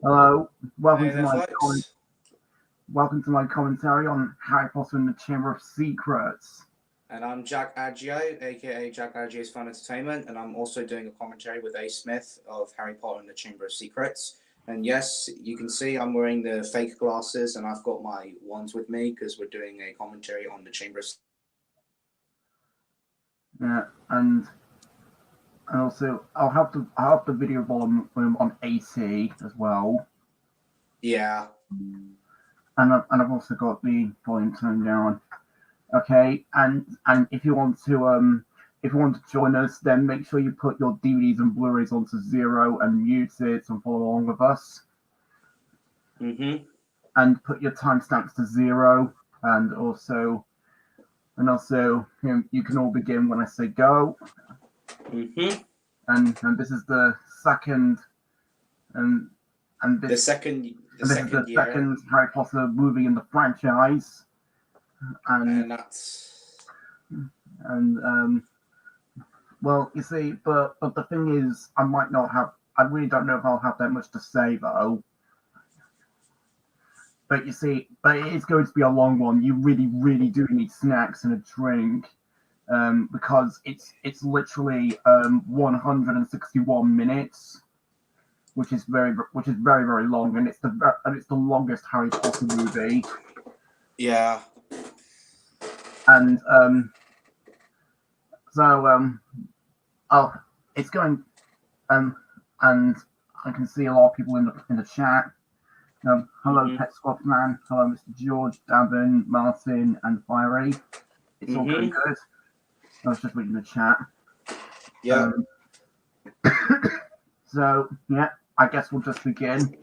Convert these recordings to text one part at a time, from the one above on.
Hello, welcome Hey to there, my folks. commentary on Harry Potter and the Chamber of Secrets. And I'm Jack Agio, aka Jack Agio's Fun Entertainment, and I'm also doing a commentary with A. Smith of Harry Potter and the Chamber of Secrets. And yes, you can see I'm wearing the fake glasses, and I've got my wands with me because we're doing a commentary on the Chamber of. Yeah, and also I'll have the video volume on 80 as well, Yeah. and I've also got the volume turned down. Okay, and if you want to join us, then make sure you put your DVDs and Blu-rays onto 0 and mute it and follow along with us. Mm-hmm. And put your timestamps to 0, and also you can all begin when I say go. Mm-hmm. And this is the second and and The this second and this is the year, second Harry Potter movie in the franchise. And and that's and well, you see, but the thing is, I really don't know if I'll have that much to say though. But you see, but it is going to be a long one. You really, really do need snacks and a drink. Because it's literally 161 minutes, which is very long, and it's the longest Harry Potter movie, yeah, and so oh, it's going and I can see a lot of people in the chat. Hello, mm-hmm. Pet Swap Man. Hello, Mr. George, Davin, Martin, and Fiery. It's all going Mm-hmm. good. I was just reading the chat. Yeah. Um, So, yeah, I guess we'll just begin.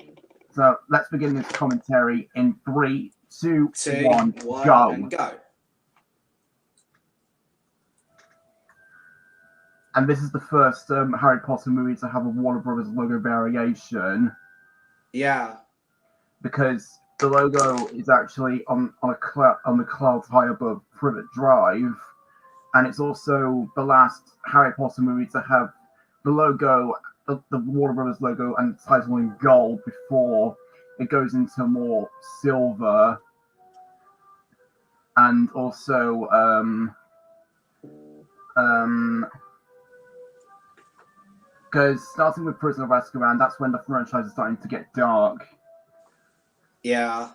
So, let's begin this commentary in 3, 2, 2, 1, 1, go. and go. And this is the first Harry Potter movie to have a Warner Brothers logo variation, Yeah. because the logo is actually on the clouds high above Privet Drive, and it's also the last Harry Potter movie to have the logo, the Warner Brothers logo, and the title in gold before it goes into more silver, and also because starting with Prisoner of Azkaban, that's when the franchise is starting to get dark. Yeah.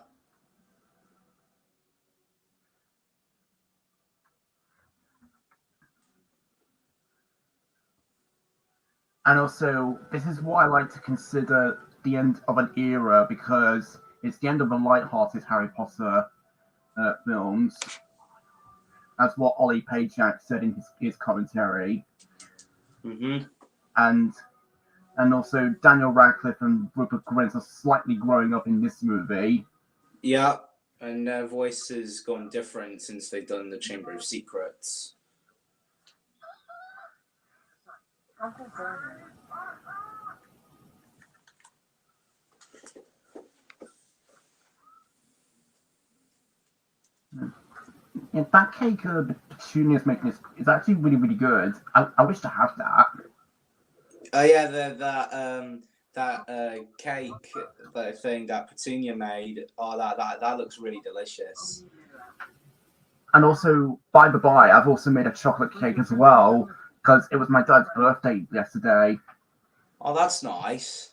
And also, this is what I like to consider the end of an era, because it's the end of the light-hearted Harry Potter films. That's what Ollie Pajak said in his commentary. Mm-hmm. And also Daniel Radcliffe and Rupert Grint are slightly growing up in this movie. Yeah, and their voice has gone different since they've done the Chamber of Secrets. Yeah, that cake Petunia's making is actually really, really good. I wish to have that. Oh yeah, that cake, that thing that Petunia made. Oh, that looks really delicious. And also, by the by, I've also made a chocolate cake as well, because it was my dad's birthday yesterday. Oh, that's nice.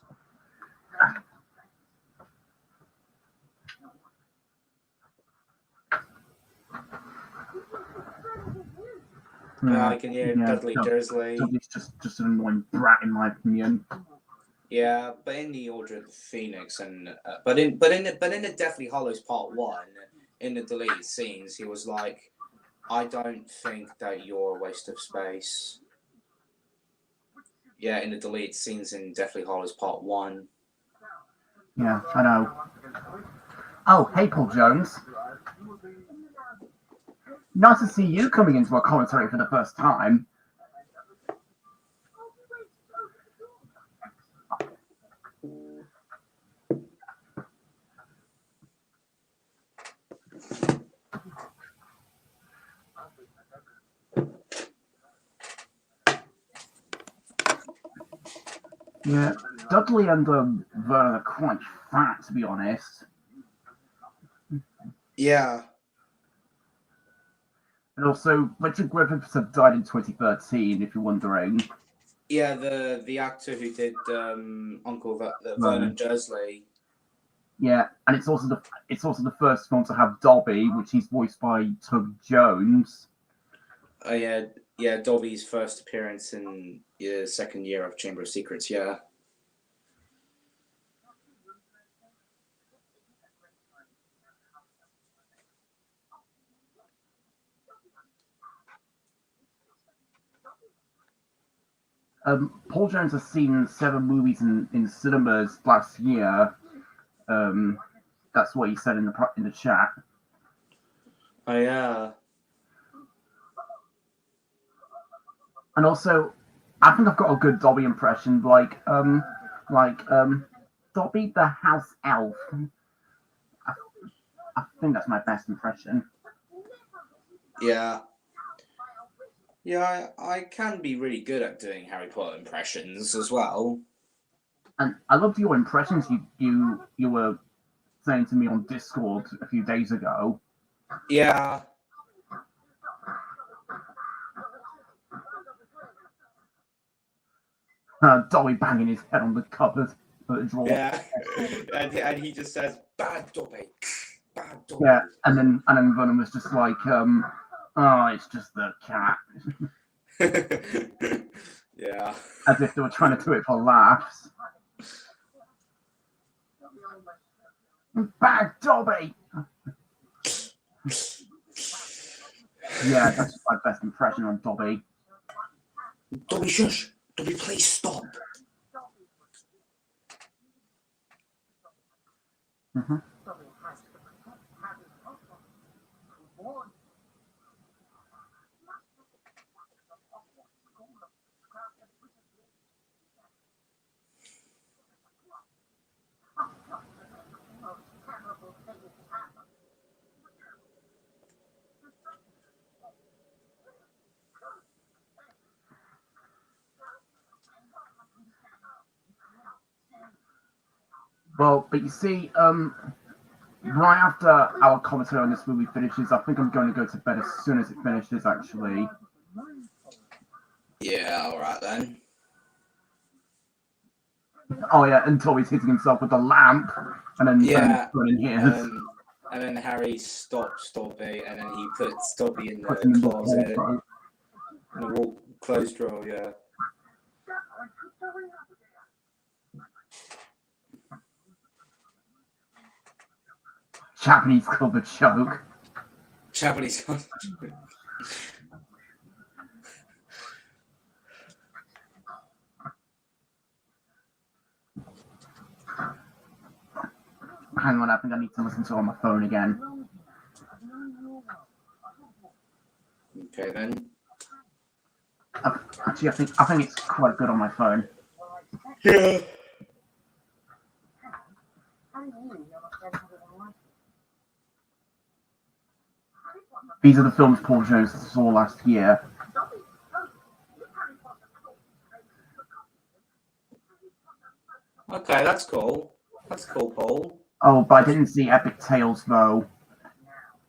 Yeah, I can hear Dudley Dursley. Dudley's just an annoying brat, in my opinion. Yeah, but in the Order of the Phoenix, and but in the Deathly Hollows Part 1, in the deleted scenes, he was like, "I don't think that you're a waste of space." Yeah, in the deleted scenes in Deathly Hollows Part 1. Yeah, I know. Oh, hey, Paul Jones. Nice to see you coming into a commentary for the first time. Yeah, Dudley and Vernon are quite fat, to be honest. Yeah. And also, Richard Griffiths had died in 2013, if you're wondering. Yeah, the actor who did Uncle Vernon Dursley. Yeah, and it's also the first film to have Dobby, which is voiced by Tug Jones. Oh yeah, Dobby's first appearance in the second year of Chamber of Secrets. Yeah. Paul Jones has seen 7 movies in cinemas last year. That's what he said in the chat. Oh yeah. And also, I think I've got a good Dobby impression, like Dobby the house elf. I think that's my best impression. Yeah. Yeah, I can be really good at doing Harry Potter impressions as well. And I loved your impressions you were saying to me on Discord a few days ago. Yeah. Dobby banging his head on the cupboard drawer. Yeah. and he just says, "Bad Dobby, bad Dobby." Yeah, and then Vernon was just like, "Oh, it's just the cat." Yeah. As if they were trying to do it for laughs. Bad Dobby. Yeah, that's my best impression on Dobby. Dobby, shush! Dobby, please stop! Mm-hmm. Well, but you see, right after our commentary on this movie finishes, I think I'm going to go to bed as soon as it finishes, actually. Yeah, alright then. Oh yeah, and Tommy's hitting himself with the lamp, and then running his. And then Harry stops Dobby, and then he puts Dobby in Puts him the in the closet. wardrobe. In the wall clothes drawer, yeah. Japanese covered choke. Japanese covered. Hang on, I think I need to listen to it on my phone again. Okay then. Actually, I think it's quite good on my phone. Yeah. These are the films Paul Jones saw last year. Okay, that's cool. That's cool, Paul. Oh, but I didn't see Epic Tales though.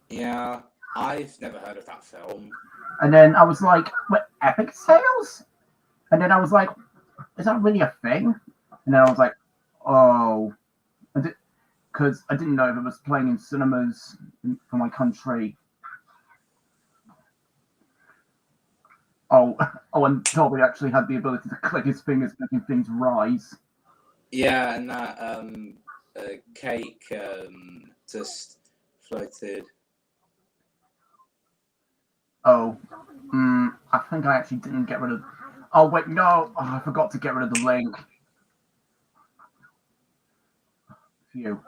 Yeah, I've never heard of that film. And then I was like, "What, Epic Tales?" And then I was like, "Is that really a thing?" And then I was like, "Oh," because I didn't know if it was playing in cinemas for my country. Oh, and Dobby actually had the ability to click his fingers, making things rise. Yeah, and that cake just floated. Oh, I think I actually didn't get rid of. Oh wait, no! Oh, I forgot to get rid of the link. Phew.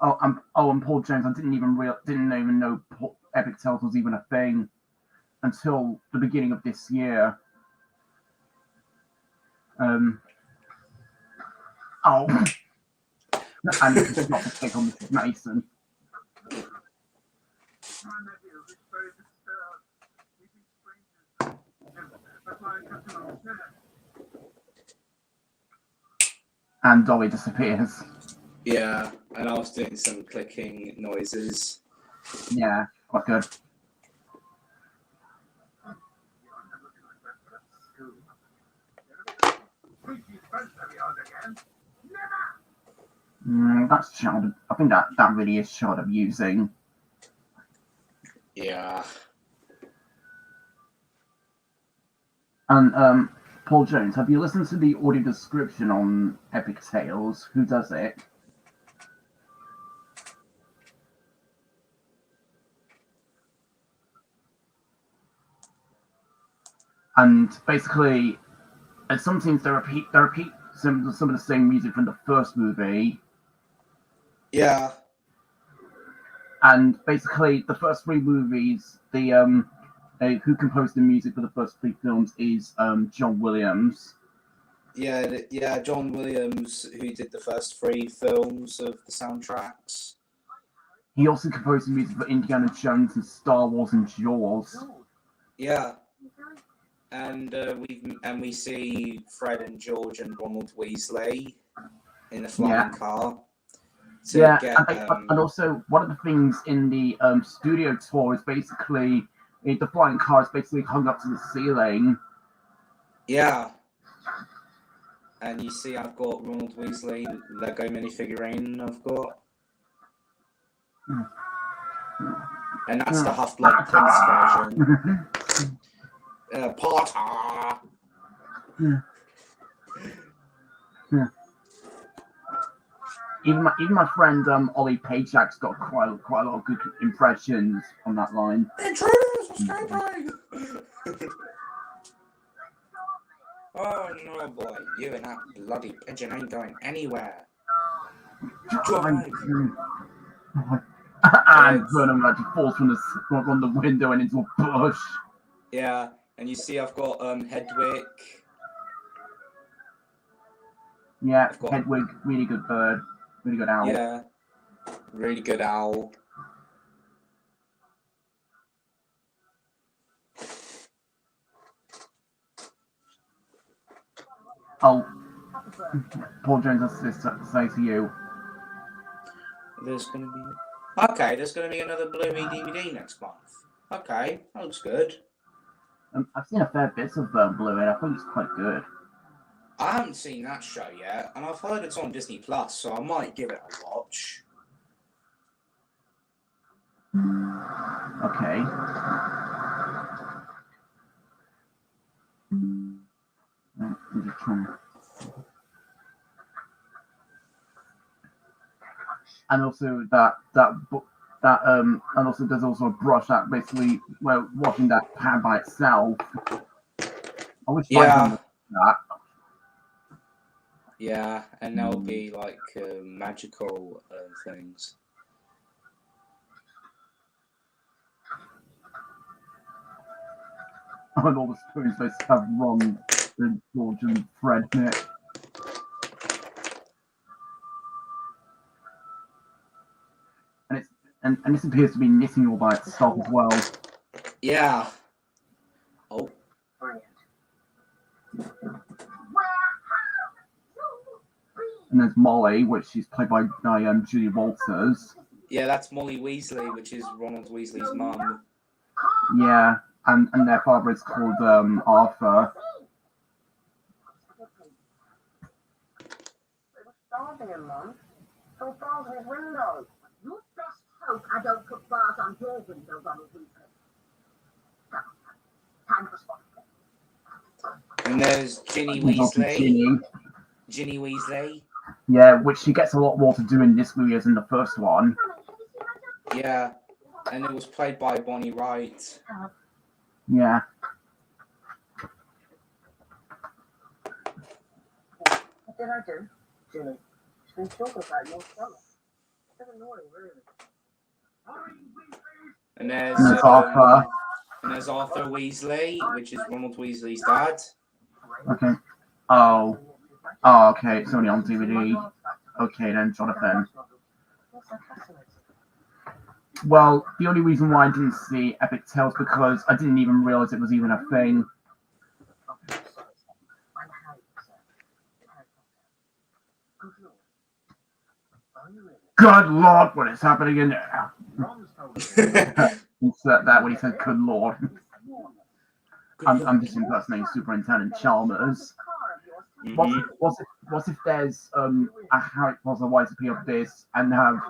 Oh, and Paul Jones. I didn't even know Epic Tales was even a thing until the beginning of this year. Oh, and it's not to take on Mrs. Mason. And Dolly disappears. Yeah, and I was doing some clicking noises. Yeah, quite good. That's child. I think that really is child abusing. Yeah. And Paul Jones, have you listened to the audio description on Epic Tales? Who does it? And basically, some scenes they repeat some of the same music from the first movie. Yeah. And basically, the first three movies, who composed the music for the first three films is John Williams. Yeah, John Williams, who did the first three films of the soundtracks. He also composed the music for Indiana Jones and Star Wars and Jaws. Yeah. And we see Fred and George and Ronald Weasley in the flying car. And also one of the things in the studio tour is basically the flying car is basically hung up to the ceiling. Yeah. And you see, I've got Ronald Weasley Lego minifigurine. I've got, and that's the Half-Blood Prince version. Potter. Even my friend Ollie Paycheck's got quite a lot of good impressions on that line. Intruders escaping! Oh no, boy! You and that bloody pigeon ain't going anywhere. And Vernon actually falls from the window and into a bush. Yeah, and you see, I've got Hedwig. Yeah, Hedwig, really good bird. Really good owl. Yeah, really good owl. Oh, Paul Jones has to say to you. There's gonna be another Blu-ray DVD next month. Okay, that looks good. I've seen a fair bit of Blu-ray. I think it's quite good. I haven't seen that show yet, and I've heard it's on Disney Plus, so I might give it a watch. Okay. I'm just trying. And also and also there's also a brush that basically watching that pan by itself. I wish I had that. Yeah, and there'll be like magical things. And all the spoons they have Ron, George, and Fred in it. And this appears to be knitting all by itself as well. Yeah. Oh. And there's Molly, which is played by Julie Walters. Yeah, that's Molly Weasley, which is Ronald Weasley's mum. Yeah, and their father is called Arthur. Hope I don't put bars on your window, Ronald Weasley. Time for spotting. And there's Ginny Weasley. Ginny Weasley. Yeah, which she gets a lot more to do in this movie as in the first one. Yeah, and it was played by Bonnie Wright. Yeah. What did I do? Ginny, she's been talking about your summer. It's annoying, really. And there's Arthur. And there's Arthur Weasley, which is Ronald Weasley's dad. Okay. Oh, okay. It's only on DVD. Okay, then, Jonathan. Well, the only reason why I didn't see Epic Tales because I didn't even realize it was even a thing. Good lord. Are you really? Good lord, what is happening in there? Ron's told you. Insert that when he said good lord. He's sworn it. I'm just impersonating Superintendent Chalmers. What if there's a Harry Potter YTP of this and have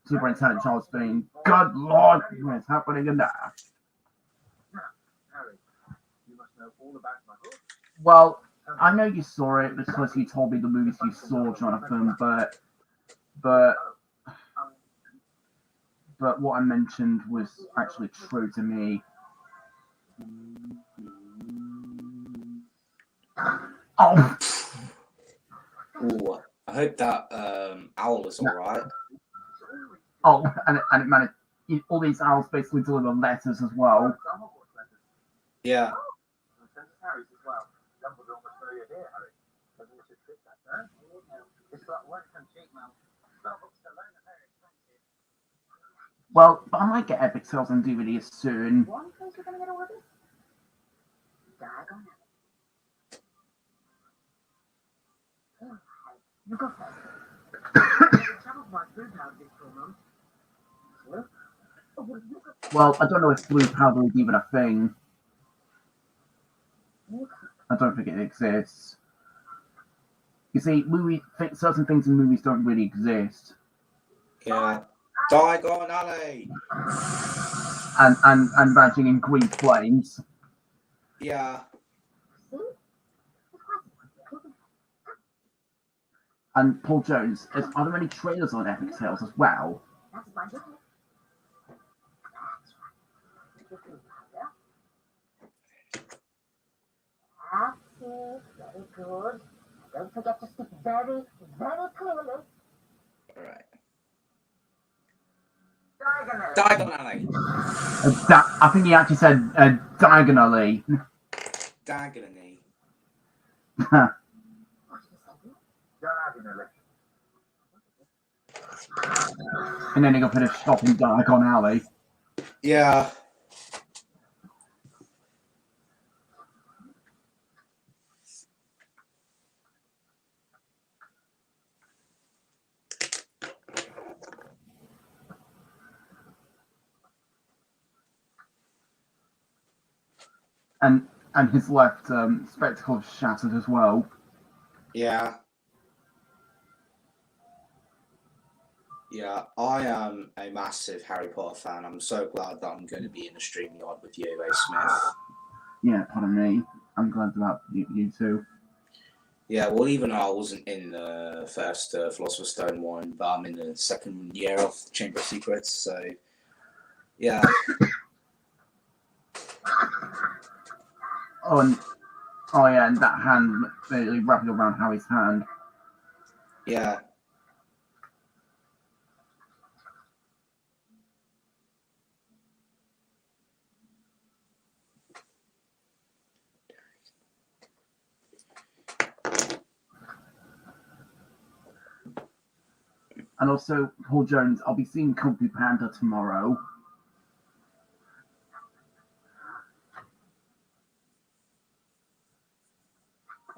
Superintendent Chalmers being good lord, what is happening in there? Now, Harry, you must know all about my book. Well, I know you saw it because you told me the movies you saw, Jonathan, but what I mentioned was actually true to me. Oh, Ooh, I hope that owl is all right. and it managed. All these owls basically deliver letters as well. Yeah. Harry's as well. Dumbledore must know you're here, Harry. Doesn't you trick that, huh? It's got work and cheap, man. Spellbooks alone are very expensive. Well, but I might get Epic Sales on DVD soon. One place you're gonna get all of this? Diagon. You go first. Traveled by food now this for a month. Well, I don't know if blue powder is even a thing. I don't think it exists. You see, certain things in movies don't really exist. Yeah. Diagon Alley. And vanishing in green flames. Yeah. And Paul Jones, are there any trailers on Epic Sales as well? That's my ticket. That's it. Very good. Don't forget to speak very, very clearly. All right. Diagonally. Diagon Alley. I think he actually said diagonally. Diagonally. Diagonally. And ending up in a shop in Diagon Alley. Yeah. And his left spectacle is shattered as well. Yeah. Yeah, I am a massive Harry Potter fan. I'm so glad that I'm going to be in the stream yard with you, A. Smith. Yeah, pardon me. I'm glad about you too. Yeah, well, even though I wasn't in the first Philosopher's Stone one, but I'm in the second year of Chamber of Secrets, so yeah. Oh yeah, and that hand really wrapping around Harry's hand. Yeah. And also, Paul Jones, I'll be seeing Kung Fu Panda tomorrow.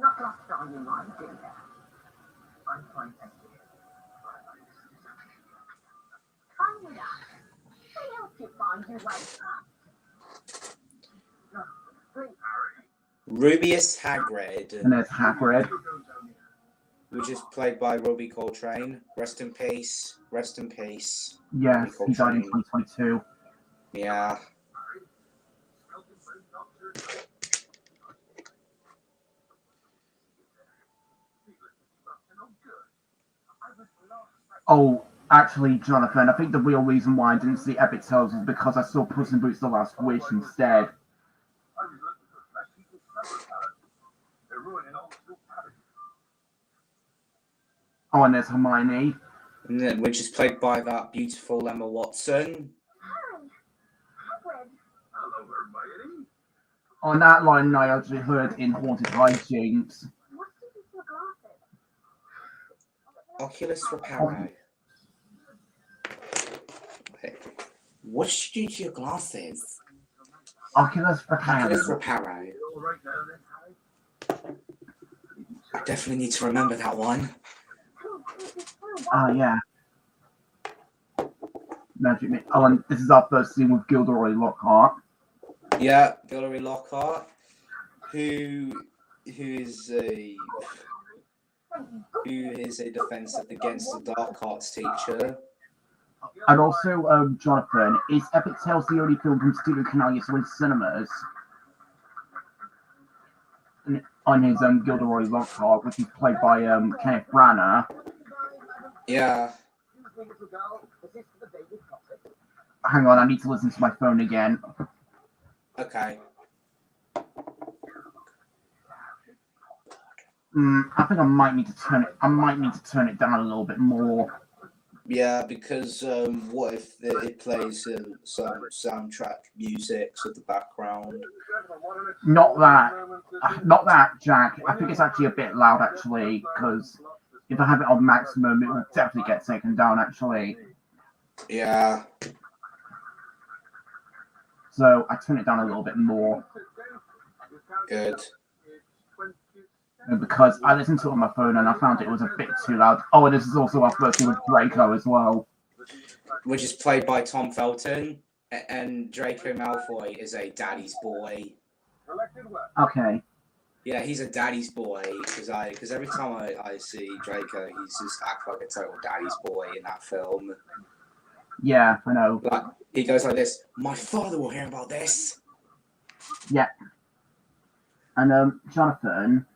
Not lost on you, my dear. I'm fine, thank you. Come here. I help you find your way. Rubius Hagrid, And there's Hagrid. which is played by Robbie Coltrane. Rest in peace. Rest in peace. Yes, he died in 2022. Yeah. Oh, actually, Jonathan, I think the real reason why I didn't see Epic Tales is because I saw Puss in Boots: The Last Wish instead. Oh, and there's Hermione. Which is played by that beautiful Emma Watson. Hello, Hermione. On that line, I actually heard in Haunted Hijinks. Oculus Reparo. Okay. What did you do to your glasses? Oculus Oculus Reparo. Reparo. All right now then, Harry. I definitely need to remember that one. Yeah. Magic. Oh, and this is our first scene with Gilderoy Lockhart. Yeah, Gilderoy Lockhart, who is a defensive against the dark arts teacher. And also, Jonathan, is Epic Tales the only film from Studio Canal you saw in cinemas? On his Gilderoy Lockhart, which is played by Kenneth Branagh. Yeah. Hang on, I need to listen to my phone again. Okay. I think I might need to turn it. I might need to turn it down a little bit more. Yeah, because what if it plays some soundtrack music at the background? Not that, Jack. I think it's actually a bit loud, actually, because if I have it on maximum, it will definitely get taken down, actually. Yeah. So I turn it down a little bit more. Good. Because I listened to it on my phone and I found it was a bit too loud. Oh, and this is also our first one with Draco as well. Which is played by Tom Felton, and Draco Malfoy is a daddy's boy. Okay. Yeah, he's a daddy's boy because every time I see Draco, he's just act like a total daddy's boy in that film. Yeah, I know. Like he goes like this: "My father will hear about this." Yeah. And Jonathan,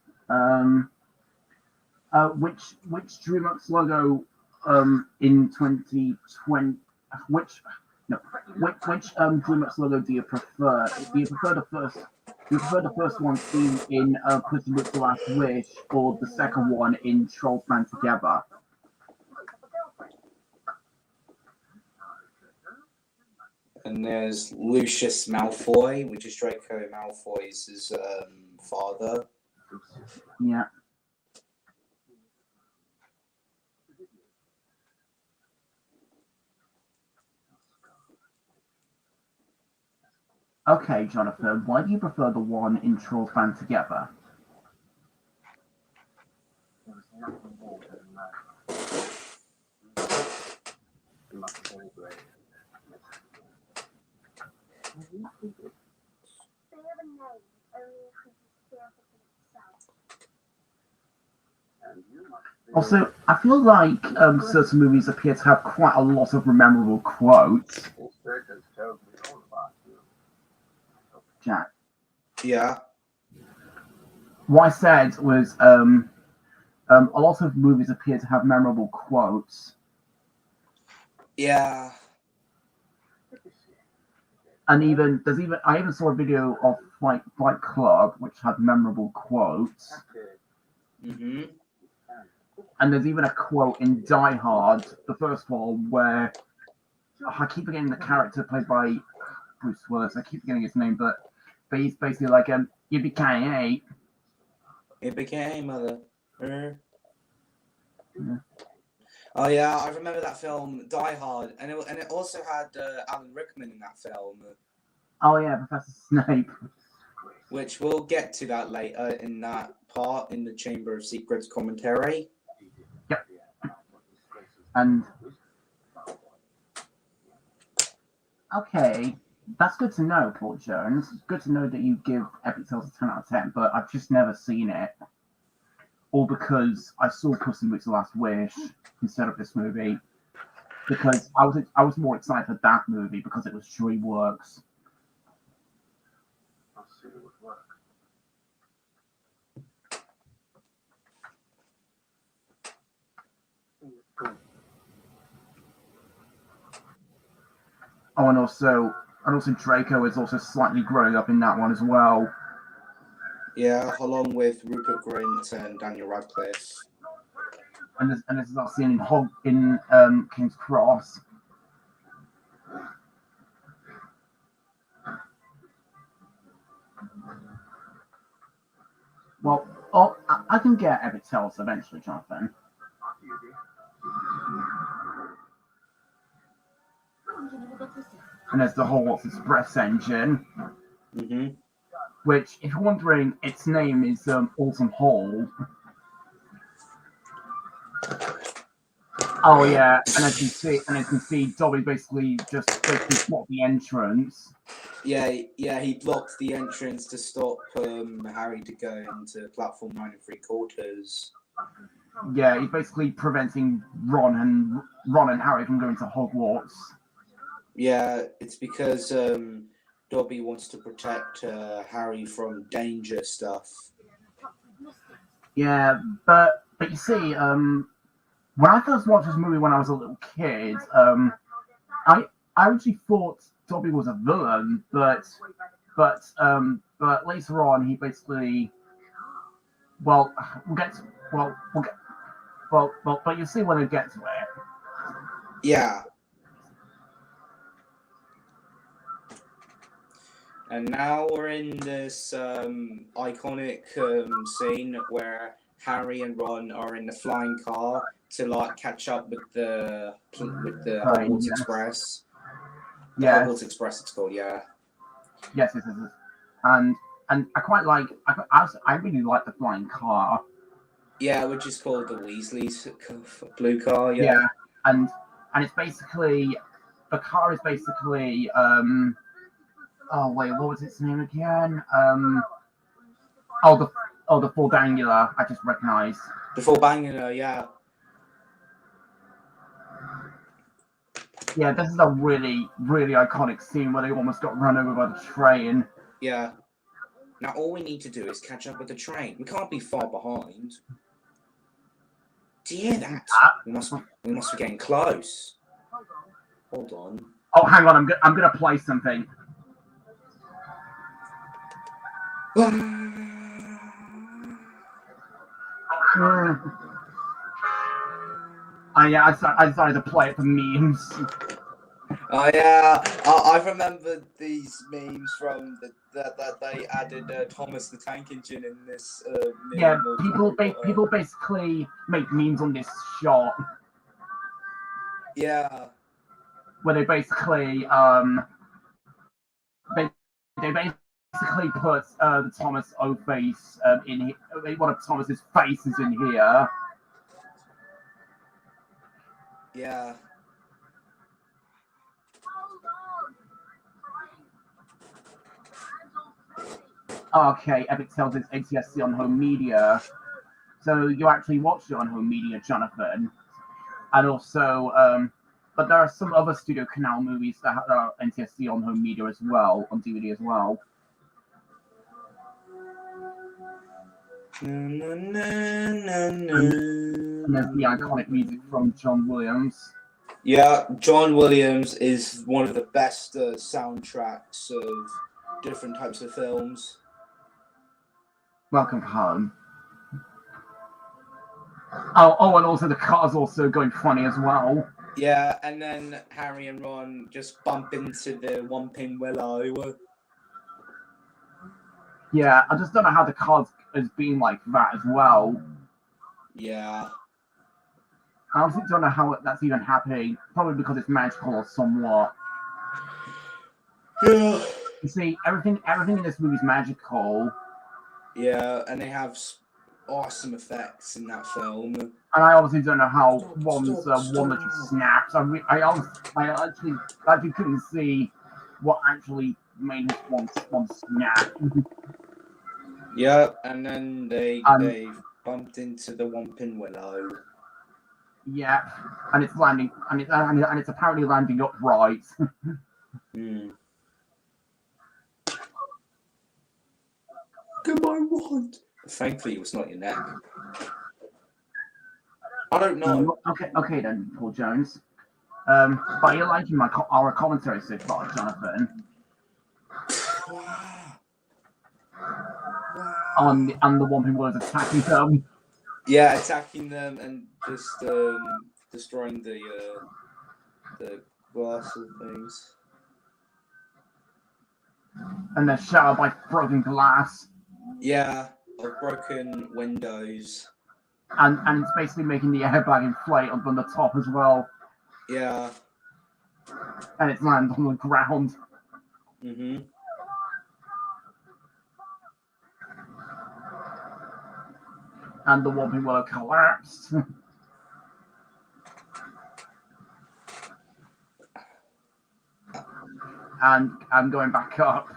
which DreamWorks logo in 2020? Which DreamWorks logo do you prefer? Do you prefer the first one seen in Puss in Boots: The Last Wish, or the second one in Trolls Band Together? And there's Lucius Malfoy, which is Draco Malfoy's father. Yeah. Okay, Jonathan, why do you prefer the one in Trolls Band Together? Also, I feel like certain movies appear to have quite a lot of memorable quotes. Jack. Yeah. What I said was a lot of movies appear to have memorable quotes. Yeah. And I even saw a video of Fight Club which had memorable quotes. Mm-hmm. And there's even a quote in Die Hard, the first one, where I keep forgetting the character played by Bruce Willis. I keep forgetting his name, but he's basically like you became It became mother. Yeah. Oh yeah, I remember that film, Die Hard, and it also had Alan Rickman in that film. Oh yeah, Professor Snape. Which we'll get to that later in that part in the Chamber of Secrets commentary. Yep. And okay, that's good to know, Paul Jones. Good to know that you give Epic Tales a 10 out of 10, but I've just never seen it. All because I saw Puss in Boots: The Last Wish instead of this movie. Because I was more excited for that movie because it was DreamWorks. Oh, and also Draco is also slightly growing up in that one as well. Yeah, along with Rupert Grint and Daniel Radcliffe. And this is our scene in King's Cross. Well, I can get Epic Tales eventually, Jonathan. And there's the Hogwarts Express engine, Mm-hmm. which, if you're wondering, its name is Autumn Hall. Oh yeah, and as you see, Dobby basically blocked the entrance. Yeah, he blocked the entrance to stop Harry to go into platform 9 3/4. Yeah, he's basically preventing Ron and Harry from going to Hogwarts. Yeah, it's because Dobby wants to protect Harry from danger stuff. Yeah, but you see, when I first watched this movie when I was a little kid, I actually thought Dobby was a villain, but later on he basically, well, but you see when we get to it. Yeah. And now we're in this iconic scene where Harry and Ron are in the flying car to like catch up with the Hogwarts Yes. Express. The Yes. Hogwarts Express, it's called. Yeah. Yes. And I quite like. I really like the flying car. Yeah, which is called the Weasley's blue car. Yeah. Yeah. And it's basically, the car is basically oh wait, what was its name again? The full Dangula. I just recognised. The full banger. Yeah. Yeah, this is a really, really iconic scene where they almost got run over by the train. Yeah. Now all we need to do is catch up with the train. We can't be far behind. Do you hear that? We must be getting close. Hold on. Oh, hang on, I'm gonna play something. I decided to play it for memes. Oh yeah, I remember these memes from that they added Thomas the Tank Engine in this. Yeah, people basically make memes on this shot. Yeah. Where they basically they basically put the Thomas O face in here. One of Thomas's faces in here. Yeah. Okay, Epic tells its ATSC on home media. So you actually watched it on home media, Jonathan. And also, but there are some other Studio Canal movies that have NTSC on home media as well, on DVD as well. And there's the iconic music from John Williams. Yeah, John Williams is one of the best soundtracks of different types of films. Welcome home. Oh, and also the car's also going funny as well. Yeah, and then Harry and Ron just bump into the Whomping Willow. Yeah, I just don't know how the car has been like that as well. Yeah. I honestly don't know how that's even happening. Probably because it's magical or somewhat. Yeah. You see, everything in this movie is magical. Yeah, and they have awesome effects in that film. And I obviously don't know how one literally snaps. I actually couldn't see what actually made one snap. Yeah, and then they bumped into the Whomping Willow. Yeah, and it's landing, and it's apparently landing upright. Hmm. Goodbye, Ron. Thankfully, it was not your neck. I don't know. Okay then, Paul Jones. But you're liking our commentary so far, Jonathan. On the Whomping Willows attacking them. Yeah, attacking them and just destroying the glass and things. And they're shattered by broken glass. Yeah, of broken windows. And it's basically making the airbag inflate up on the top as well. Yeah. And it's landed on the ground. Mm-hmm. And the Whomping Willow collapsed. and I'm going back up.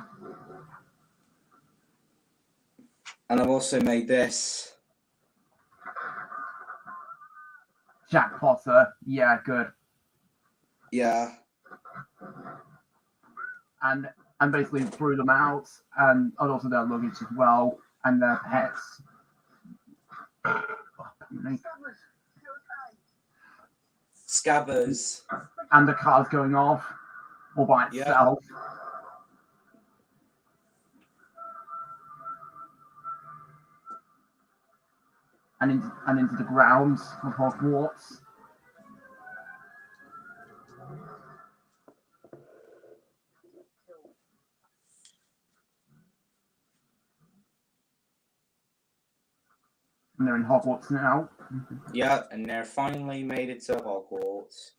And I've also made this. Jack Potter. Yeah, good. Yeah. And basically threw them out, and also their luggage as well, and their pets. Scabbers. And the car's going off all by itself. And into the grounds of Hogwarts. And they're in Hogwarts now. Yeah, and they're finally made it to Hogwarts.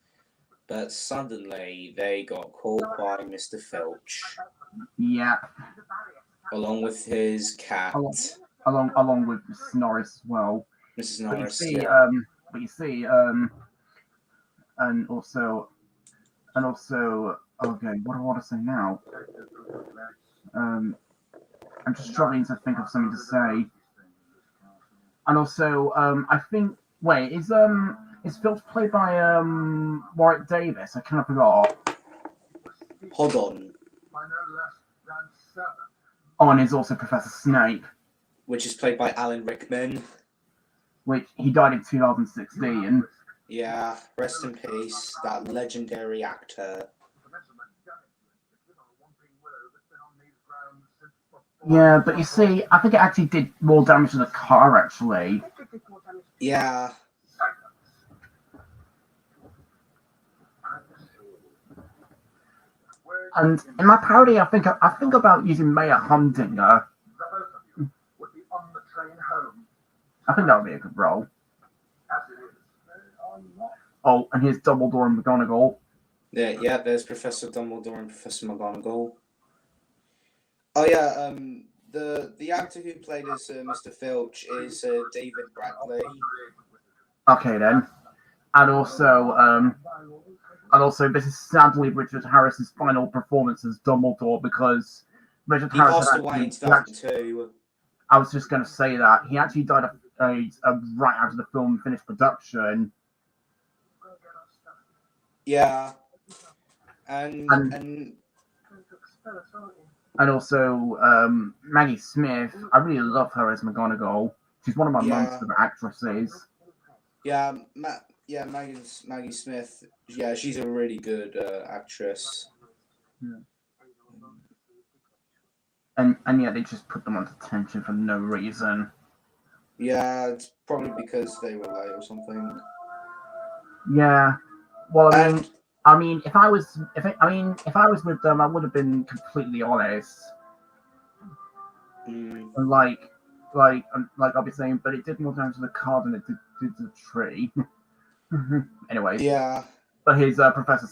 But suddenly they got caught by Mr. Filch. Yeah. Along with his cat. Along with Mrs. Norris as well. Mrs. Norris, but you see, and also, okay, what do I want to say now? I'm just struggling to think of something to say. And also, I think, wait, is Filch played by Warwick Davis? I kind of forgot. Hold on. Oh, and he's also Professor Snape. Which is played by Alan Rickman. Which he died in 2016. Yeah, rest in peace, that legendary actor. Yeah, but you see, I think it actually did more damage to the car, actually. Yeah. And in my parody, I think about using Mayor Humdinger. I think that would be a good role. Oh, and here's Dumbledore and McGonagall. Yeah, there's Professor Dumbledore and Professor McGonagall. Oh yeah, the actor who played as Mr. Filch is David Bradley. Okay then, and also this is sadly Richard Harris's final performance as Dumbledore because Richard Harris passed away in 2002. I was just going to say that he actually died right after the film finished production. Yeah, and also Maggie Smith. I really love her as McGonagall. She's one of my mum's favorite actresses. Yeah, Maggie Smith. Yeah, she's a really good actress. Yeah. And yeah, they just put them on detention for no reason. Yeah, it's probably because they were late or something. Yeah. Well, I mean, if I was with them, I would have been completely honest. Like I'll be saying, but it did more damage to the car than it did to the tree. Anyway. Yeah. But his Professor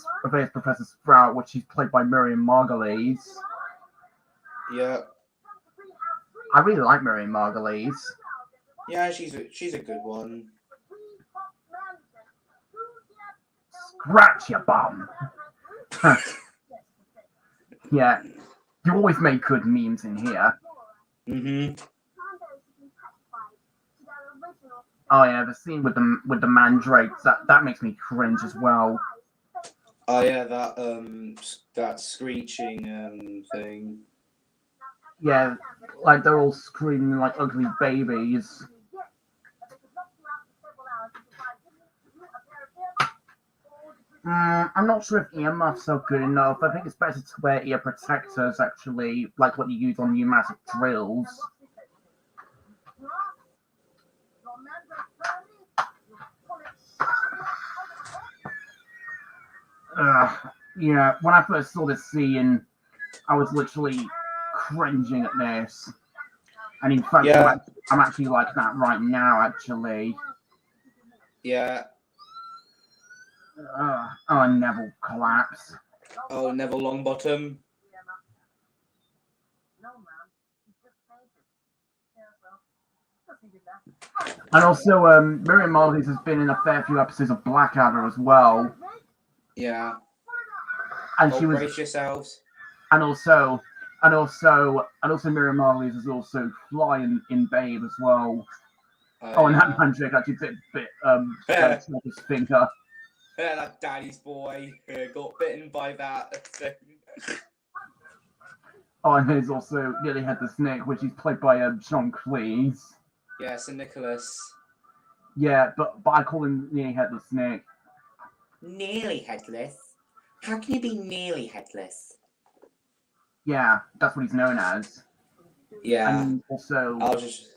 Sprout, which is played by Miriam Margolyes. Yeah. I really like Miriam Margolyes. Yeah, she's a good one. Scratch your bum. Yeah, you always make good memes in here. Oh yeah, the scene with the mandrakes that makes me cringe as well. Oh yeah, that screeching thing. Yeah, like they're all screaming like ugly babies. I'm not sure if earmuffs are good enough. I think it's better to wear ear protectors, actually, like what you use on pneumatic drills. Yeah, when I first saw this scene, I was literally cringing at this. And in fact, yeah. I'm actually like that right now, actually. Yeah. Oh, Neville collapse. Oh, Neville Longbottom. And also, Miriam Margolyes has been in a fair few episodes of Blackadder as well. Yeah. And she was. Brace yourselves. and also Miriam Marley's is also flying in Babe as well. Oh, and that handshake actually bit his finger. Yeah, that daddy's boy got bitten by that thing. Oh, and he's also Nearly Headless Nick, which is played by John Cleese. Yeah, St. Nicholas. Yeah, but I call him Nearly Headless Nick. Nearly headless? How can you be nearly headless? Yeah, that's what he's known as. Yeah. And also, I'll just.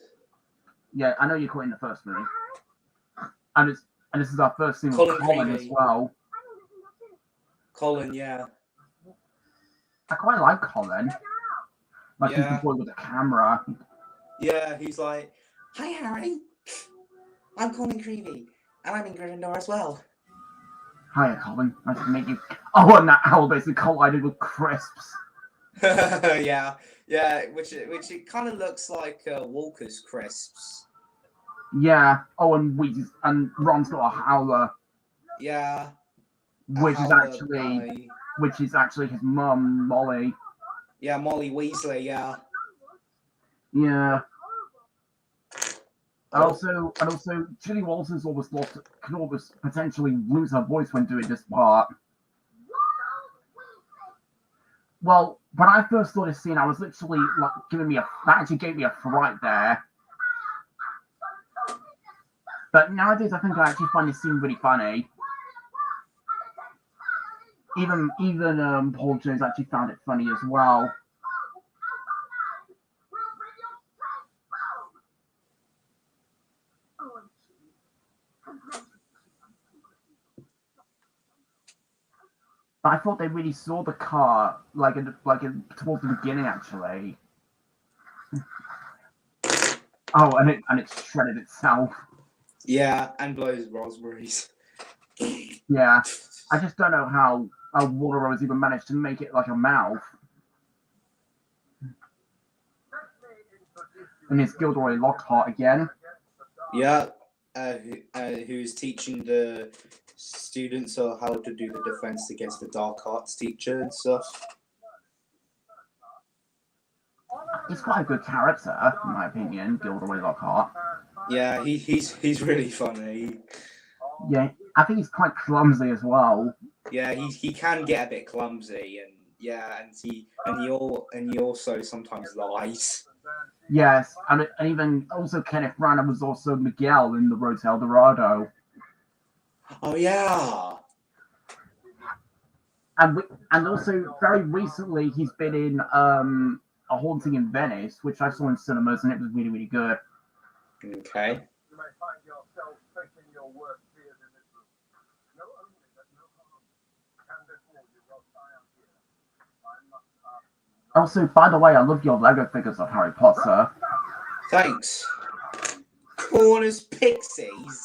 yeah, I know you caught it in the first movie, and this is our first scene with Colin Colin as Creevy. well. Colin, yeah. I quite like Colin. Like he's the Yeah. boy with the camera. Yeah, he's like, "Hi, Harry. I'm Colin Creevy, and I'm in Gryffindor as well." Hiya, Colin. Nice to meet you. Oh, and that owl basically collided with crisps. Yeah, which it kind of looks like Walker's crisps. Yeah. Oh, and Ron's got a howler. Yeah. Which is actually his mum, Molly. Yeah, Molly Weasley. Yeah. Yeah. And also, Julie Walters could almost potentially lose her voice when doing this part. Well, when I first saw this scene, I was literally like that actually gave me a fright there. But nowadays, I think I actually find this scene really funny. Even Paul Jones actually found it funny as well. But I thought they really saw the car towards the beginning actually. Oh, and it shredded itself. Yeah, and blows raspberries. Yeah, I just don't know how Warner Bros. Even managed to make it like a mouth. And it's Gilderoy Lockhart again. Yeah, who's teaching the students how to do the defense against the dark arts teacher and stuff. He's quite a good character, in my opinion, Gilderoy Lockhart. Yeah, he's really funny. Yeah, I think he's quite clumsy as well. Yeah, he can get a bit clumsy, and yeah, and he also sometimes lies. Yes, and even also Kenneth Branagh was also Miguel in The Road to El Dorado. Oh yeah. And also very recently he's been in A Haunting in Venice, which I saw in cinemas, and it was really, really good. Okay. You may find yourself facing your worst fears in this room. Know only that no harm can befall you whilst I am here. I must ask you. Also, by the way, I love your Lego figures of Harry Potter. Thanks. Corners Pixies.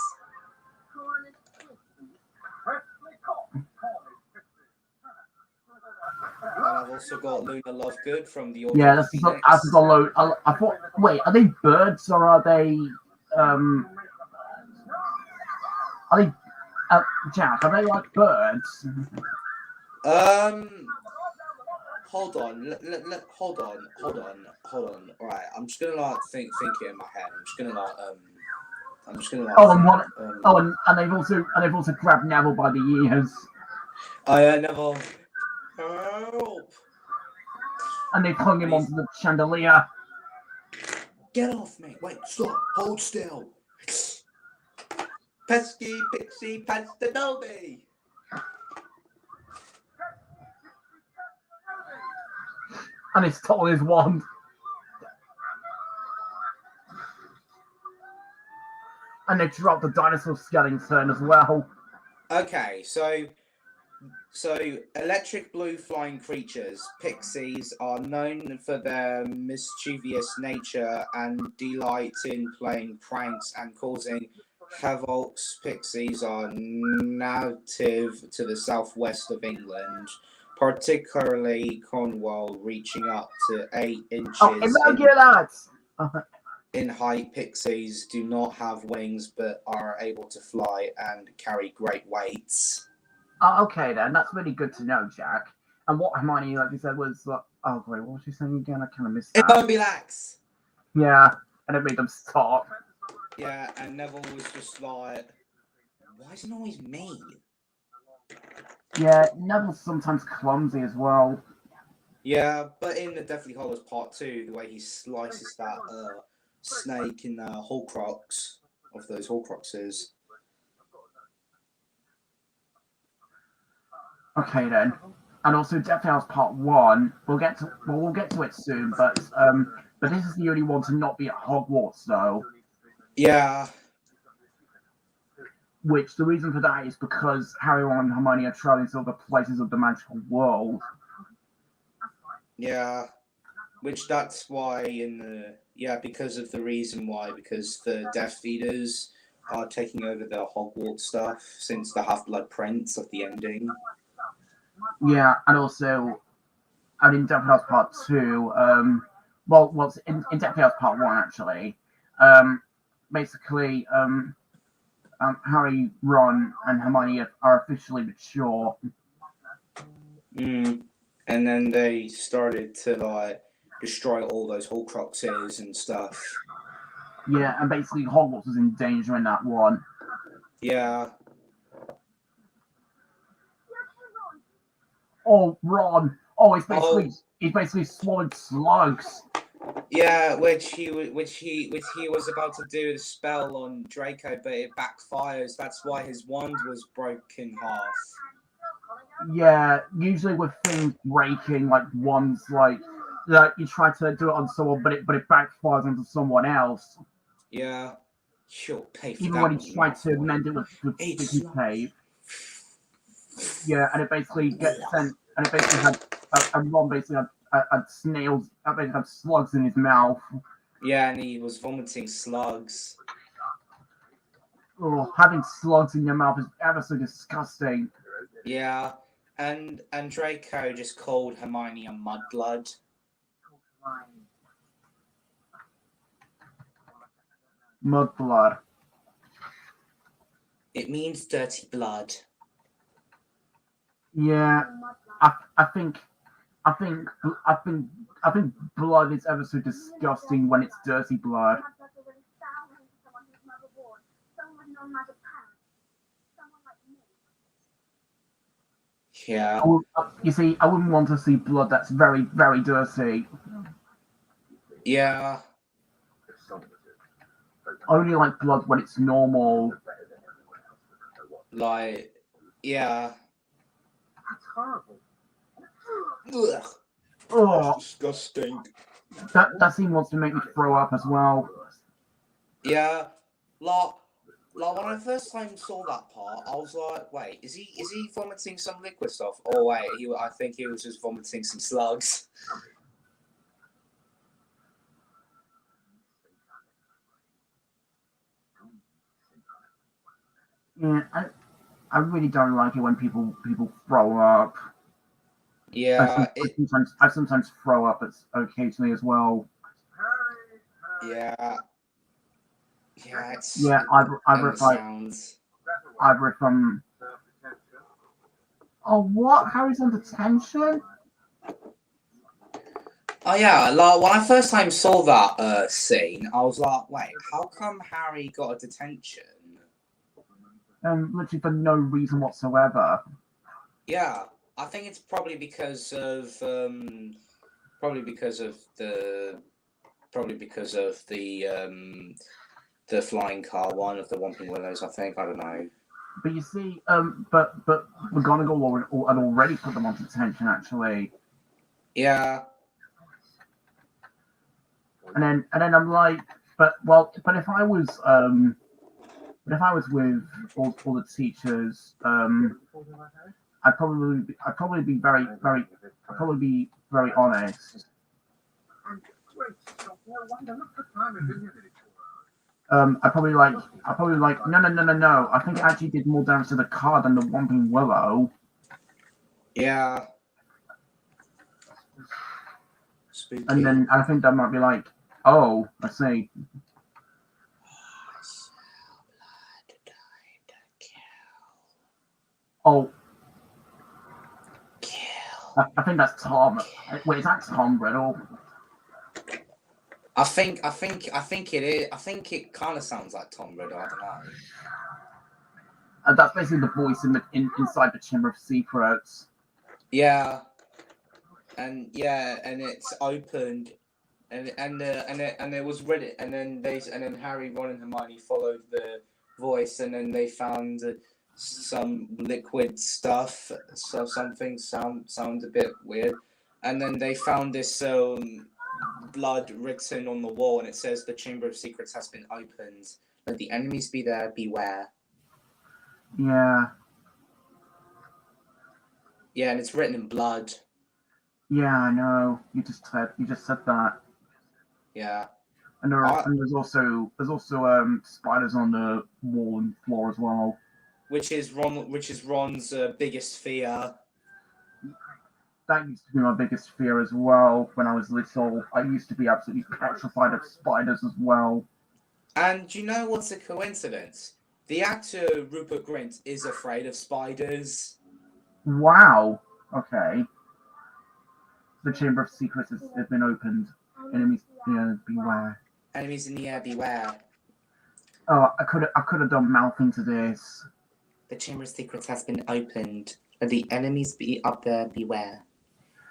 And I've also got Luna Lovegood from the Order Yeah, of that's the a Phoenix. load. I thought, wait, are they birds or are they Jack? Are they like birds? Hold on. Hold on. All right, I'm just gonna think it in my head. I'm just gonna And they've also grabbed Neville by the ears. Oh yeah, Neville. Help! And they've hung him onto the chandelier. Get off me! Wait, stop! Hold still! Pesky Pixie Pastanobi! And he stole his wand. And they dropped the dinosaur skeleton as well. Okay, so electric blue flying creatures, pixies, are known for their mischievous nature and delight in playing pranks and causing havoc. Pixies are native to the southwest of England, particularly Cornwall, reaching up to 8 inches in height. Pixies do not have wings but are able to fly and carry great weights. Oh, okay then, that's really good to know, Jack. And what Hermione, like you said, was oh wait, what was she saying again? I kind of missed It that. won't be lax. Yeah, and it made them stop. Yeah, and Neville was just like, why is it always me? Yeah, Neville's sometimes clumsy as well. Yeah, but in the Deathly Hallows Part 2, the way he slices that snake in the Horcrux of those Horcruxes. Okay then. And also Deathly Hallows Part 1, we'll get to it soon, but this is the only one to not be at Hogwarts though. Yeah. Which the reason for that is because Harry, Ron, and Hermione are traveling to other places of the magical world. Yeah. Which that's why because of the reason why, because the Death Eaters are taking over the Hogwarts stuff since the Half-Blood Prince of the ending. Yeah, and also, and in Deathly Hallows Part 2, in Deathly Hallows Part 1 actually, basically, Harry, Ron, and Hermione are officially mature. And then they started to like destroy all those Horcruxes and stuff. Yeah, and basically Hogwarts was in danger in that one. Yeah. Oh, Ron! Oh, he's basically swallowed slugs. Yeah, which he was about to do the spell on Draco, but it backfires. That's why his wand was broken half. Yeah, usually with things breaking, like ones like you try to do it on someone, but it backfires onto someone else. Yeah, she'll pay for Even that. when he tried to mend it with sticky tape. Yeah, and it basically gets sent, and it basically had Ron basically had snails, basically had slugs in his mouth. Yeah, and he was vomiting slugs. Oh, having slugs in your mouth is ever so disgusting. Yeah, and Draco just called Hermione a mudblood. Mudblood. It means dirty blood. Yeah, I think blood is ever so disgusting when it's dirty blood. Yeah. You see, I wouldn't want to see blood that's very, very dirty. Yeah. I only like blood when it's normal. Like, yeah. That's horrible. Ugh. Oh, That's disgusting. that scene wants to make me throw up as well. Yeah. Like when I first time saw that part, I was like, wait, is he vomiting some liquid stuff? Oh wait, I think he was just vomiting some slugs. Yeah, I really don't like it when people throw up. Yeah, I sometimes throw up occasionally as well. yeah. Yeah, it's Yeah, either if oh, what? Harry's on detention? Oh yeah, like when I first time saw that scene, I was like, wait, how come Harry got a detention? Literally for no reason whatsoever. Yeah, I think it's probably because of the flying car one of the Whomping Willows. I think, I don't know. But you see, but McGonagall had already put them on detention actually. Yeah. And then I'm like, but if I was with all the teachers, I'd probably be very honest. I probably like no. I think it actually did more damage to the car than the Whomping Willow. Yeah. Spooky. And then I think that might be like, oh, I see. Oh. I think that's Tom. Wait, is that Tom Riddle? I think it is. I think it kind of sounds like Tom Riddle. I don't know. And that's basically the voice inside the Chamber of Secrets. Yeah, and it's opened, and it was Reddit, and then Harry, Ron, and Hermione followed the voice, and then they found some liquid stuff, so something sound a bit weird, and then they found this blood written on the wall, and it says the Chamber of Secrets has been opened. Let the enemies be there, beware. Yeah. Yeah, and it's written in blood. Yeah, I know. You just said that. Yeah. And there's also spiders on the wall and floor as well. Which is Ron's biggest fear. That used to be my biggest fear as well when I was little. I used to be absolutely petrified of spiders as well. And you know what's a coincidence? The actor Rupert Grint is afraid of spiders. Wow. Okay. The Chamber of Secrets has been opened. Enemies, beware. Enemies in the air, beware. Oh, I could have done mouthing to this. The Chamber of Secrets has been opened. Let the enemies be up there, beware.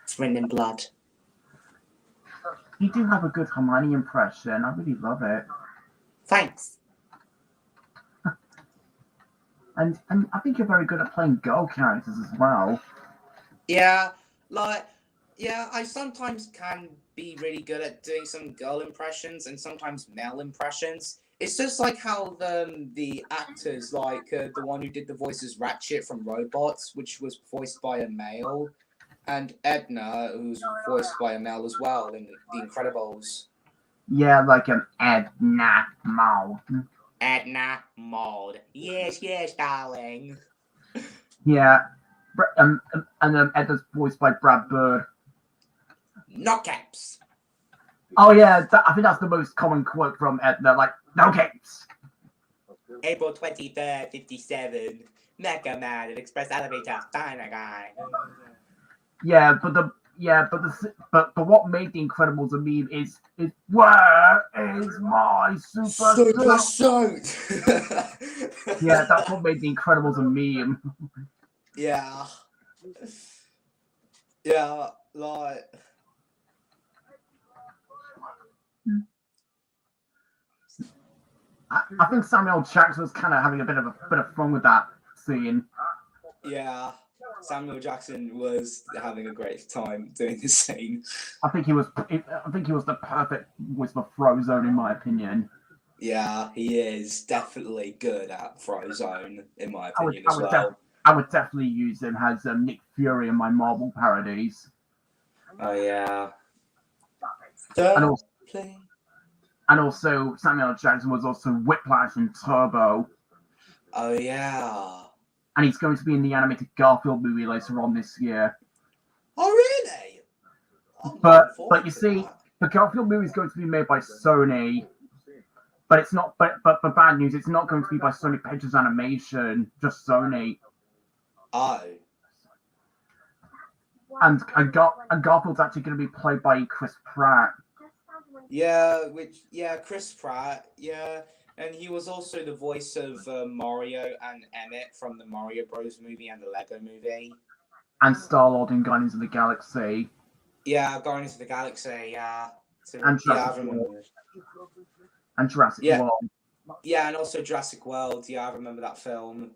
It's written in blood. You do have a good Hermione impression. I really love it. Thanks. And I think you're very good at playing girl characters as well. Yeah, I sometimes can be really good at doing some girl impressions and sometimes male impressions. It's just like how the actors, like the one who did the voices Ratchet from Robots, which was voiced by a male, and Edna, who's voiced by a male as well in The Incredibles. Yeah, like an Edna Mode. Edna Mode. Yes, darling. Yeah. And then Edna's voiced by Brad Bird. No caps. Oh yeah, I think that's the most common quote from Edna, like, no capes. April 23rd, 57. Mega Man and Express Elevator, Diner Guy. But what made the Incredibles a meme is where is my super suit? Yeah, that's what made the Incredibles a meme. Yeah, like. I think Samuel Jackson was kind of having a bit of fun with that scene. Yeah, Samuel Jackson was having a great time doing this scene. I think he was the perfect voice for Frozone, in my opinion. Yeah, he is definitely good at Frozone, in my opinion as well. I would definitely use him as Nick Fury in my Marvel parodies. Oh yeah. And also Samuel Jackson was also Whiplash and Turbo. Oh yeah. And he's going to be in the animated Garfield movie later on this year. Oh really? But you see, the Garfield movie is going to be made by Sony. But it's not. But bad news, it's not going to be by Sony Pictures Animation, just Sony. Oh. And Garfield's actually going to be played by Chris Pratt. Yeah, Chris Pratt, yeah. And he was also the voice of Mario and Emmett from the Mario Bros. Movie and the Lego Movie. And Star-Lord in Guardians of the Galaxy. Yeah, Guardians of the Galaxy, yeah. So, And Jurassic World. And Jurassic World. Yeah, and also Jurassic World. Yeah, I remember that film.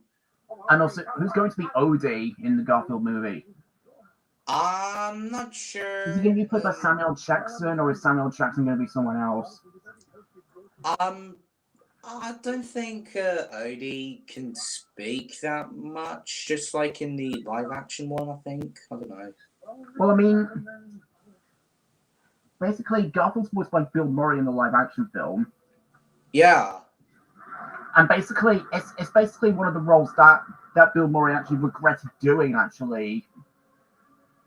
And also, who's going to be Odie in the Garfield movie? I'm not sure. Is he going to be played by Samuel Jackson, or is Samuel Jackson going to be someone else? I don't think Odie can speak that much, just like in the live-action one, I think. I don't know. Well, I mean, basically, Garfield's voiced by Bill Murray in the live-action film. Yeah. And basically, it's basically one of the roles that Bill Murray actually regretted doing, actually.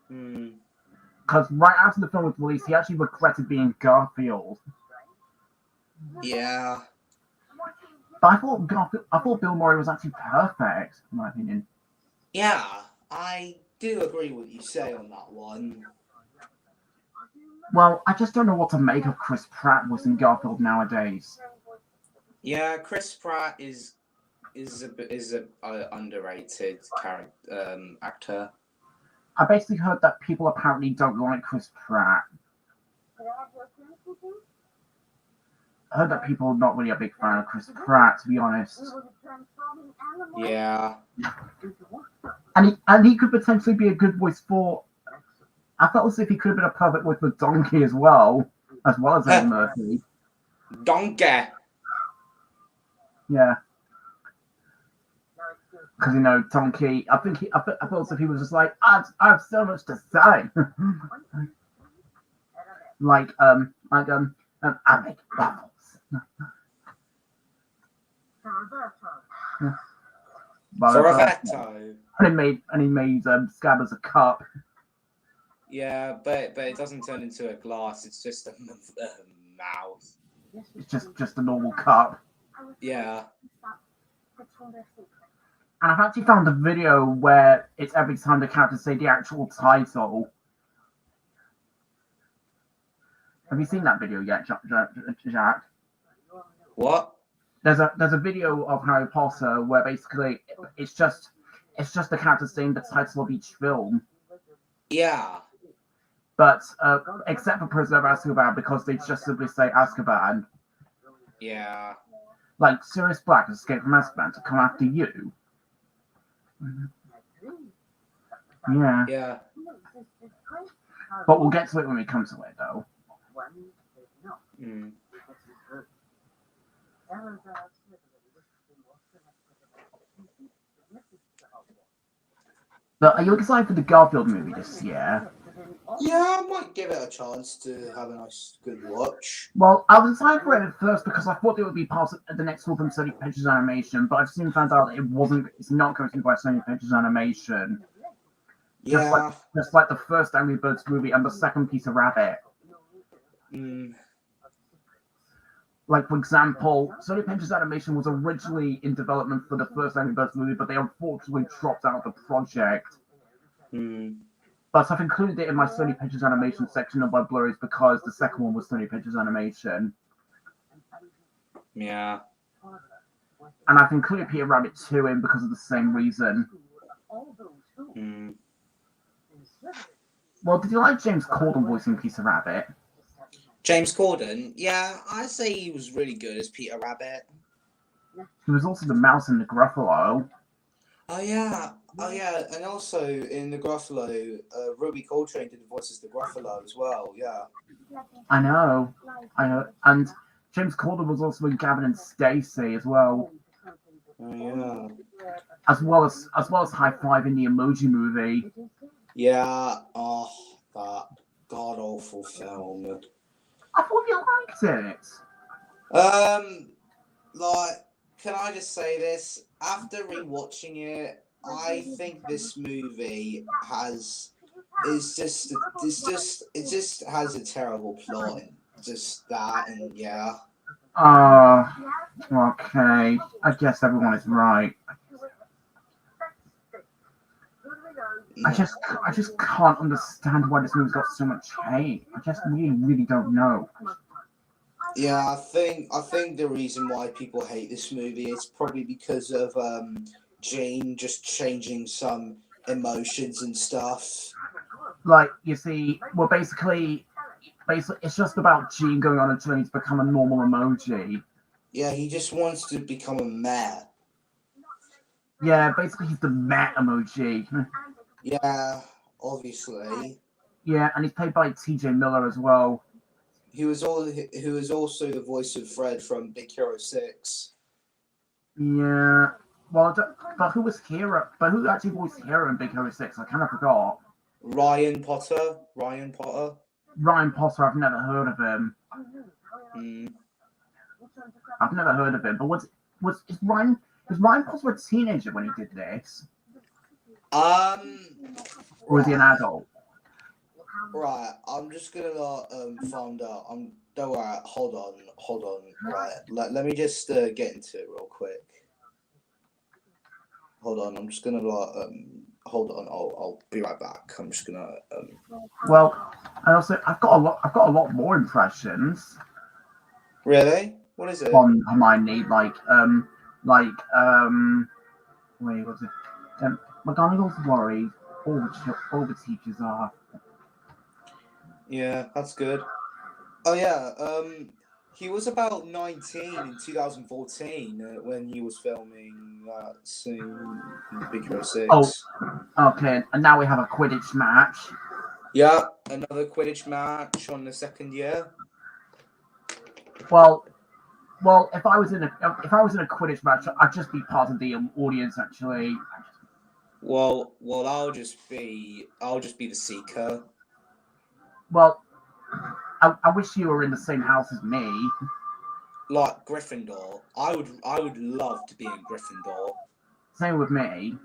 Because right after the film was released, he actually regretted being Garfield. Yeah. But I thought Bill Murray was actually perfect, in my opinion. Yeah, I do agree with what you say on that one. Well, I just don't know what to make of Chris Pratt voicing Garfield nowadays. Yeah, Chris Pratt is a underrated character actor. I basically heard that people apparently don't like Chris Pratt. I heard that people are not really a big fan of Chris Pratt, to be honest. Yeah. And he could potentially be a good voice for. I felt as if he could have been a perfect voice for Donkey as well as Eddie Murphy. Donkey. Yeah. Because Donkey. I felt as if he was just like, I have so much to say. I make waffles. Roberto. And he made Scab as a cup. Yeah, but it doesn't turn into a glass. It's just a mouth. It's just a normal cup. Yeah. And I've actually found a video where it's every time the characters say the actual title. Have you seen that video yet, Jack? What? There's a video of Harry Potter where basically it's just the characters saying the title of each film. Yeah. But except for Prisoner of Azkaban, because they just simply say Azkaban. Yeah. Like Sirius Black has escaped from Azkaban to come after you. Yeah. Yeah. But we'll get to it when we come to it, though. Mm. But are you excited for the Garfield movie this year? Yeah, I might give it a chance to have a nice, good watch. Well, I was excited for it at first because I thought it would be part of the next one from Sony Pictures Animation, but I've soon found out that it's not going to be by Sony Pictures Animation. Yeah. Just like the first Angry Birds movie and the second Peter Rabbit. Mm. Like, for example, Sony Pictures Animation was originally in development for the first Angry Birds movie, but they unfortunately dropped out of the project. Mm. But I've included it in my Sony Pictures Animation section of my Blu-rays because the second one was Sony Pictures Animation. Yeah. And I've included Peter Rabbit 2 in because of the same reason. Mm. Well, did you like James Corden voicing Peter Rabbit? James Corden, yeah, I say he was really good as Peter Rabbit. He was also the mouse in the Gruffalo. Oh yeah, and also in the Gruffalo, Ruby Coltrane did the voice as the Gruffalo as well. Yeah. I know. And James Corden was also in Gavin and Stacey as well. Oh yeah. As well as High Five in the Emoji Movie. Yeah. Oh, that god awful film. I thought you liked it. Can I just say this? After rewatching it, I think this movie it just has a terrible plot. Just that, and yeah. Okay. I guess everyone is right. I just can't understand why this movie's got so much hate. I just really don't know. Yeah, I think the reason why people hate this movie is probably because of Jane just changing some emotions and stuff. Like, you see, well, basically, it's just about Gene going on a journey to become a normal emoji. Yeah, he just wants to become a meh. Yeah, basically he's the meh emoji. Yeah, obviously. Yeah, and he's played by T.J. Miller as well. Who was also the voice of Fred from Big Hero 6. Yeah. Well, but who was Hero? But who actually voiced Hero in Big Hero 6? I kind of forgot. Ryan Potter. Ryan Potter, I've never heard of him. I've never heard of him. But was Ryan Potter a teenager when he did this? Or was he an adult? Right, I'm just gonna find out. Don't worry. Hold on. Right, let me just get into it real quick. Hold on. I'm just gonna hold hold on. I'll be right back. I'm just gonna. Well, and also I've got a lot more impressions Really? What is it? on Hermione. Wait, what's it? McGonagall's worried. All the teachers are. Yeah, that's good. Oh yeah. He was about 19 in 2014 when he was filming that scene in Big Hero 6. Oh. Okay, and now we have a Quidditch match. Yeah, another Quidditch match on the second year. Well, if I was in a Quidditch match, I'd just be part of the audience actually. Well, I'll just be the seeker. Well, I wish you were in the same house as me. Like Gryffindor, I would love to be in Gryffindor. Same with me.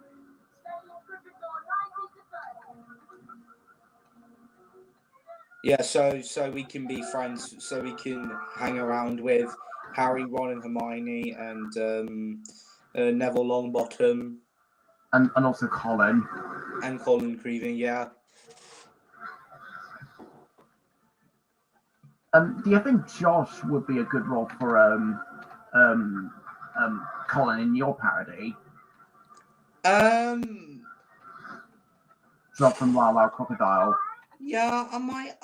Yeah, so we can be friends, so we can hang around with Harry, Ron, and Hermione, and Neville Longbottom, And also Colin. and Colin Creeving. Yeah. Do you think Josh would be a good role for Colin in your parody? Josh from La La Crocodile. Yeah, I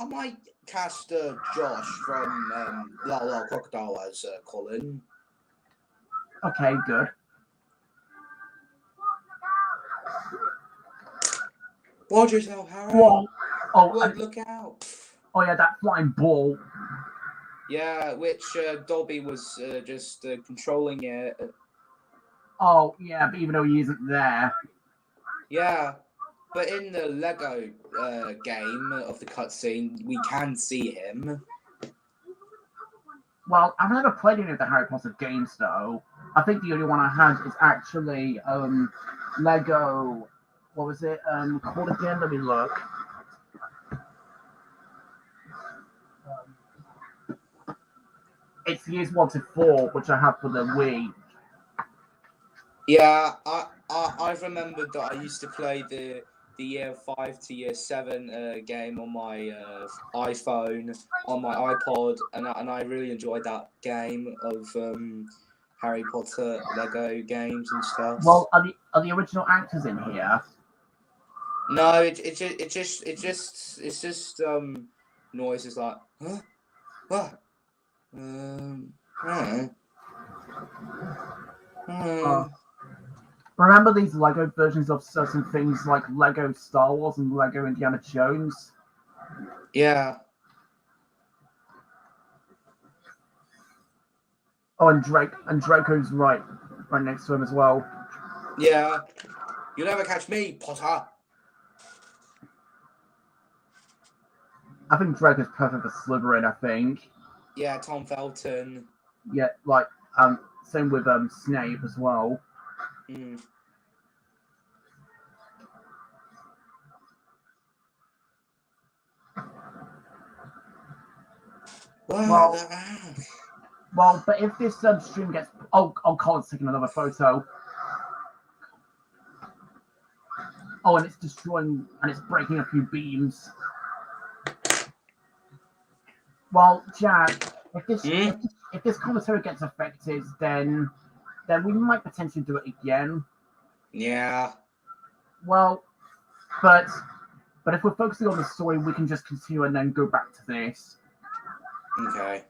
might cast Josh from La La Crocodile as Colin. Okay, good. Watch yourself, Harry. Whoa. Oh, Look, look out. Oh yeah, that flying ball. Yeah, which Dobby was just controlling it. Oh yeah, but even though he isn't there. Yeah, but in the Lego game of the cutscene, we can see him. Well, I've never played any of the Harry Potter games though. I think the only one I had is actually Lego. What was it called again? Let me look. It's years 1 to 4, which I have for the Wii. Yeah, I've remembered that I used to play the year 5 to year 7 game on my iPhone, on my iPod, and I really enjoyed that game of Harry Potter Lego games and stuff. Well, are the original actors in here? No, it's just noises like huh, what, Remember these Lego versions of certain things like Lego Star Wars and Lego Indiana Jones? Yeah. Oh, and Draco's right next to him as well. Yeah. You'll never catch me, Potter. I think Draco's perfect for Slytherin, I think. Yeah, Tom Felton. Yeah, like same with Snape as well. Mm. Well, but if this stream gets Colin's taking another photo. Oh, and it's destroying and it's breaking a few beams. Well, Jack, if this commentary gets affected, then we might potentially do it again. Yeah. Well, but if we're focusing on the story, we can just continue and then go back to this. Okay.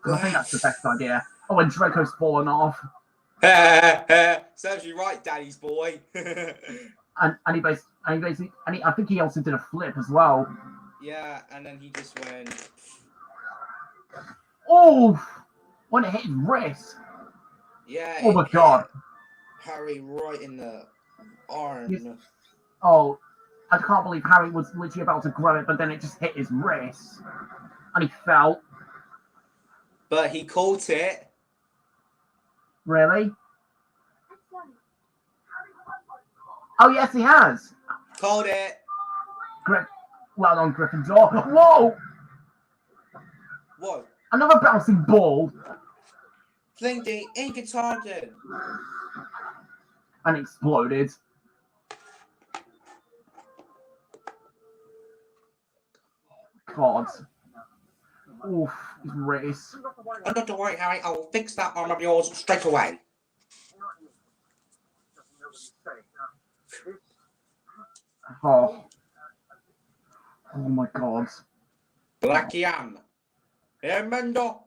Because I think that's the best idea. Oh, and Draco's fallen off. Serves you right, Daddy's boy. and I think he also did a flip as well. Yeah, and then he just went. Oh, when it hit his wrist. Yeah. Oh my God. Harry right in the arm. Oh, I can't believe Harry was literally about to grab it, but then it just hit his wrist, and he fell. But he caught it. Really? Oh yes, he has. Caught it. Well done, Gryffindor. Whoa! Whoa. Another bouncing ball. Flinty, ink retarded. And exploded. God. Oof, his wrist. Not to worry, Harry. I'll fix that arm of yours straight away. Oh. Oh my God. Blackiam. Emendo.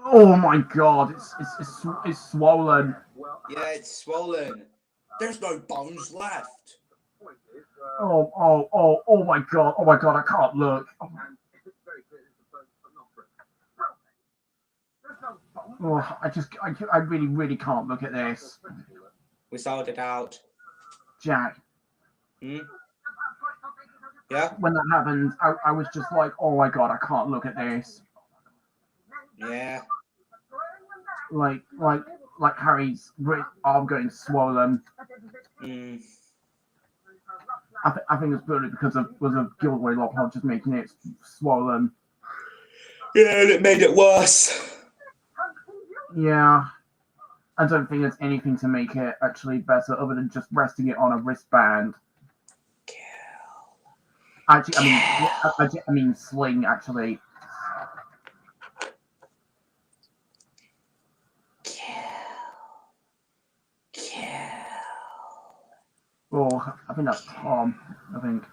Oh my God, it's swollen. Yeah, it's swollen. There's no bones left. Oh my God, I can't look. Oh, I really can't look at this. We sorted it out. Jack, Hmm? Yeah? when that happened, I was just like, oh my God, I can't look at this. Yeah. Like Harry's arm getting swollen. Mm. I think it's purely because of Gilderoy Lockhart just making it swollen. Yeah, and it made it worse. Yeah. I don't think there's anything to make it actually better other than just resting it on a wristband. Actually, I mean sling, actually. Oh, I think that's Tom, I think.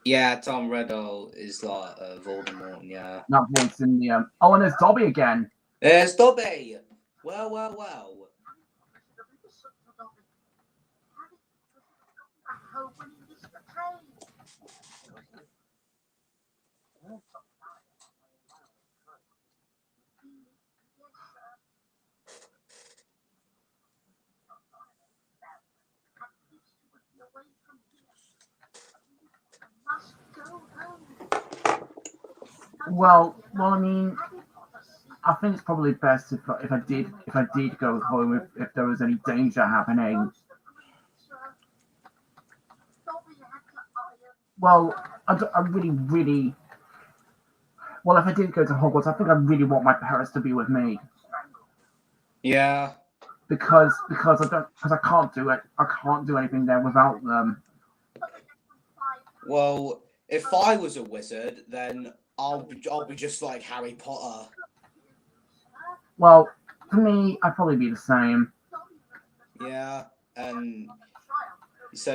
Yeah, Tom Riddle is like Voldemort, yeah. That voice in the... Oh, and there's Dobby again. There's Dobby! Well. Well, I mean, I think it's probably best if I did go home if there was any danger happening. Well, I really. Well, if I did go to Hogwarts, I think I really want my parents to be with me. Yeah. Because I can't do it. I can't do anything there without them. Well, if I was a wizard, then I'll be just like Harry Potter. Well, for me, I'd probably be the same. Yeah, and if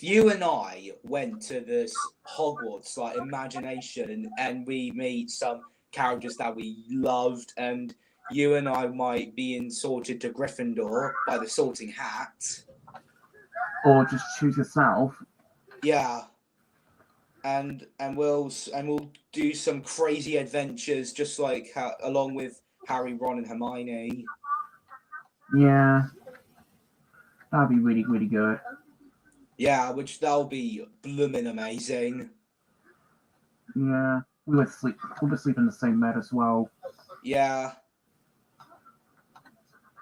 you and I went to this Hogwarts like imagination and we meet some characters that we loved, and you and I might be sorted to Gryffindor by the Sorting Hat. Or just choose yourself. Yeah. And we'll do some crazy adventures, just like along with Harry, Ron, and Hermione. Yeah, that'd be really, really good. Yeah, that'll be blooming amazing. Yeah, we would sleep in the same bed as well. Yeah,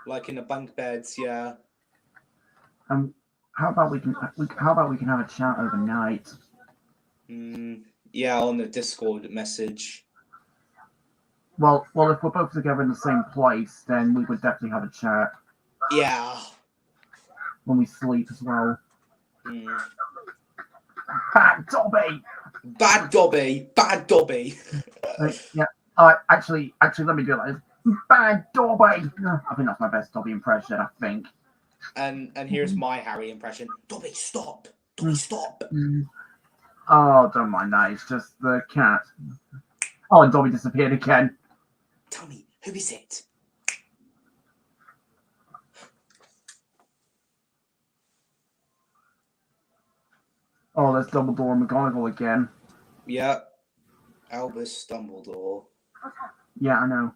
like in the bunk beds. Yeah. How about we can have a chat overnight? Yeah, on the Discord message. Well, if we're both together in the same place, then we would definitely have a chat. Yeah. When we sleep as well. Bad Dobby. Yeah. Actually, let me do it like this. Bad Dobby. I think that's my best Dobby impression. I think. And here's my Harry impression. Dobby, stop. Dobby, stop. Oh, don't mind that. It's just the cat. Oh, and Dobby disappeared again. Tell me, who is it? Oh, there's Dumbledore and McGonagall again. Yeah. Albus Dumbledore. Yeah, I know.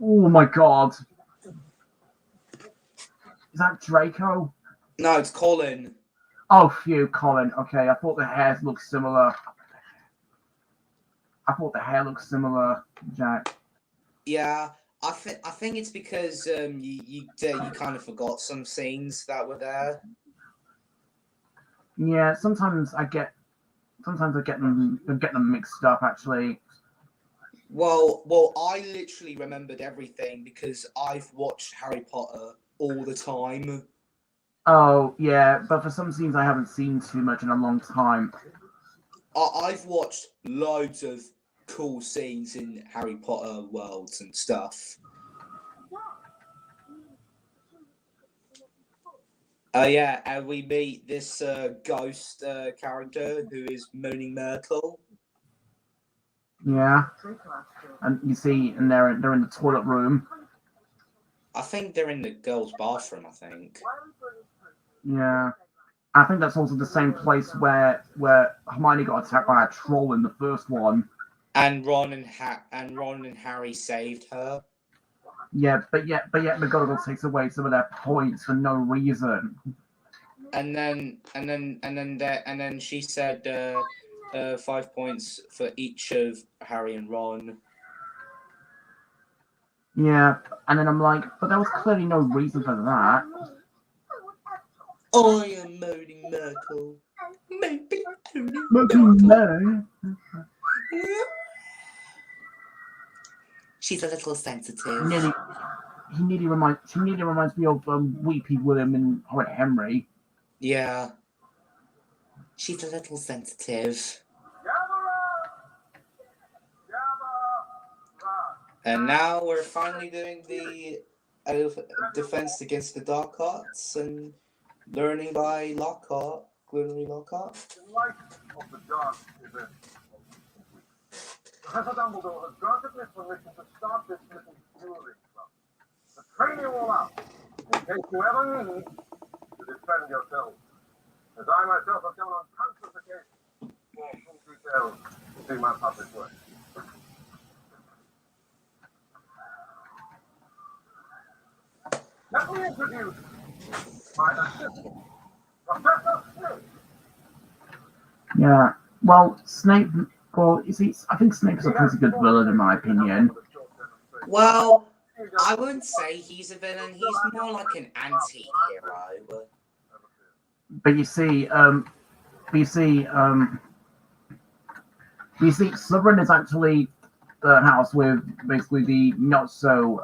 Oh my God. Is that Draco? No, it's Colin. Oh, phew, Colin. Okay, I thought the hairs looked similar. Jack. Yeah, I think it's because you kind of forgot some scenes that were there. Yeah, sometimes I get them mixed up actually. Well, I literally remembered everything because I've watched Harry Potter all the time. Oh, yeah, but for some scenes I haven't seen too much in a long time. I've watched loads of cool scenes in Harry Potter worlds and stuff. Yeah, and we meet this ghost character who is Moaning Myrtle. Yeah. And you see, and they're in the toilet room. I think they're in the girls' bathroom, I think. Yeah. I think that's also the same place where Hermione got attacked by a troll in the first one. And Ron and Harry saved her. Yeah, but yet McGonagall takes away some of their points for no reason. And then she said 5 points for each of Harry and Ron. Yeah, and then I'm like, but there was clearly no reason for that. I am Moaning Myrtle. Maybe she's a little sensitive. She nearly reminds me of Weepy William and Howard Henry. Yeah. She's a little sensitive. And now we're finally doing the defense against the dark arts and learning by Lockhart, Gregory Lockhart. In light of the dark event, Professor Dumbledore has granted me permission to start this little dueling club. To train you all up, in case you ever need to defend yourselves. As I myself have done on countless occasions, for full details, see my published work. Let me introduce my assistant, Professor Snape. Yeah. Well, Snape. Well, I think Snape is a pretty good villain in my opinion. Well, I wouldn't say he's a villain. He's more like an anti-hero. But you see, Slytherin is actually the house with basically the not so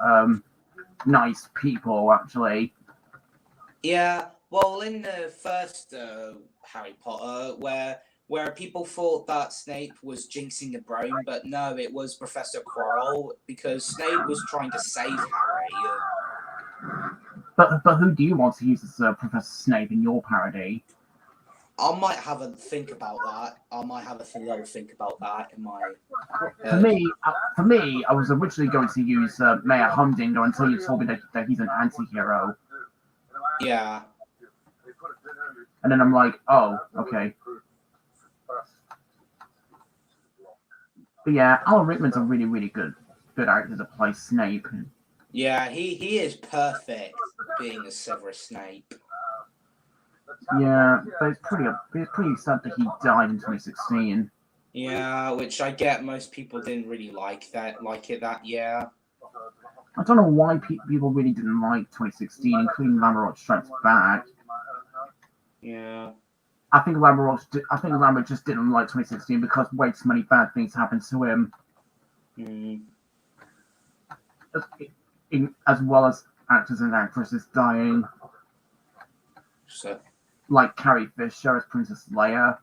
nice people, actually. Yeah, well, in the first Harry Potter, where people thought that Snape was jinxing the broom, but no, it was Professor Quirrell, because Snape was trying to save Harry. But who do you want to use as Professor Snape in your parody? I might have a think about that. I might have a little think about that in my... For me, I was originally going to use Mayor Humdinger until you told me that he's an anti-hero. Yeah. And then I'm like, oh, okay. But yeah, Alan Rickman's a really, really good actor to play Snape. Yeah, he is perfect being a Severus Snape. Yeah, but it's pretty sad that he died in 2016. Yeah, which I get most people didn't really like it that year. I don't know why people really didn't like 2016, including Lamarck Strikes Back. Yeah. I think Lamarck just didn't like 2016 because way too many bad things happened to him. As well as actors and actresses dying. So. Like Carrie Fisher as Princess Leia.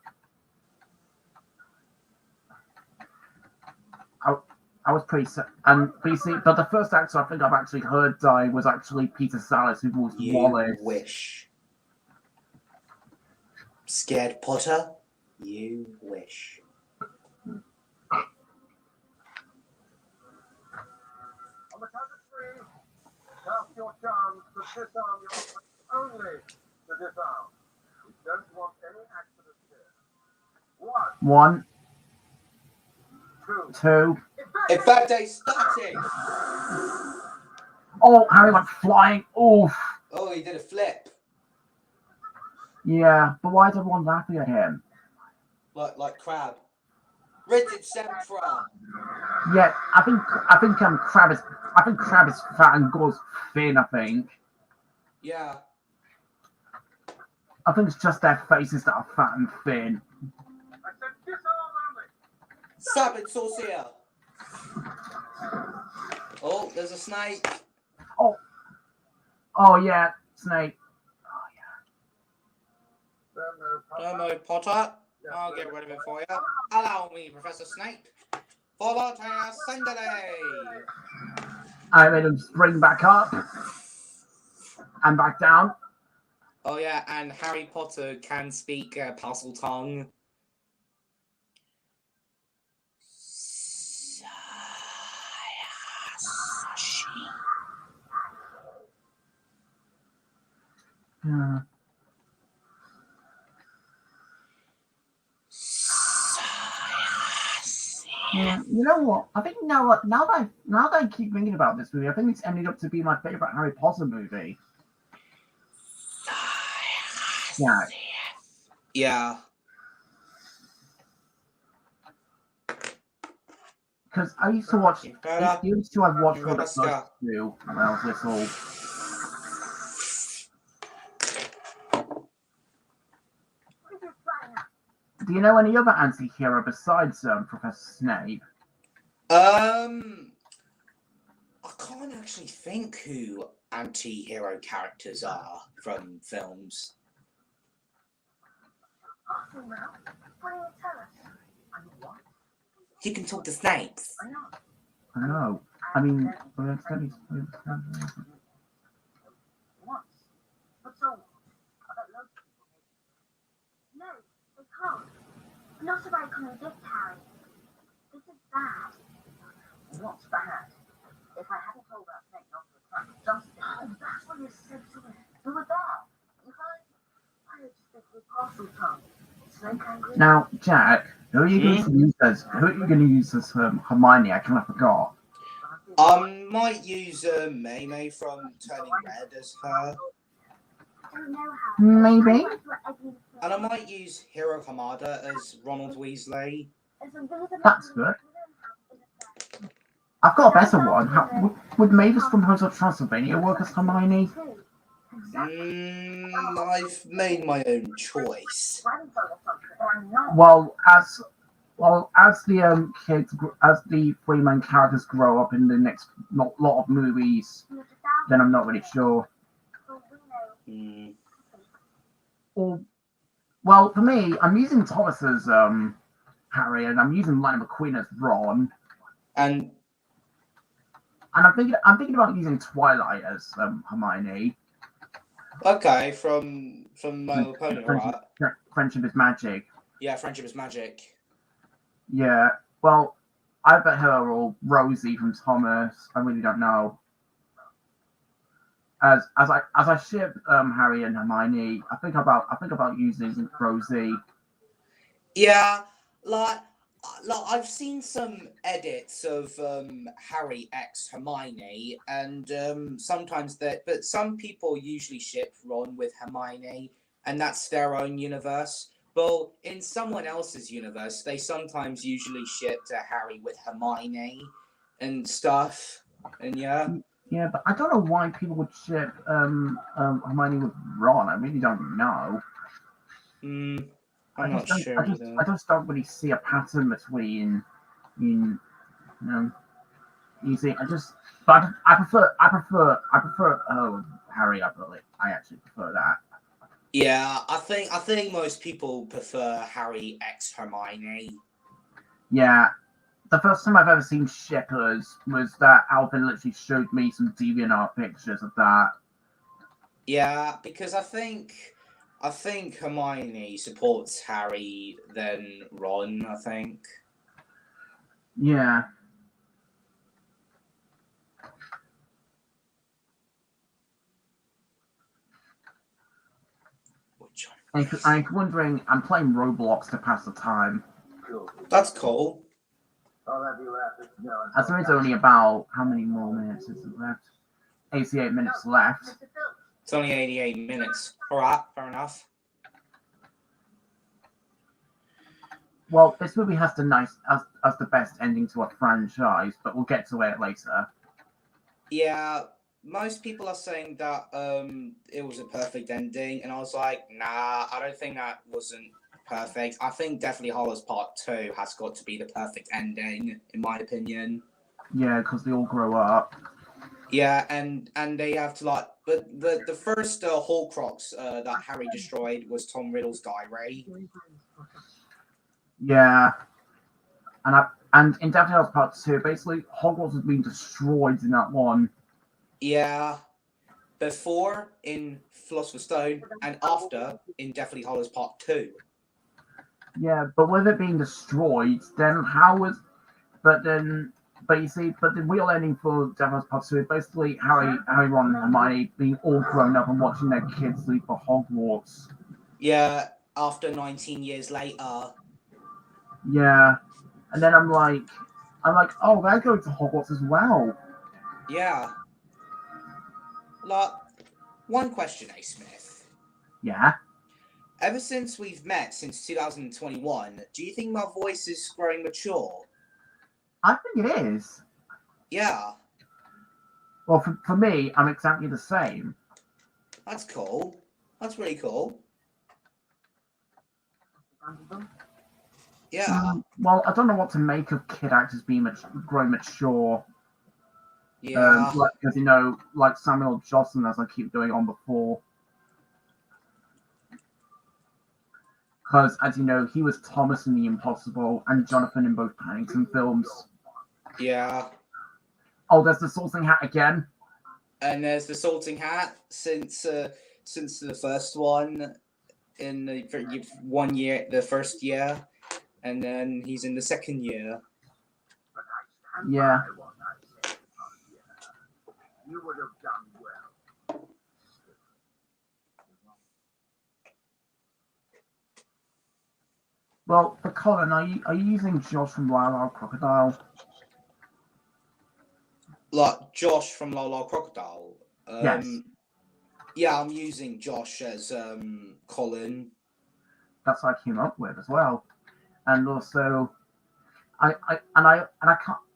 I was pretty sad. But the first actor I think I've actually heard die was actually Peter Sallis, who was Wallace. Wish. Scared Potter? You wish. On the count of three, cast your charms to disarm your only to disarm. We don't want any accidents here. One. Two. Effect a static! Oh, Harry went flying. Oof. Oh, he did a flip. Yeah, but why is everyone laughing at him? Like Crab. Rigid Sempra. Yeah, I think Crab is fat and Gore's thin, I think. Yeah. I think it's just their faces that are fat and thin. I said disarm only. Sabin Sorcier. Oh, there's a snake. Oh yeah, Snape. Hello, Potter. I'll get rid of it for you. Allow me, Professor Snape. Follow to Assembly. I made him spring back up and back down. Oh yeah, and Harry Potter can speak Parcel Tongue. Yeah. Yeah, you know what? I think now that I keep thinking about this movie, I think it's ended up to be my favorite Harry Potter movie. Yeah. Yeah. Because I used to watch. I used to have watched all the Let's go. first two when I was little. Do you know any other anti-hero besides Professor Snape? I can't actually think who anti-hero characters are from films. You can talk to snakes. I don't know. I mean, No, they can't. Not a very common gift, Harry. This is bad. What's bad? If I hadn't told that snake not to attack Justin, Oh, that's what you said to me. you were there. You heard? I heard you speak with parcel tongue. Snake angry? now, Jack, who are you going to use as Hermione? I kind of forgot. Might use May from Turning Red as her. I don't know how. Maybe. And I might use Hero Hamada as Ronald Weasley. That's good. I've got a better one. Would Mavis from Hotel Transylvania work as Hermione? I've made my own choice. Well, as the kids, as the three main characters grow up in the next lot of movies, then I'm not really sure. Or, well, for me, I'm using Thomas as Harry, and I'm using Lightning McQueen as Ron, And I'm thinking about using Twilight as Hermione. okay, from My Little Pony, right? Friendship is magic. Yeah, Friendship is Magic. Yeah. Well, either her or Rosie from Thomas. I really don't know. As I ship Harry and Hermione, I think about using Rosie. Yeah, like I've seen some edits of Harry x Hermione, and sometimes but some people usually ship Ron with Hermione, and that's their own universe. But in someone else's universe, they sometimes usually ship Harry with Hermione and stuff. And yeah. Yeah, but I don't know why people would ship Hermione with Ron. I really don't know. I'm not sure either. I just don't really see a pattern between, you know, you see. But I prefer Harry. I actually prefer that. Yeah, I think most people prefer Harry x Hermione. Yeah, the first time I've ever seen shippers was that Alvin literally showed me some DeviantArt pictures of that. Yeah, because I think Hermione supports Harry than Ron, I think. Yeah. I'm wondering, I'm playing Roblox to pass the time. That's cool. As there is only about, how many more minutes is it left? 88 minutes left. It's only 88 minutes. Alright, fair enough. Well, this movie has the best ending to a franchise, but we'll get to it later. Yeah, most people are saying that it was a perfect ending, and I was like, nah, I don't think that wasn't perfect. I think Deathly Hallows Part 2 has got to be the perfect ending, in my opinion. Yeah, because they all grow up. Yeah, and they have to like, but the first Horcrux that Harry destroyed was Tom Riddle's diary. Yeah, and in Deathly Hallows Part 2, basically Hogwarts has been destroyed in that one. Yeah, before in Philosopher's Stone and after in Deathly Hallows Part 2. Yeah, but with it being destroyed, then how was? But you see, but the real ending for Deathly Hallows Part 2 is basically Harry, Ron, and Hermione being all grown up and watching their kids leave for Hogwarts. Yeah, after 19 years later. Yeah, and then I'm like, oh, they're going to Hogwarts as well. Yeah. Like, one question, A. Smith. Yeah. Ever since we've met since 2021, do you think my voice is growing mature? I think it is. Yeah. Well, for me, I'm exactly the same. That's cool. That's really cool. Yeah. Well, I don't know what to make of kid actors being growing mature. Yeah. Because like Samuel Johnson, as I keep doing on before. Because, as you know, he was Thomas in The Impossible and Jonathan in both Paddington films. Yeah. Oh, there's the Sorting Hat again. And there's the Sorting Hat since the first one in the 1 year, the first year, and then he's in the second year. Yeah. You would have done well. Well, for Colin, are you using Josh from Lyle Crocodile? Like Josh from Lala Crocodile. Yes. Yeah, I'm using Josh as Colin. That's what I came up with as well, and also, I can't,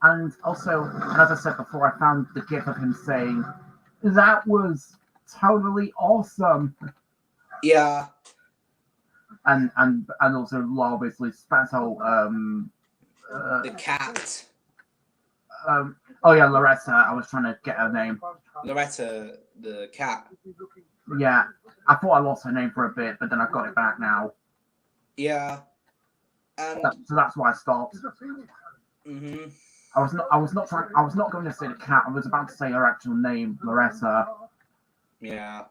and also, as I said before, I found the gif of him saying, "That was totally awesome." Yeah. And also Lyle basically special The cat. Oh yeah, Loretta. I was trying to get her name. Loretta, the cat. Yeah, I thought I lost her name for a bit, but then I got it back now. Yeah. And So that's why I stopped. mm-hmm. I was not going to say the cat. I was about to say her actual name, Loretta. Yeah.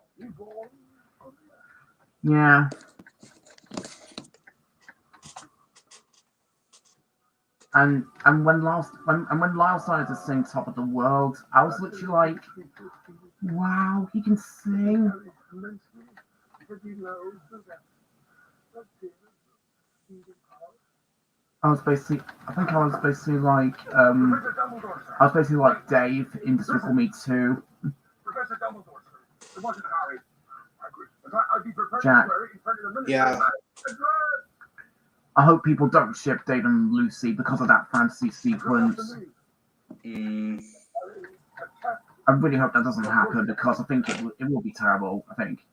Yeah. And when Lyle started to sing "Top of the World," I was literally like, "Wow, he can sing!" I was basically like Dave in Despicable Me 2. Professor Dumbledore, sir. It wasn't Harry. I'd be prepared Jack. to swear it in front of the minister. Yeah. I hope people don't ship Dave and Lucy because of that fantasy sequence. I really hope that doesn't happen because I think it will be terrible. I think.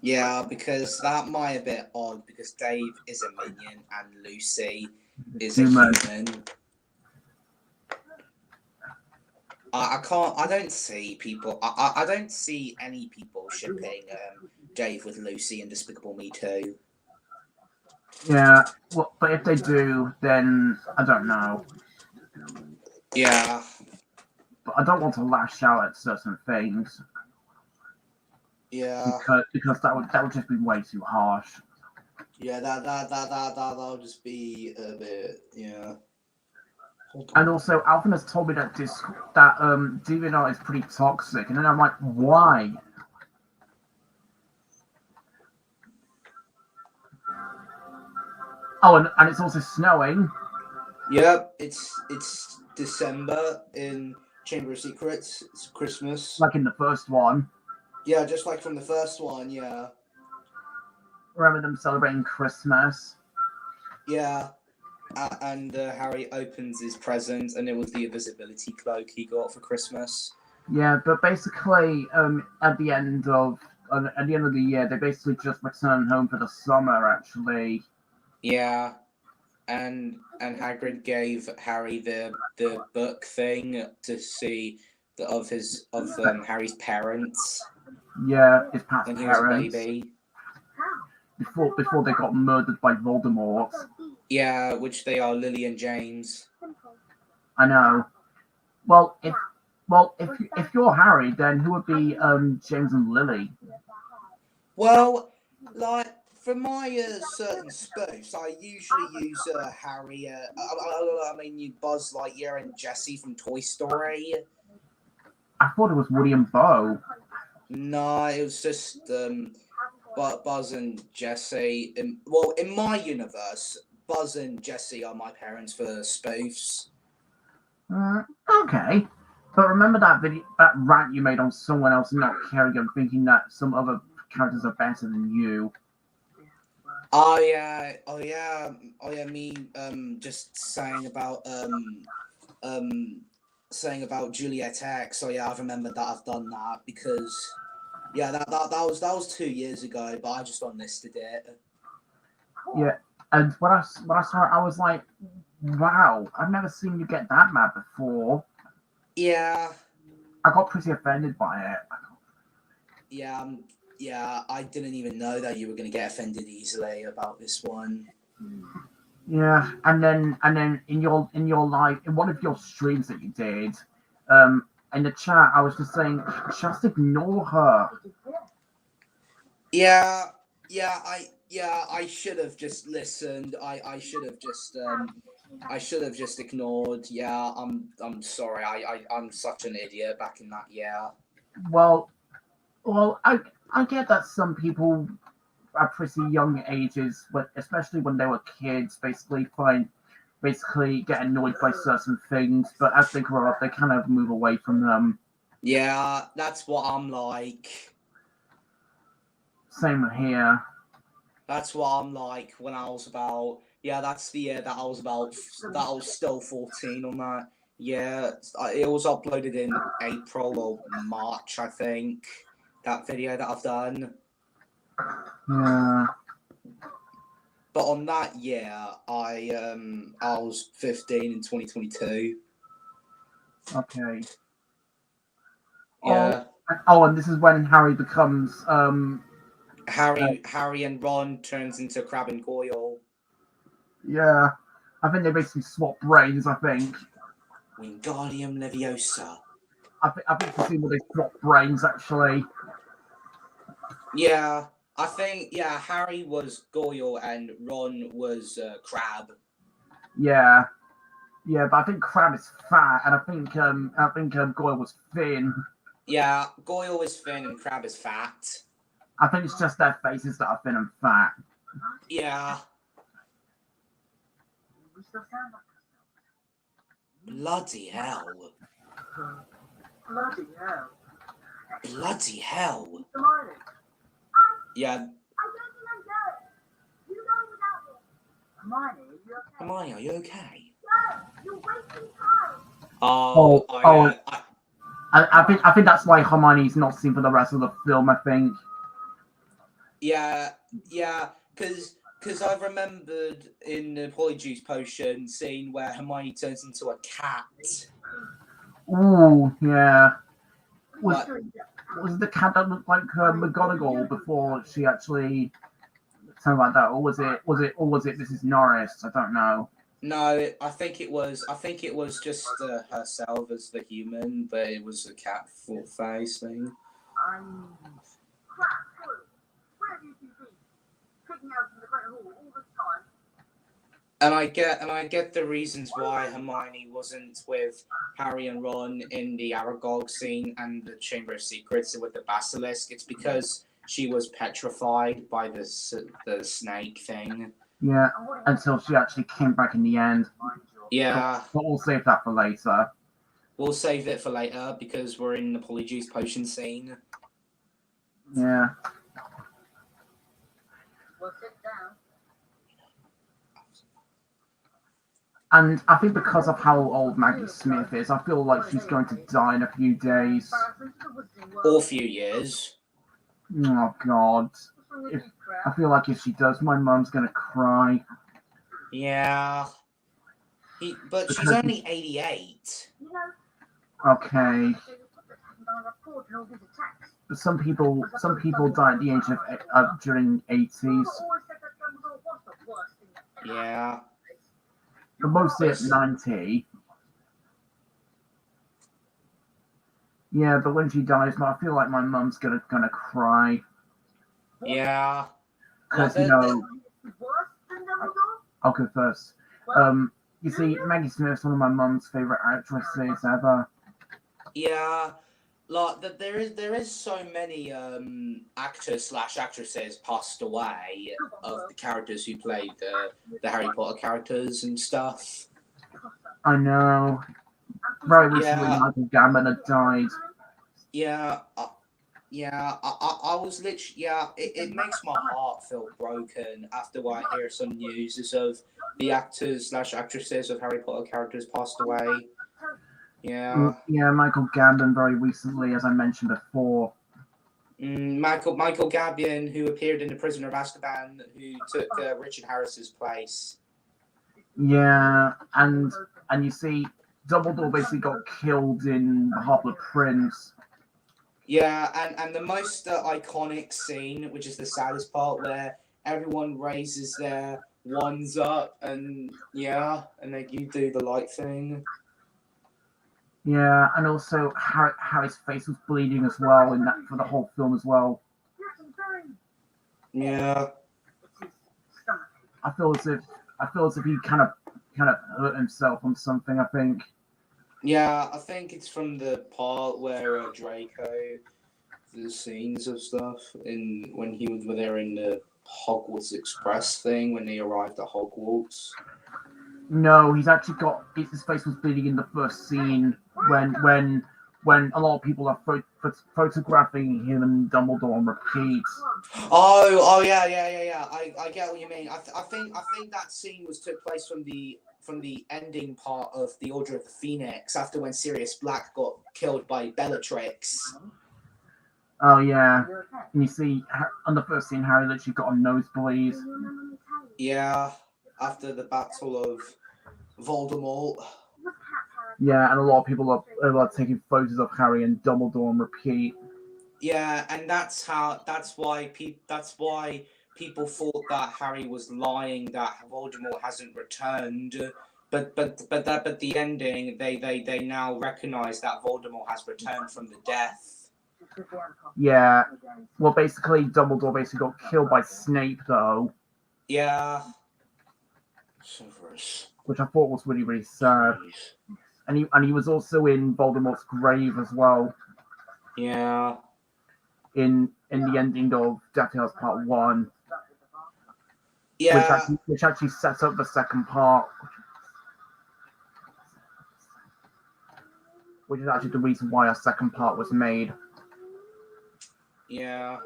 Yeah, because that might be a bit odd because Dave is a minion and Lucy is a human. I don't see any people shipping Dave with Lucy in Despicable Me 2. Yeah, well, but if they do, then I don't know. Yeah. But I don't want to lash out at certain things. Yeah. Because that would just be way too harsh. Yeah, that'll just be a bit, yeah. And also, Alvin has told me that DeviantArt is pretty toxic, and then I'm like, why? Oh, and it's also snowing. Yep, it's December in Chamber of Secrets. It's Christmas. Like in the first one. Yeah, just like from the first one, yeah. Remember them celebrating Christmas? Yeah. And Harry opens his present, and it was the invisibility cloak he got for Christmas. Yeah, but basically, at the end of at the end of the year, they basically just returned home for the summer. Actually, Yeah, and Hagrid gave Harry the book thing to see of Harry's parents yeah, his past when he was a parents baby. before they got murdered by Voldemort. Yeah, which they are Lily and James. I know. Well, if you're Harry, then who would be James and Lily? Well, like for my certain spoofs, I usually use Harry. I mean, you Buzz Lightyear and Jessie from Toy Story. I thought it was Woody and Bo. No, it was just Buzz and Jessie. Well, in my universe, Buzz and Jessie are my parents for spoofs. Okay. But remember that rant you made on someone else not caring and thinking that some other characters are better than you. Oh yeah, me just saying about Juliet X. So yeah, I've remembered that I've done that because yeah, that was 2 years ago, but I just unlisted it. Yeah, and when I saw it, I was like, wow, I've never seen you get that mad before. Yeah. I got pretty offended by it. Yeah, I didn't even know that you were going to get offended easily about this one. Yeah, and then in your live in one of your streams that you did, in the chat, I was just saying, just ignore her. I should have just listened. I should have just ignored. Yeah, I'm sorry. I'm such an idiot back in that year. Well, I get that some people at pretty young ages, but especially when they were kids, basically get annoyed by certain things, but as they grow up, they kind of move away from them. Yeah, that's what I'm like. Same here. That's what I'm like when I was about. Yeah, that's the year that I was still 14 on that. Yeah, it was uploaded in April or March, I think. That video that I've done. Yeah. But on that year, I was 15 in 2022. Okay. Yeah. And this is when Harry becomes Harry and Ron turns into Crabbe and Goyle. Yeah. I think they basically swap brains, I think. Wingardium Leviosa. I think the scene where they swap brains actually. Yeah. I think Harry was Goyle and Ron was Crabbe. Yeah. Yeah, but I think Crabbe is fat, and I think Goyle was thin. Yeah, Goyle is thin and Crabbe is fat. I think it's just their faces that are thin and fat. Yeah. Bloody hell. Bloody hell. Bloody hell. Yeah. I don't think I'm good. You go without me. Hermione, Hermione, are you okay? No, you're wasting time. I think that's why Hermione's not seen for the rest of the film. I think. Yeah, because I've remembered in the Polyjuice potion scene where Hermione turns into a cat. Ooh, yeah. Was it the cat that looked like McGonagall before she actually something like that, or was it Mrs. Norris? I don't know. No, I think it was just herself as the human, but it was a cat full face thing. Crap, where have you been? Picking out from the Great Hall all this time. And I get the reasons why Hermione wasn't with Harry and Ron in the Aragog scene and the Chamber of Secrets with the basilisk. It's because she was petrified by the snake thing. Yeah, until she actually came back in the end. Yeah. But we'll save that for later. We'll save it for later because we're in the Polyjuice potion scene. Yeah. Well, sit down. And I think because of how old Maggie Smith is, I feel like she's going to die in a few days. Or a few years. Oh God. If, I feel like if she does, my mum's gonna cry. Yeah. But she's only 88. You know, Okay. they were report all these attacks. But some people die at the age of during 80s. Always said that Dumbledore was the worst thing that ever Yeah. But mostly at 90. Yeah, but when she dies, I feel like my mum's gonna cry. Yeah. Because, Well, you know, Worse than Dumbledore? I'll go first. You see, Maggie Smith's one of my mum's favourite actresses ever. Yeah. Like there is so many actors/actresses passed away of the characters who played the Harry Potter characters and stuff. I know. Very recently, Yeah. Michael Gambon had died. Yeah. I was literally, it makes my heart feel broken after I hear some news of the actors/actresses of Harry Potter characters passed away. Yeah. Yeah, Michael Gambon very recently, as I mentioned before. Michael Gambon, who appeared in The Prisoner of Azkaban, who took Richard Harris's place. Yeah, and you see, Dumbledore basically got killed in The Half-Blood Prince. Yeah, and the most iconic scene, which is the saddest part, where everyone raises their wands up, and then you do the light thing. Yeah, and also Harry's face was bleeding as well in that for the whole film as well. Yeah. I feel as if he kind of hurt himself on something. I think. Yeah, I think it's from the part where Draco, the scenes of stuff when he was there in the Hogwarts Express thing when they arrived at Hogwarts. No, he's actually got his face was bleeding in the first scene when a lot of people are photographing him and Dumbledore on repeat. Oh yeah. I get what you mean. I think that scene took place from the ending part of the Order of the Phoenix after when Sirius Black got killed by Bellatrix. Oh yeah, and you see on the first scene, Harry literally got a nosebleed. Yeah, after the Battle of Voldemort. Yeah, and a lot of people are taking photos of Harry and Dumbledore on repeat. Yeah, and that's why people thought that Harry was lying, that Voldemort hasn't returned. But the ending, they now recognise that Voldemort has returned from the death. Yeah, well, basically Dumbledore got killed by Snape though. Yeah. Which I thought was really, really sad. And he was also in Voldemort's grave as well. Yeah. In the ending of Deathly Hallows Part 1. Yeah. Which actually sets up the second part. Which is actually the reason why a second part was made. Yeah.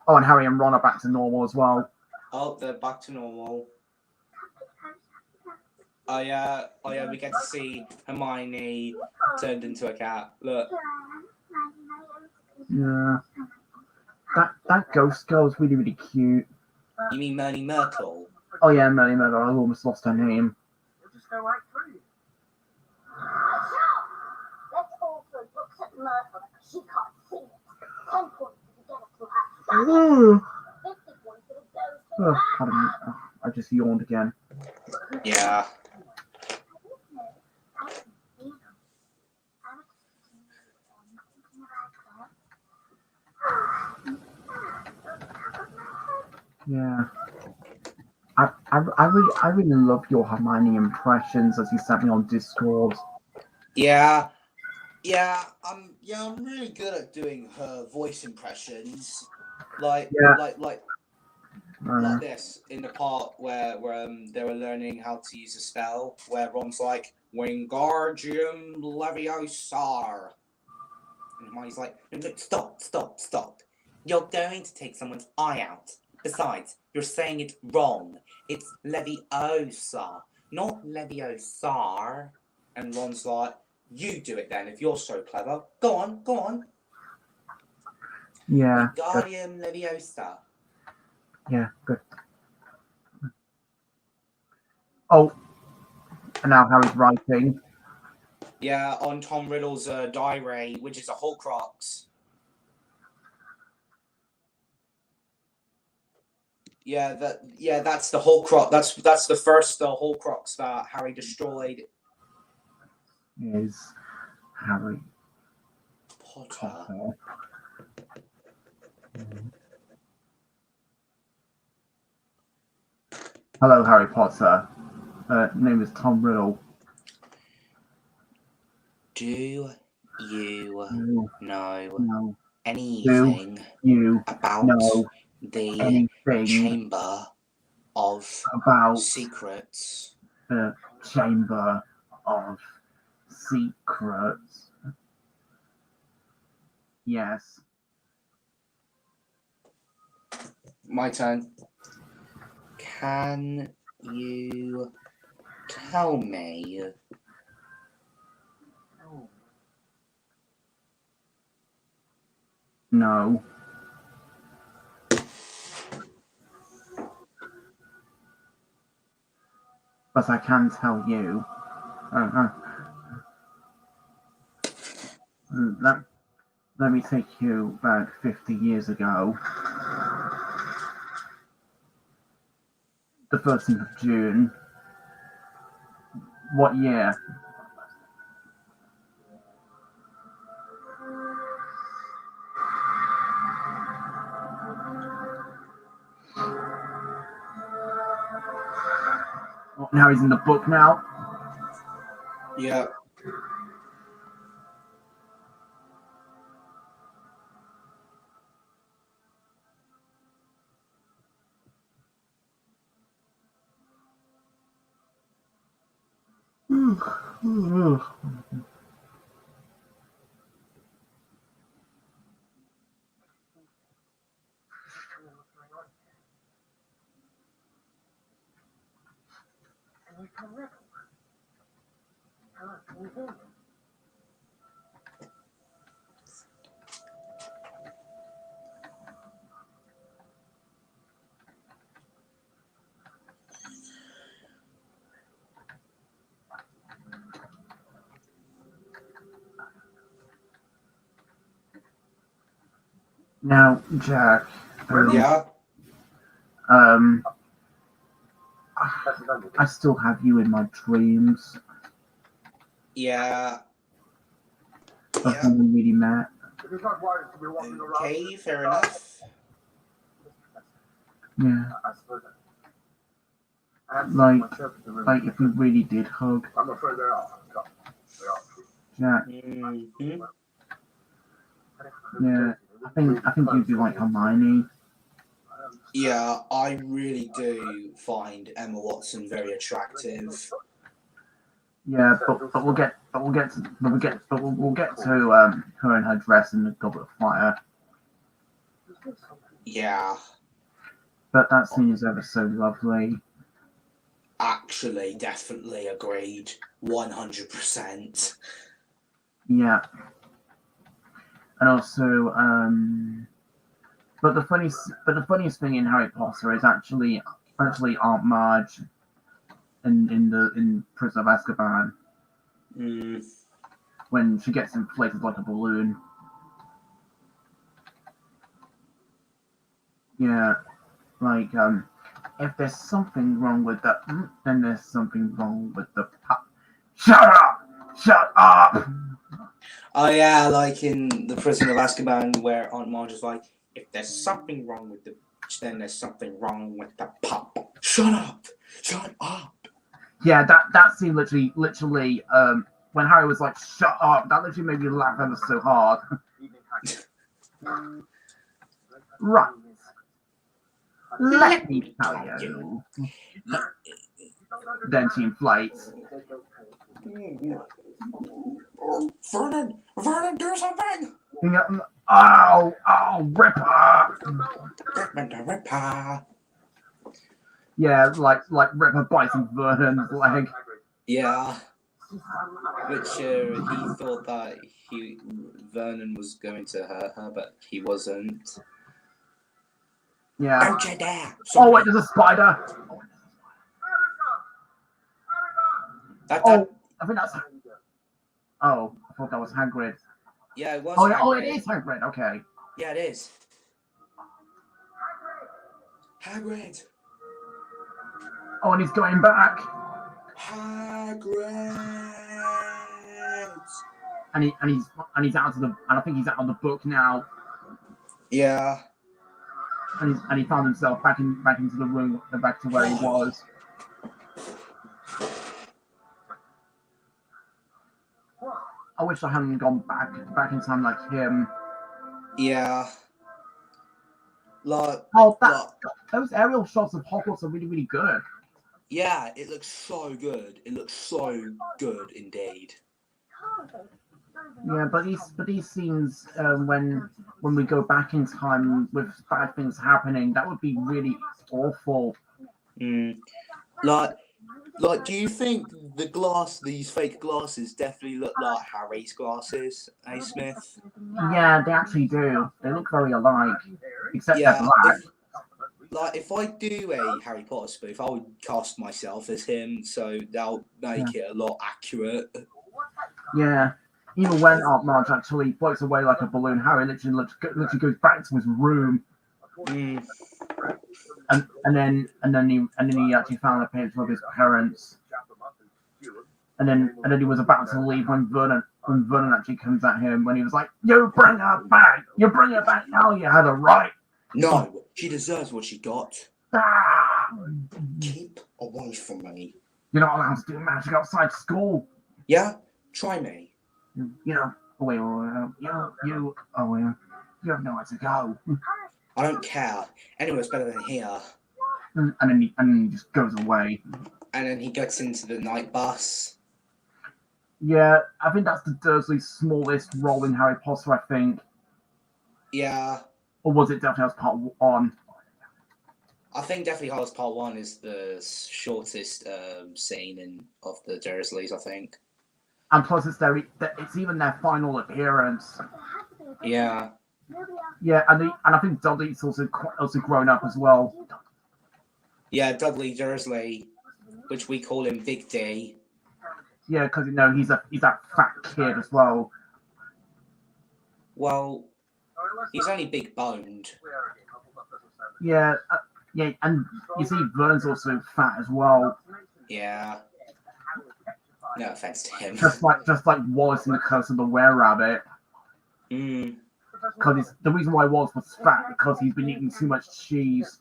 Oh, and Harry and Ron are back to normal as well. Oh, they're back to normal. Oh yeah, we get to see Hermione turned into a cat. Look. Yeah. That ghost girl is really, really cute. You mean Merlin Myrtle? Oh yeah, Merlin Myrtle. I almost lost her name. We'll just go right through you. Let's also look at Myrtle because she can't see it. 10 points to get it to her. 50 points if it goes to her. Pardon me. Oh, I just yawned again. Yeah. Yeah. I really love your Hermione impressions as you sent me on Discord. Yeah. I'm really good at doing her voice impressions. Like this in the part where they were learning how to use a spell, where Ron's like Wingardium Leviosa, and Hermione's like, stop! You're going to take someone's eye out. Besides, you're saying it wrong. It's Leviosa, not Leviosar. And Ron's like, you do it then if you're so clever. Go on. Yeah. Good. Wingardium Leviosa. Yeah. Good. Oh, and now Harry's writing. Yeah, on Tom Riddle's diary, which is a Horcrux. Yeah, that's the Horcrux. That's the first Horcrux that Harry destroyed. Is Harry Potter. Potter. Hello, Harry Potter. Name is Tom Riddle. Do you No. know anything You about know the anything Chamber of about Secrets? the Chamber of Secrets? Yes. My turn. Can you tell me No. But I can tell you. Let me take you back 50 years ago. The 13th of June. What year? Oh, now he's in the book now. Yeah. Now, Jack. Yeah. I still have you in my dreams. Yeah. Of when we really met. It is not wise to be walking around. Okay, fair enough. Yeah. I suppose I have to Like- myself to remember. Like if we really did hug. I'm afraid they are. They are true. Jack. Mm-hmm. Yeah. I think you'd be like Hermione. Yeah, I really do find Emma Watson very attractive. Yeah, but we'll get to her and her dress and the Goblet of Fire. Yeah, But that scene is ever so lovely. actually, definitely agreed. 100%. Yeah. And also, but the funniest thing in Harry Potter is actually Aunt Marge in Prison of Azkaban Mm. when she gets inflated like a balloon. Yeah, like if there's something wrong with the, then there's something wrong with the pop. Shut up! Shut up! Oh yeah, like in the Prison of Azkaban, where Aunt Marge is like, if there's something wrong with the bitch, then there's something wrong with the pop. Shut up! Shut up! Yeah, that scene literally, when Harry was like, "Shut up!" That literally made me laugh ever so hard. Right. Let me tell you. Then she inflates. Vernon, do something! Oh, Ripper! Ripman the Ripper. Yeah, like Ripper biting Vernon's leg. Yeah. which he thought that Vernon was going to hurt her, but he wasn't. Yeah. Don't you dare! Oh Sorry. wait, there's a spider. That, Oh, I think that's. Oh, I thought that was Hagrid. yeah, it was. Oh, yeah, Hagrid. it is Hagrid. Okay. Yeah, it is. Hagrid. Oh, and he's going back. Hagrid. And he's out of the. And I think he's out of the book now. Yeah. And he found himself back into the room, back to where he was. I wish I hadn't gone back in time like him. Yeah. Like. Oh, those aerial shots of Hogwarts are really, really good. Yeah, it looks so good. It looks so good indeed. Yeah, but these scenes when we go back in time with bad things happening, that would be really awful. Like, do you think these fake glasses definitely look like Harry's glasses, Smith? Yeah, they actually do. They look very alike, except Yeah, they're black. If I do a Harry Potter spoof, I would cast myself as him, so that'll make it a lot accurate. Yeah. Even when Aunt Marge actually floats away like a balloon, Harry literally goes back to his room. And then he actually found a picture of his parents. And then he was about to leave when Vernon actually comes at him when he was like, "You bring her back! You bring her back now! You had a right." No, she deserves what she got. Ah! Keep away from me. You're not allowed to do magic outside school. Yeah, try me. You know. Oh wait, you have nowhere to go. I don't care. Anywhere's better than here. And then he just goes away. And then he gets into the night bus. Yeah, I think that's the Dursley's smallest role in Harry Potter, I think. Yeah. Or was it definitely part 1? I think definitely Hogwarts Part 1 is the shortest scene of the Dursleys, I think. And plus, it's even their final appearance. Yeah. Yeah, and I think Dudley's also grown up as well. Yeah, Dudley Dursley, which we call him Big D. Yeah, because he's that fat kid as well. Well, he's only big boned. Yeah, and you see, Vernon's also fat as well. Yeah. No offense to him. Just like Wallace in the Curse of the Were-Rabbit. Because the reason why Wallace was fat because he's been eating too much cheese.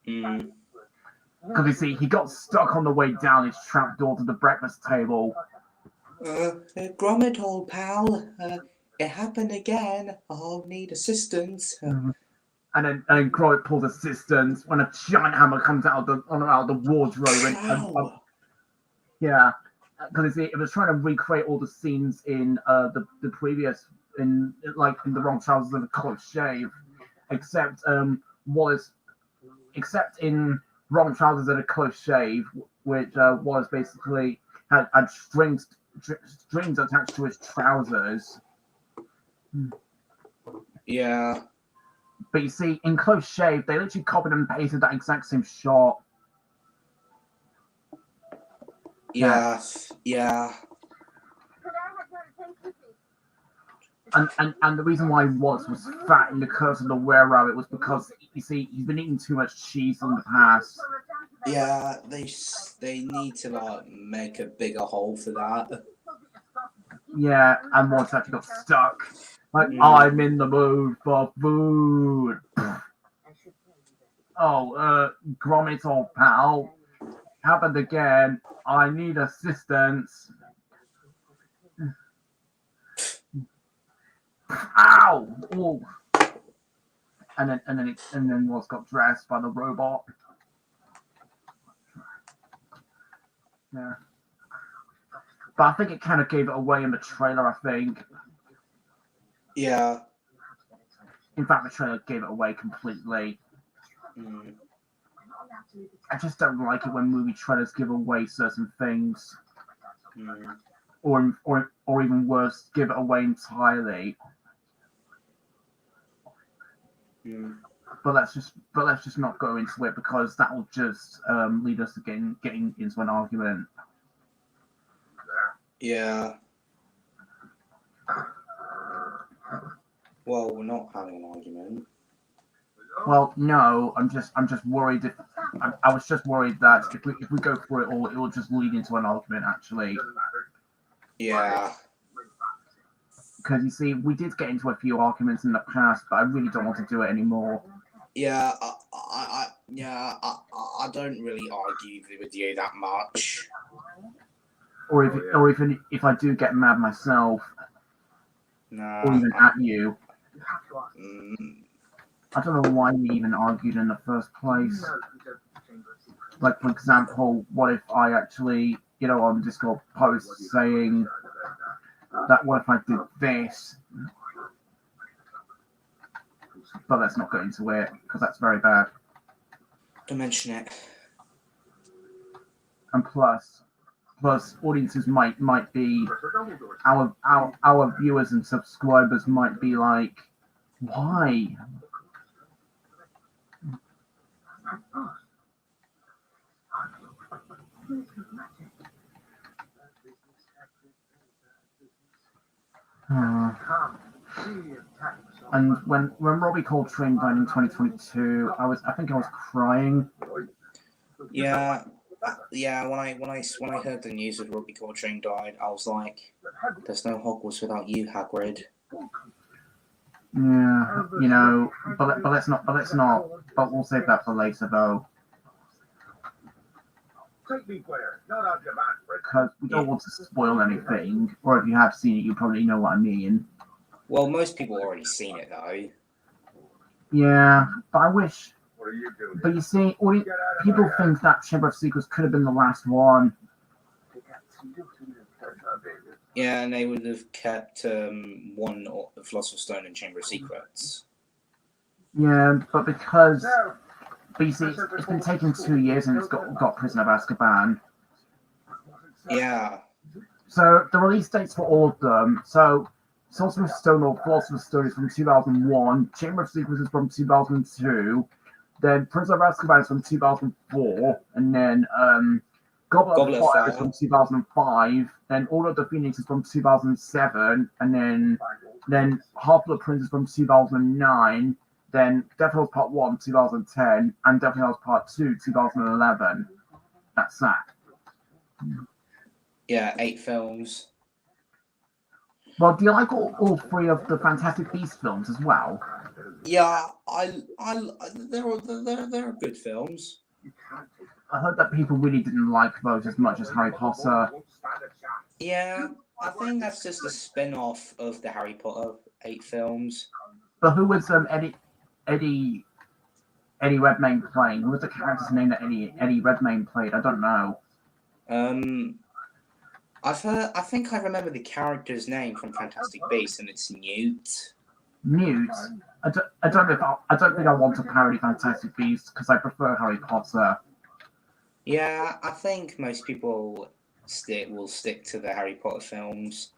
Because you see, he got stuck on the way down his trapdoor to the breakfast table. Gromit, old pal. It happened again. I'll need assistance. And then Gromit pulls assistance when a giant hammer comes out of the wardrobe. Yeah, because it was trying to recreate all the scenes in the previous in the wrong trousers and a close shave, except in wrong trousers and a close shave, which Wallace basically had strings attached to his trousers. Yeah. But you see, in close shave, they literally copied and pasted that exact same shot. Yeah. And the reason why Wallace was fat in the Curse of the Were-Rabbit was because, you see, he's been eating too much cheese in the past. Yeah, they need to make a bigger hole for that. Yeah, and Wallace actually got stuck. I'm in the mood for food. Gromit, old pal. Happened again. I need assistance. Ow! Ooh. And then Wallace got dressed by the robot. Yeah. But I think it kind of gave it away in the trailer, I think. Yeah. In fact, the trailer gave it away completely. I just don't like it when movie trailers give away certain things. or even worse, give it away entirely. But let's just not go into it because that will just lead us to getting into an argument. Yeah. Well, we're not having an argument. Well, no, I'm just worried. I was just worried that if we go through it all, it will just lead into an argument. Actually, Yeah. because you see, we did get into a few arguments in the past, but I really don't want to do it anymore. Yeah. I don't really argue with you that much. Or even if I do get mad myself, Nah. or even at you, Mm, I don't know why we even argued in the first place. Like, for example, what if I actually, on Discord post saying that what if I did this? But let's not go into it, because that's very bad. don't mention it. And plus audiences might be, our viewers and subscribers might be like, why? And when Robbie Coltrane died in 2022, I think I was crying. Yeah. When I heard the news of Robbie Coltrane died, I was like, "There's no Hogwarts without you, Hagrid." Yeah, but let's not. But we'll save that for later, though, because we don't want to spoil anything. Or if you have seen it, you probably know what I mean. Well, most people already seen it though. Yeah, but I wish. What are you doing? But you see, people think that Chamber of Secrets could have been the last one. Yeah, and they would have kept one or the Philosopher's Stone and Chamber of Secrets. Yeah, but you see, it's been taken 2 years and it's got Prisoner of Azkaban. Yeah. So the release dates for all of them. So Sorcerer's Stone or Philosopher's Stone is from 2001. Chamber of Secrets is from 2002. Then Prisoner of Azkaban is from 2004. And then Goblet of Fire is from 2005. Then Order of the Phoenix is from 2007. And then Half-Blood Prince is from 2009. Then Death House Part 1, 2010. And Death House Part 2, 2011. That's that. Yeah, 8 films. Well, do you like all 3 of the Fantastic Beasts films as well? Yeah, they're good films. I heard that people really didn't like those as much as Harry Potter. Yeah, I think that's just a spin-off of the Harry Potter 8 films. But who was Eddie Redmayne playing? Who was the character's name that Eddie Redmayne played? I don't know. I think I remember the character's name from Fantastic Beasts, and it's Newt. Newt? I don't think I want to parody Fantastic Beasts because I prefer Harry Potter. Yeah, I think most people will stick to the Harry Potter films.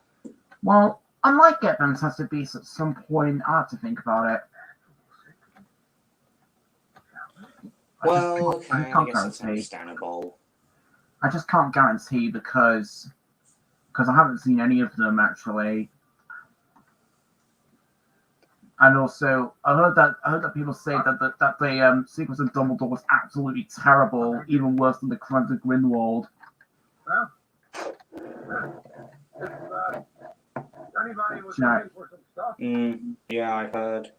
Well, I might get Fantastic Beasts at some point. I have to think about it. Well, okay, I guess it's understandable. I just can't guarantee because I haven't seen any of them actually. And also, I heard that people say that the sequence of Dumbledore was absolutely terrible, even worse than the Crimes of Grindelwald. Yeah, I heard.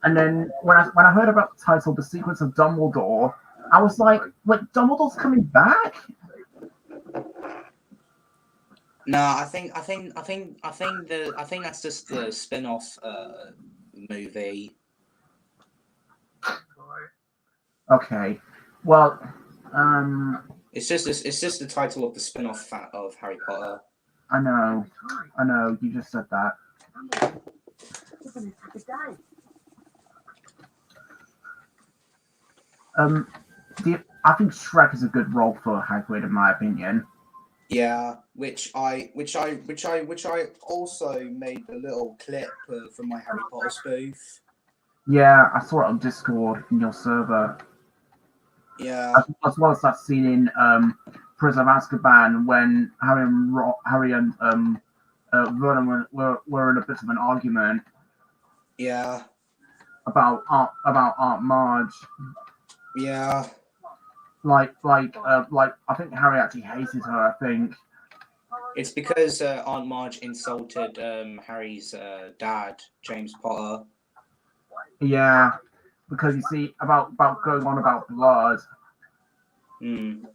And then when I heard about the title, The Secrets of Dumbledore, I was like, wait, Dumbledore's coming back? No, I think that's just the spin-off movie. Okay, well, it's just the title of the spin-off of Harry Potter. I know, you just said that. I think Shrek is a good role for Hagrid, in my opinion. Yeah, which I also made a little clip from my Harry Potter spoof. Yeah, I saw it on Discord in your server. Yeah, As well as that scene in Prison of Azkaban when Harry and Vernon were in a bit of an argument yeah, about Aunt Marge. yeah. Like I think Harry actually hated her. I think. It's because Aunt Marge insulted Harry's dad, James Potter. Yeah, because you see about going on about blood, Hmm.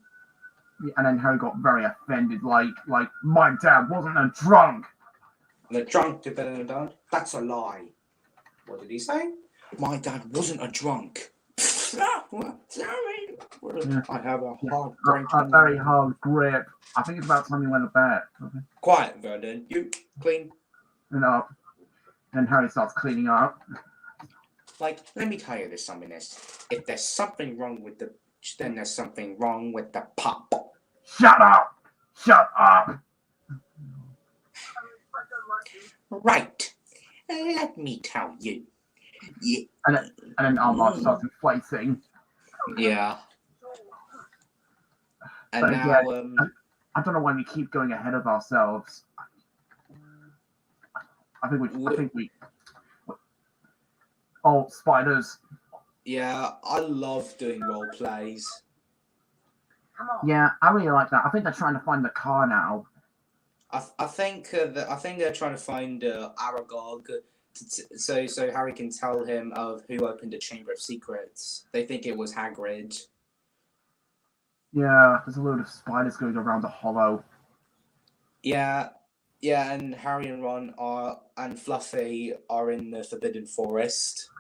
and then Harry got very offended. Like my dad wasn't a drunk. The drunk did better than done. That's a lie. What did he say? My dad wasn't a drunk. Sorry. Yeah. I have a hard A very hard grip. I think it's about time you went to bed. Quiet, Vernon. You clean. And Harry starts cleaning up. Like, let me tell you this something is. If there's something wrong with the then there's something wrong with the pop. Shut up! Shut up! Right. Let me tell you. Yeah. And then Aunt Marge starts inflating. Yeah. And But now again, I don't know why we keep going ahead of ourselves. I think we. Oh, spiders. yeah, I love doing role plays. Yeah, I really like that. I think they're trying to find the car now. I think they're trying to find Aragog, so Harry can tell him of who opened the Chamber of Secrets. They think it was Hagrid. Yeah, there's a load of spiders going around the hollow. Yeah, and Harry and Ron and Fluffy are in the Forbidden Forest.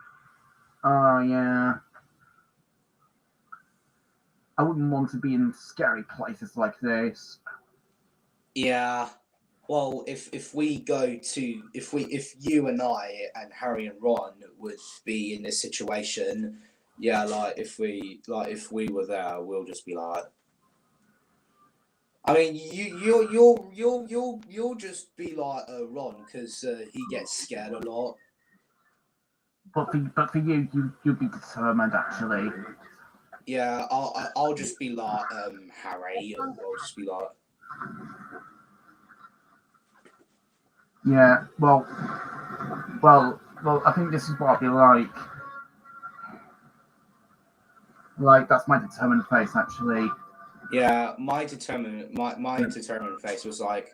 Oh, yeah. I wouldn't want to be in scary places like this. Yeah. Well, if you and I and Harry and Ron would be in this situation, yeah, if we were there, we'll just be like. I mean, you'll just be like Ron because he gets scared a lot. But for you, you'd be determined actually. Yeah, I'll just be like Harry. I'll just be like. Yeah. Well. I think this is what I'd be like. Like that's my determined face actually. Yeah, my determined face was like.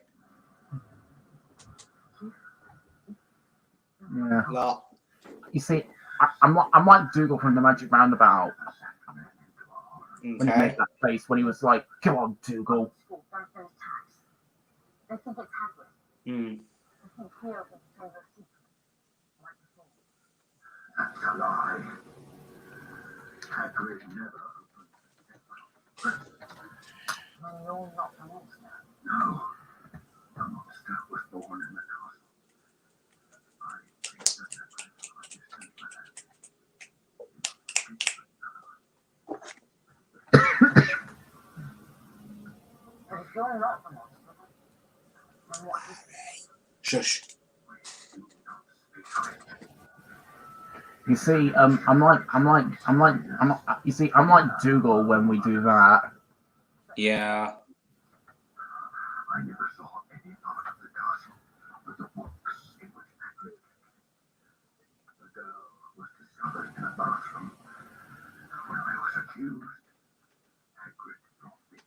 Yeah. Like, You see, I'm like Dougal from the Magic Roundabout. okay. When he made that face when he was like, "Come on, Dougal." They think it's Hagrid. Hmm. I think he opens the Chamber of Secrets. Like before. That's a lie. Hagrid never opened. Well, you're not the monster. No. The monster was born in the castle. I think that I just think But if you're not the monster, then what is it? Shush. You see, I'm like Dougal when we do that. Yeah. I never saw any part of the castle but the books in which Hagrid. The girl was discovered in a bathroom. When I was accused, Hagrid brought me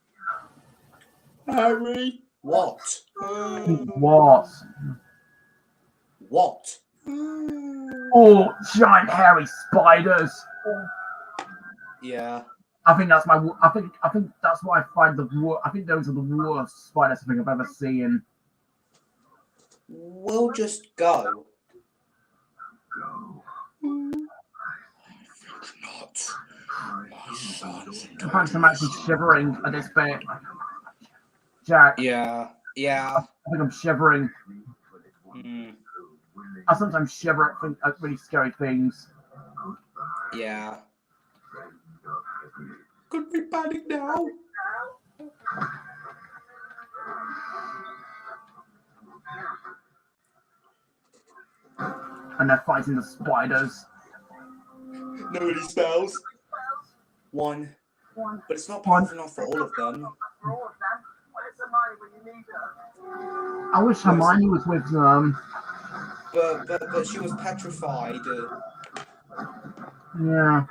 here. Harry. What? What? What? Oh, giant hairy spiders! Yeah. I think that's my. I think that's what I find the worst. I think those are the worst spiders I think I've ever seen. We'll just go. Go. Not. My son. In fact, I'm actually shivering at this bit. Jack, Yeah. I think I'm shivering. Mm. I sometimes shiver at really scary things. Yeah. Could be panic now. And they're fighting the spiders. Nobody spells. One. One. But it's not powerful enough for all of them. For all of them, where's the money when you need her? I wish Hermione was with them. But she was petrified. Yeah.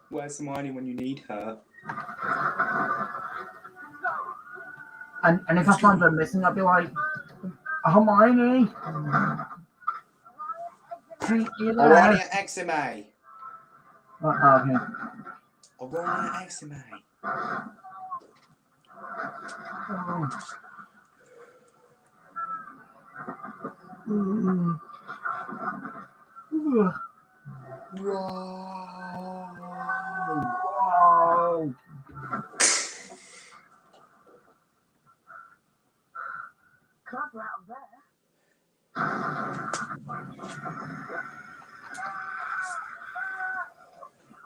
Where's Hermione when you need her? And if I find her missing, I'd be like, Hermione. Hey, you there? Orania Exime. Okay. Orania Exime. Oh. Mm. Ugh. Whoa. Wow. Clever out there.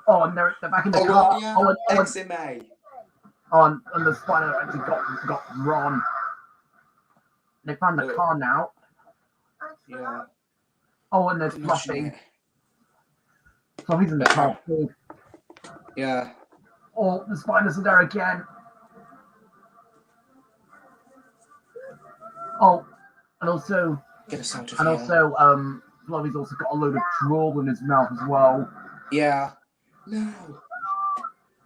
Oh, and they're back in the car. Orania Oh, Exime. and the spider actually got Ron. They found the car now. Yeah. Oh, and there's Fluffy. Fluffy's in the car too. Yeah. Oh, the spiders are there again. Oh, and also, Get us out of and here. also, Fluffy's also got a load of drool in his mouth as well. Yeah. No.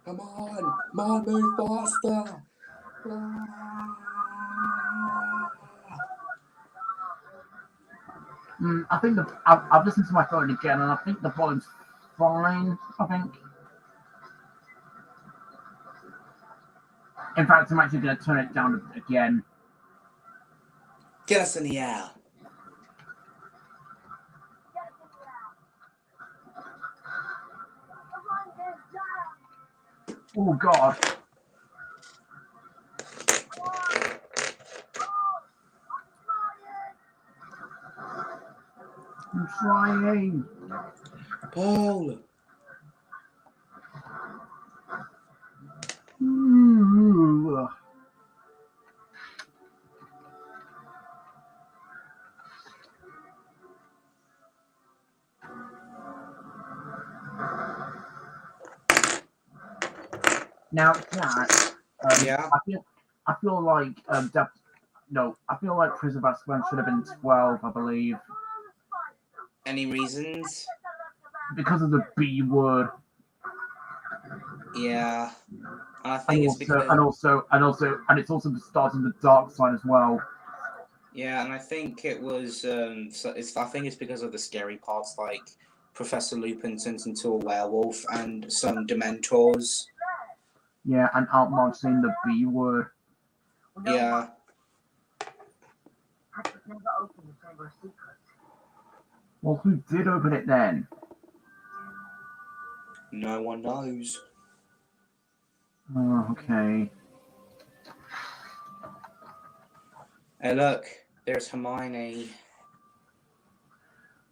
Come on, move faster. I think I've listened to my phone again, and I think the volume's fine. I think. In fact, I'm actually going to turn it down again. Get us in the air. Oh God. I'm trying. Paul. Ooh. Now that Yeah. I feel like I feel like Prison of Azkaban should have been 12, I believe, Any reasons? because of the B word. Yeah. I think it's because. And it's also the start of the dark side as well. Yeah, and I think it was. I think it's because of the scary parts, like Professor Lupin turns into a werewolf and some Dementors. Yeah, and Aunt Marge saying the B word. Yeah. Patrick never opened the Chamber of Secrets. Well, who did open it then? No one knows. Oh, okay. Hey, look, there's Hermione.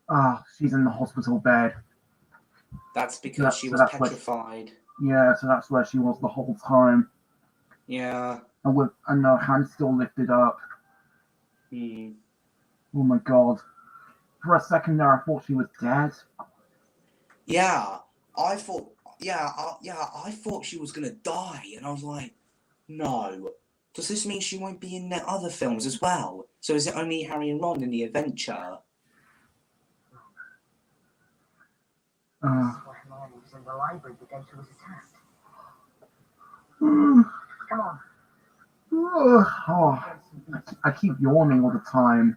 Ah, she's in the hospital bed. That's because she was petrified. So that's where she was the whole time. Yeah. And her hand still lifted up. Hmm. Oh my God. For a second there, I thought she was dead. Yeah, I thought. I thought she was gonna die, and I was like, no. Does this mean she won't be in the other films as well? So is it only Harry and Ron in the adventure? This is why Hermione was in the library the day she was attacked. Mm. Come on. Oh, I keep yawning all the time.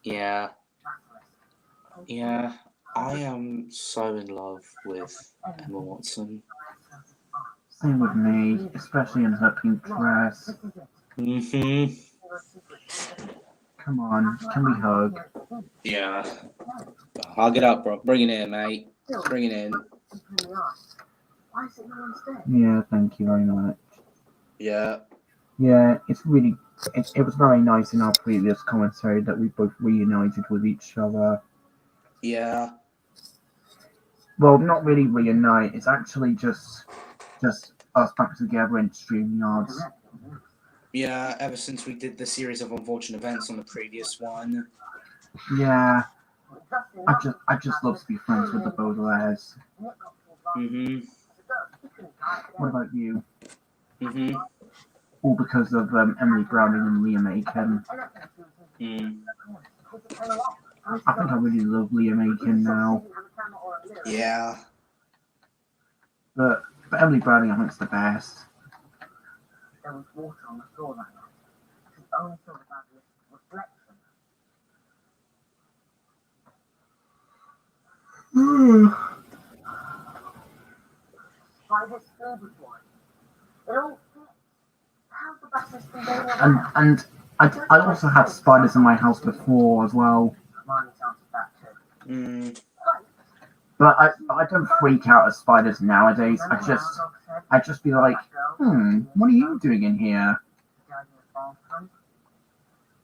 Yeah. Yeah. I am so in love with Emma Watson. Same with me, especially in her pink dress. Mm-hmm. Come on, can we hug? Yeah. Hug it up, bro. Bring it in, mate. Bring it in. Why is it no one's dead? Yeah, thank you very much. Yeah. Yeah, it was very nice in our previous commentary that we both reunited with each other. Yeah. Well, not really reunite. It's actually just us back together in StreamYards. Yeah, ever since we did the series of unfortunate events on the previous one. Yeah, I just love to be friends with the Baudelaires. Mhm. What about you? Mhm. All because of Emily Browning and Liam Aiken. Mm. I think I really love Liam Aiken now, Yeah. but Emily Browning I think is the best. There was water on the floor that night. She only thought about the reflection. By his food one. It all fits. How's the bus system going around? And I also had spiders in my house before as well, Hermione answered that too. Mm. but I don't freak out at spiders nowadays. I just be like, what are you doing in here?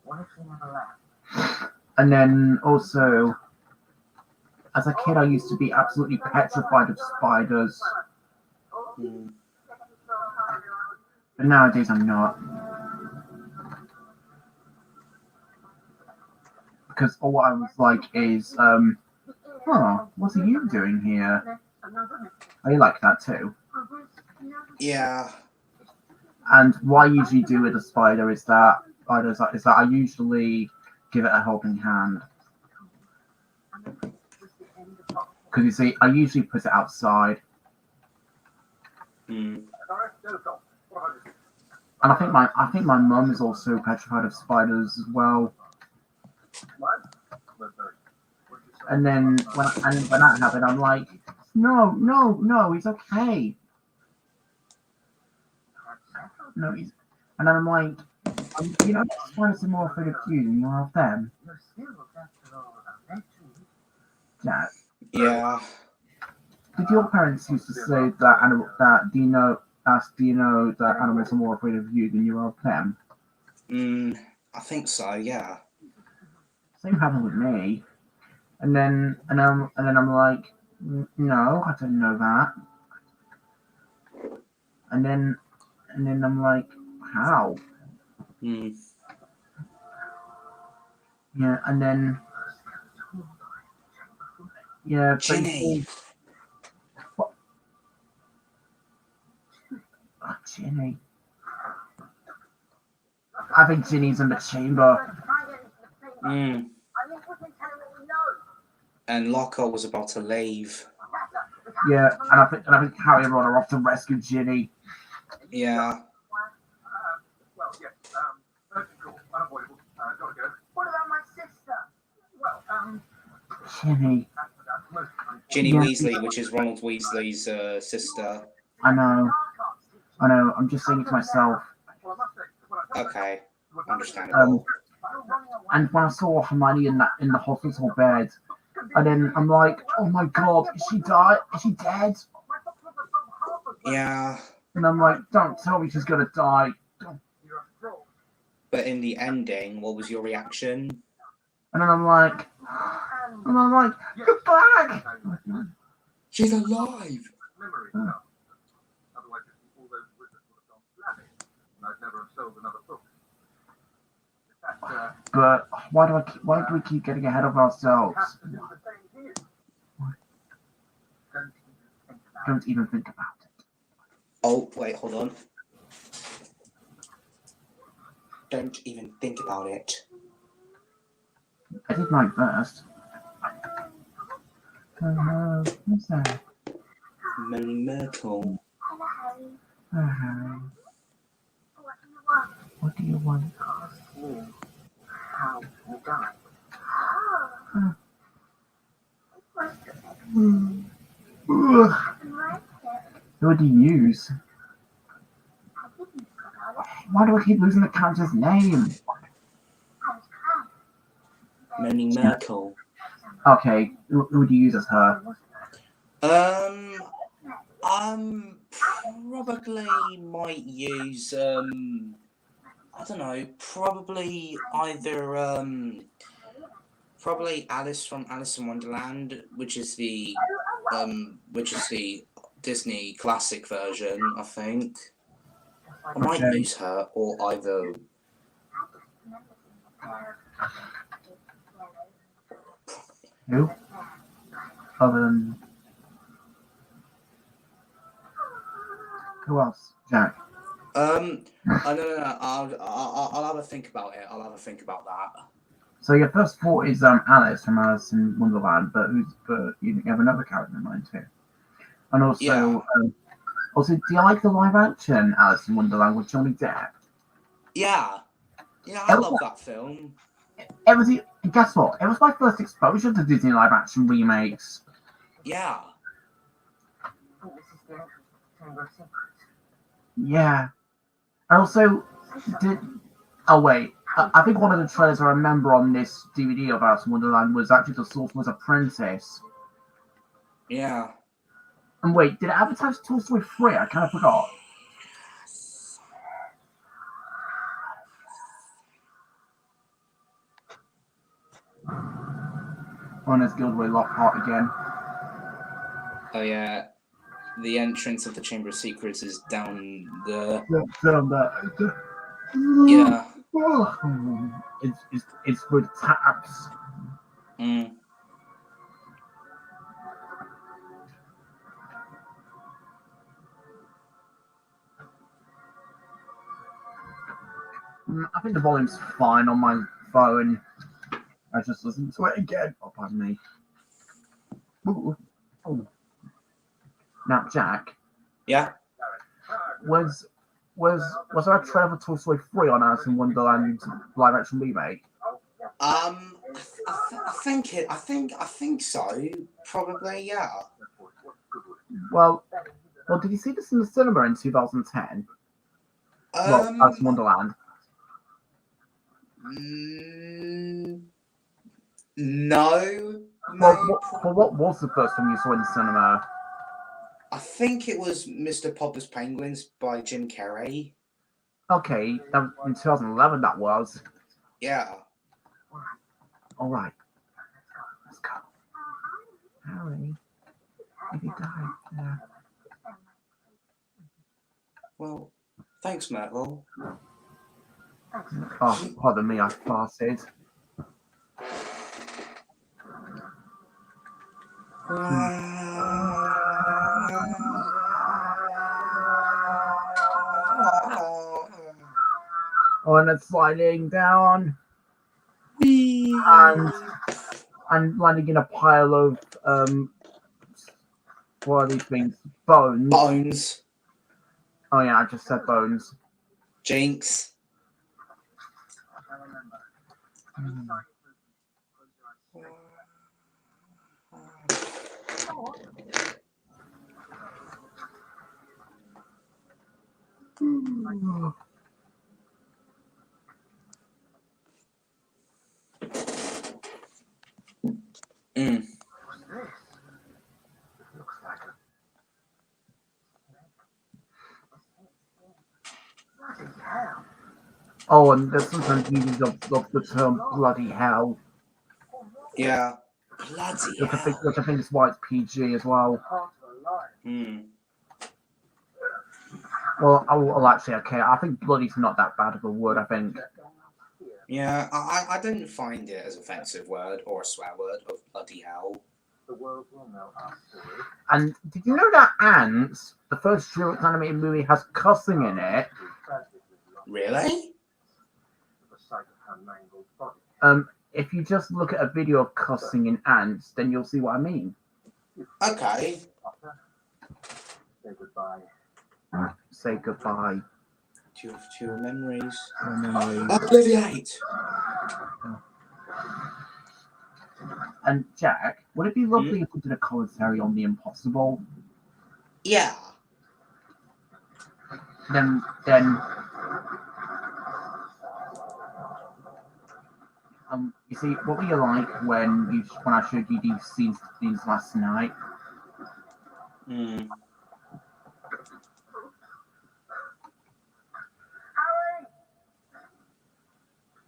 What if she never left? And then also, as a kid, I used to be absolutely petrified of spiders, Mm. but nowadays I'm not. Because all I was like is, what are you doing here? Are you like that too? Yeah. And what I usually do with a spider is that I usually give it a helping hand. Because you see, I usually put it outside, Mm. and I think my mum is also petrified of spiders as well. And then when that happened, I'm like, no, he's okay. No, he's. And then I'm like, spiders are more afraid of you than you are of them. Dad, Yeah. did your parents used to say that do you know that animals are more afraid of you than you are of them? I think so. Yeah. Same happened with me. And then I'm like, no, I didn't know that. And then I'm like, how? Mm. Yeah, and then yeah, but you Ginny. see, what? Oh, Ginny. I think Ginny's in the chamber. Mm. And Lockhart was about to leave. Yeah, and I think Harry and Ron are off to rescue Ginny. Yeah. Well, yes. Urgent call, unavoidable. Gotta go. What about my sister? Well, Ginny. Ginny Yeah. Weasley, which is Ronald Weasley's sister. I know. I'm just saying to myself. Okay. Understandable. And when I saw Hermione in the hospital bed, and then I'm like, oh my god, is she died? Is she dead? Yeah. And I'm like, don't tell me she's gonna die. But in the ending, what was your reaction? And then I'm like, you're back. She's alive. Otherwise, all those wizards would have gone flabby, and I'd never have sold another book. But why do we keep getting ahead of ourselves? Don't even think about it. Oh, wait, hold on. Don't even think about it. I did mine first. Who's that? Mary Myrtle. Oh, Harry. What do you want? How you died. Who do you use? Why do I keep losing the character's name? Mary Myrtle. Okay, who do you use as her? Probably might use I don't know, probably either probably Alice from Alice in Wonderland, which is the Disney classic version, I think. I might lose her, or either. Who? Other than who else? Jack. No. I'll have a think about it. I'll have a think about that. So your first thought is Alice from Alice in Wonderland, but you have another character in mind too. And also, Yeah. do you like the live action Alice in Wonderland with Johnny Depp? Yeah, I love that film. Guess what? It was my first exposure to Disney live action remakes. Yeah. Yeah. I also did. Oh wait, I think one of the trailers I remember on this DVD of Alice in Wonderland was actually The Sorcerer's Apprentice. Yeah. And wait, did it advertise Toy Story 3? I kind of forgot. Oh, and there's Gilderoy Lockhart again. Oh yeah. The entrance of the Chamber of Secrets is down there. Yeah. It's for taps. Mm. I think the volume's fine on my phone. I just listened to it again. Oh, pardon me. Ooh. Oh. Now, Jack. Yeah. Was there a trailer for Toy Story 3 on Alice in Wonderland live action remake? I think so. Probably, yeah. Well, did you see this in the cinema in 2010? Alice in Wonderland. No. What was the first film you saw in the cinema? I think it was Mr. Popper's Penguins by Jim Carrey. Okay, that was in 2011 that was. Yeah. All right. Let's go. Harry, if you die. Yeah. Well, thanks, Myrtle. Oh, pardon me, I farted. Oh, and it's sliding down. And landing in a pile of what are these things? Bones. Oh yeah, I just said bones. Jinx. Mm. Oh, and there's sometimes uses of the term bloody hell. Yeah. Bloody hell. Which I think is why it's PG as well. Mm. Well, actually, okay. I think bloody's not that bad of a word, I think. Yeah, I didn't find it as offensive word or a swear word of bloody hell. And did you know that Ants, the first DreamWorks animated movie, has cussing in it? Really? If you just look at a video of cussing in Ants, then you'll see what I mean. Okay. Say goodbye. To your memories. Memories. Obliviate! And Jack, would it be lovely if we did a commentary on The Impossible? Yeah. Then you see, what were you like when I showed you these last night? Mm.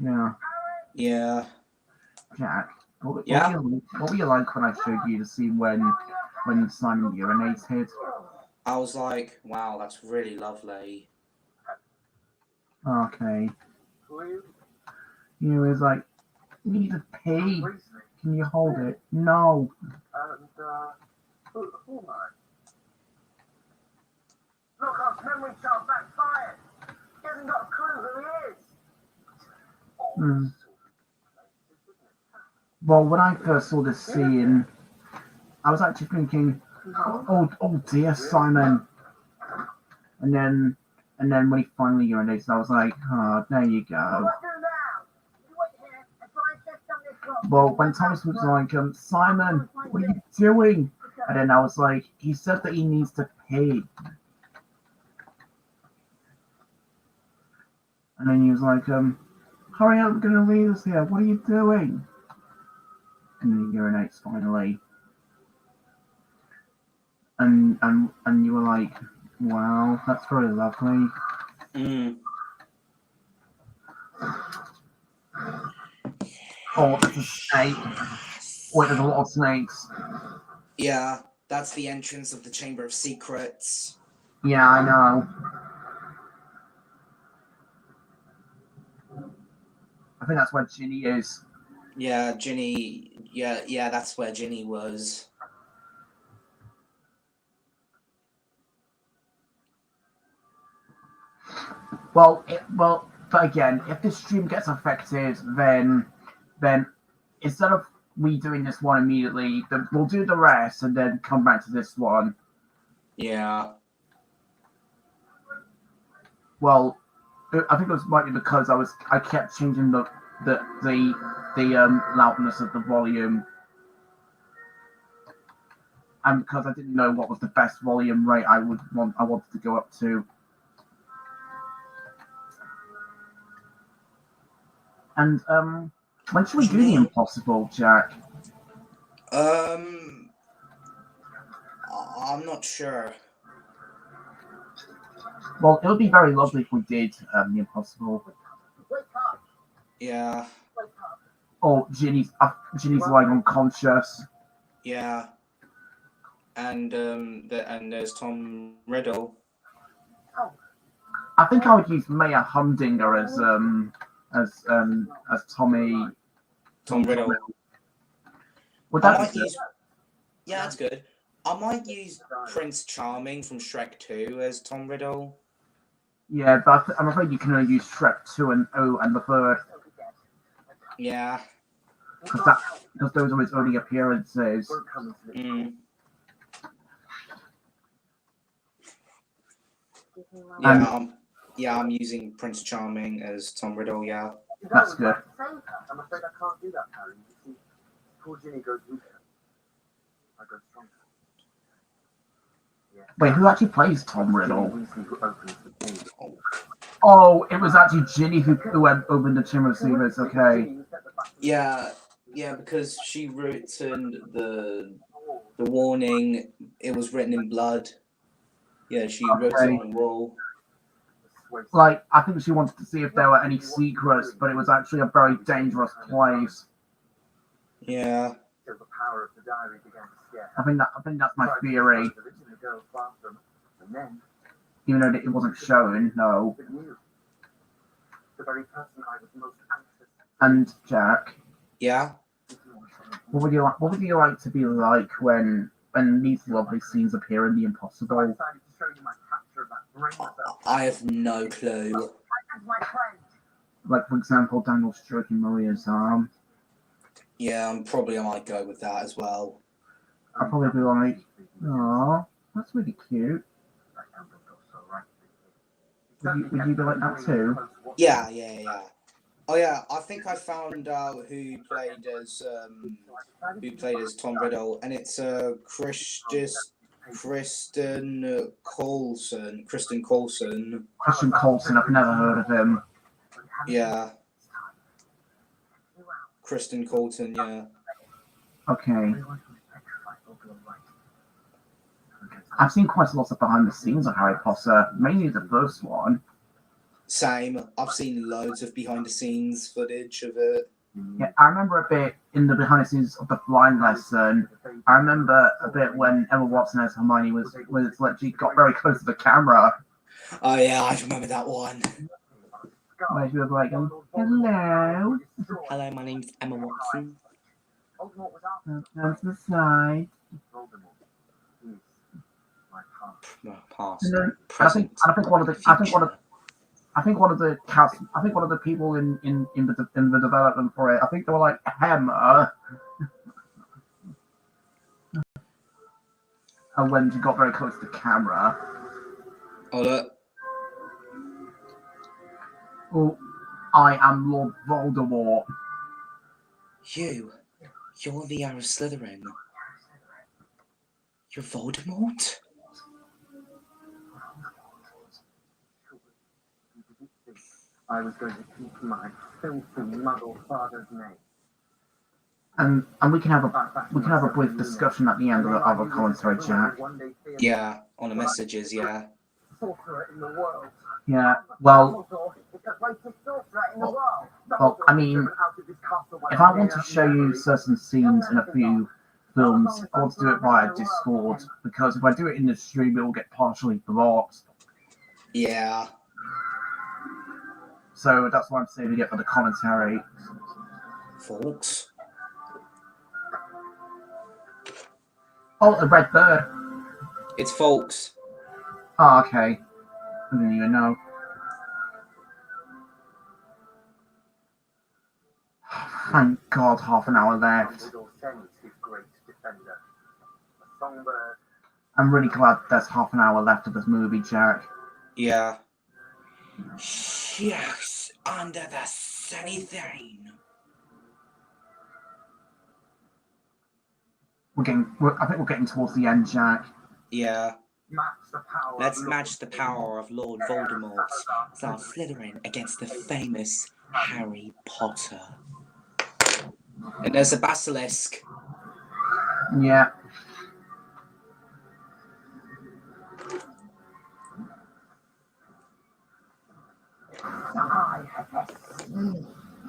Yeah. Yeah. Jack, what were you like when I showed you the scene when Simon urinated? I was like, wow, that's really lovely. Okay. Please, He was like, "You need to pee. Weasley. Can you hold it?" No. And, who am I? Look, our memory child backfired. He hasn't got a clue who he is. Hmm. Well, when I first saw this scene, I was actually thinking, oh dear, Simon. And then when he finally urinated, I was like, oh, there you go. What do now? You wait here and try and fix on this wrong. Well, when Thomas was like, Simon, what are you doing? And then I was like, he said that he needs to pee. And then he was like, hurry up, we're going to leave us here. What are you doing? And then he urinates finally. And you were like, wow, that's very lovely. Mm. Oh, there's a snake. Wait, there's a lot of snakes. Yeah, that's the entrance of the Chamber of Secrets. Yeah, I know. I think that's where Ginny is. Yeah, Ginny. Yeah, that's where Ginny was. Well, but again, if this stream gets affected, then instead of we doing this one immediately, then we'll do the rest and then come back to this one. Yeah. Well, I think it was might be because I kept changing the loudness of the volume, and because I didn't know what was the best volume rate I wanted to go up to. And when should we do the impossible, Jack? I'm not sure. Well, it would be very lovely if we did the impossible. Wake up. Yeah. Wake up. Oh, Ginny's lying unconscious. Yeah. And there's Tom Riddle. I think I would use Maya Humdinger as Tommy. Tom Riddle. Would I that might be use. Yeah, that's good. I might use Prince Charming from Shrek 2 as Tom Riddle. Yeah, but I'm afraid you can only use Shrek 2 and the third Yeah. because those are his only appearances. Mm. I'm using Prince Charming as Tom Riddle. Yeah. That's good. I'm afraid I can't do that, Harry. You see, poor Ginny goes weaker. I go stronger. Yeah. Wait, who actually plays Tom Riddle? Weasley who opens the door. Oh, it was actually Ginny who opened the Chamber of Secrets. Okay. Yeah, because she written the warning. It was written in blood. Yeah, she wrote it on the wall. Like, I think she wanted to see if there were any secrets, but it was actually a very dangerous place. Yeah. The power of the diary began to scare. I think that's my theory. Even though it wasn't shown, no. The very person I was most anxious. And Jack, Yeah. what would you like to be like when these lovely scenes appear in The Impossible? I decided to show you my capture of that brain cell. I have no clue. And my friend. Like, for example, Daniel stroking Maria's arm. Yeah, I might go with that as well. I'd probably be like, "Aw, that's really cute." Would you be like that too? Yeah. Oh yeah, I think I found out who played as Tom Riddle, and it's Kristen Coulson. Christian Coulson, I've never heard of him. Yeah. Kristen Coulson, yeah. Okay. I've seen quite a lot of behind the scenes of Harry Potter, mainly the first one. Same. I've seen loads of behind the scenes footage of it. Yeah, I remember a bit in the behind the scenes of the flying lesson. I remember a bit when Emma Watson as Hermione was like she got very close to the camera. Oh yeah, I remember that one. Where she was like, hello. Hello, my name's Emma Watson. Voldemort was after Down to the side. Voldemort is my past. Past, And then, present, I think one of the future. I think one of the cast, I think one of the people in the development for it, I think they were like Emma. And when she got very close to camera, Oh look, oh, I am Lord Voldemort. you're the heir of Slytherin. You're Voldemort? I was going to keep my filthy muggle father's name. And we can have a brief discussion at the end of the other commentary, Jack. Yeah, on the messages, yeah. Sorcerer in the world. Yeah, well, It's the greatest sorcerer in the world. well, I mean, if I want to show you certain scenes in a few films, I want to do it via Discord, because if I do it in the stream, it will get partially blocked. Yeah. So that's why I'm saving it for the commentary. Folks. Oh, a red bird. It's folks. Oh, okay. I didn't even know. Thank God, half an hour left. I'm really glad there's half an hour left of this movie, Jack. Yeah. Yes, under the sunny thing. I think we're getting towards the end, Jack. Yeah. Let's match the power of Lord Voldemort, Tsar Slytherin, against the famous Harry Potter. And there's a basilisk. Yeah.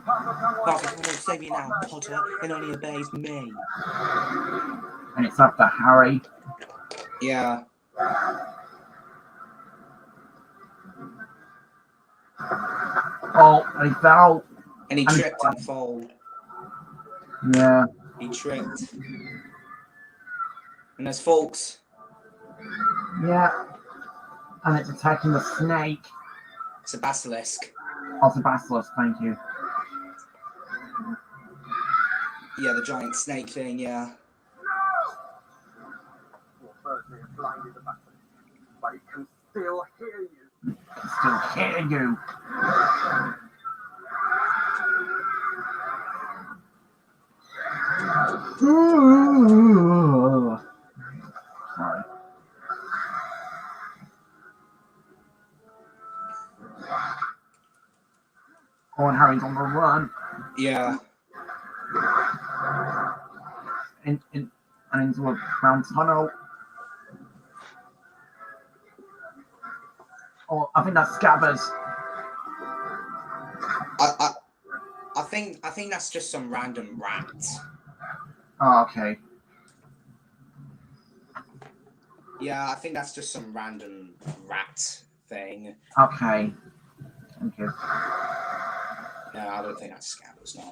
Parker will save you now, Potter, and only obeys me. And it's after Harry. Yeah. Oh, and he fell. And he tripped and fell. Yeah. He tripped. And there's folks. Yeah. And it's attacking the snake. It's a basilisk. Oh, it's a basilisk, thank you. Yeah, the giant snake thing, yeah. But it can still hear you. Still hear you. Ooh. Sorry. Oh, and Harry's on the run. Yeah. And into a round tunnel. Oh, I think that's Scabbers. I think that's just some random rat. Oh, okay. Yeah, I think that's just some random rat thing. Okay. Thank you. No, I don't think that's Scabbers, no.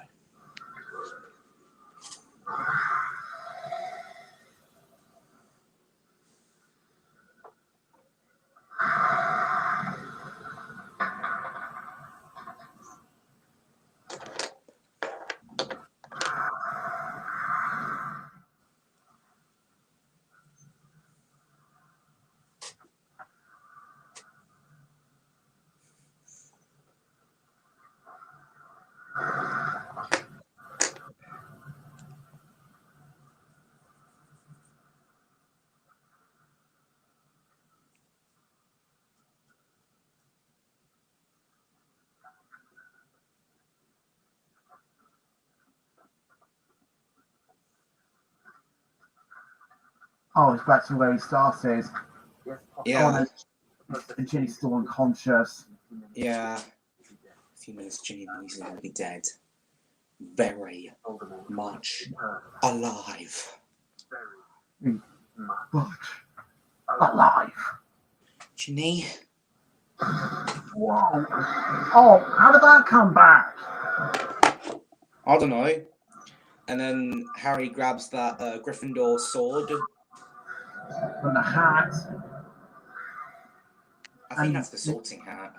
Oh, it's back to where he started. Yeah. And Ginny's still unconscious. Yeah. A few minutes, Ginny and Weasley will be dead. Very much alive. But alive. Ginny, Whoa. Oh, how did that come back? I don't know. And then Harry grabs that Gryffindor sword. From the hat. I think And- that's the sorting hat.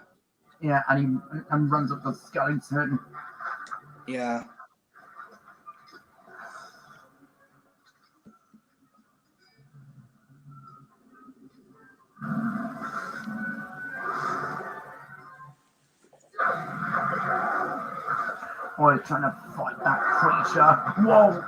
Yeah, and he runs up the skeleton. Yeah. Oh, he's trying to fight that creature. Whoa.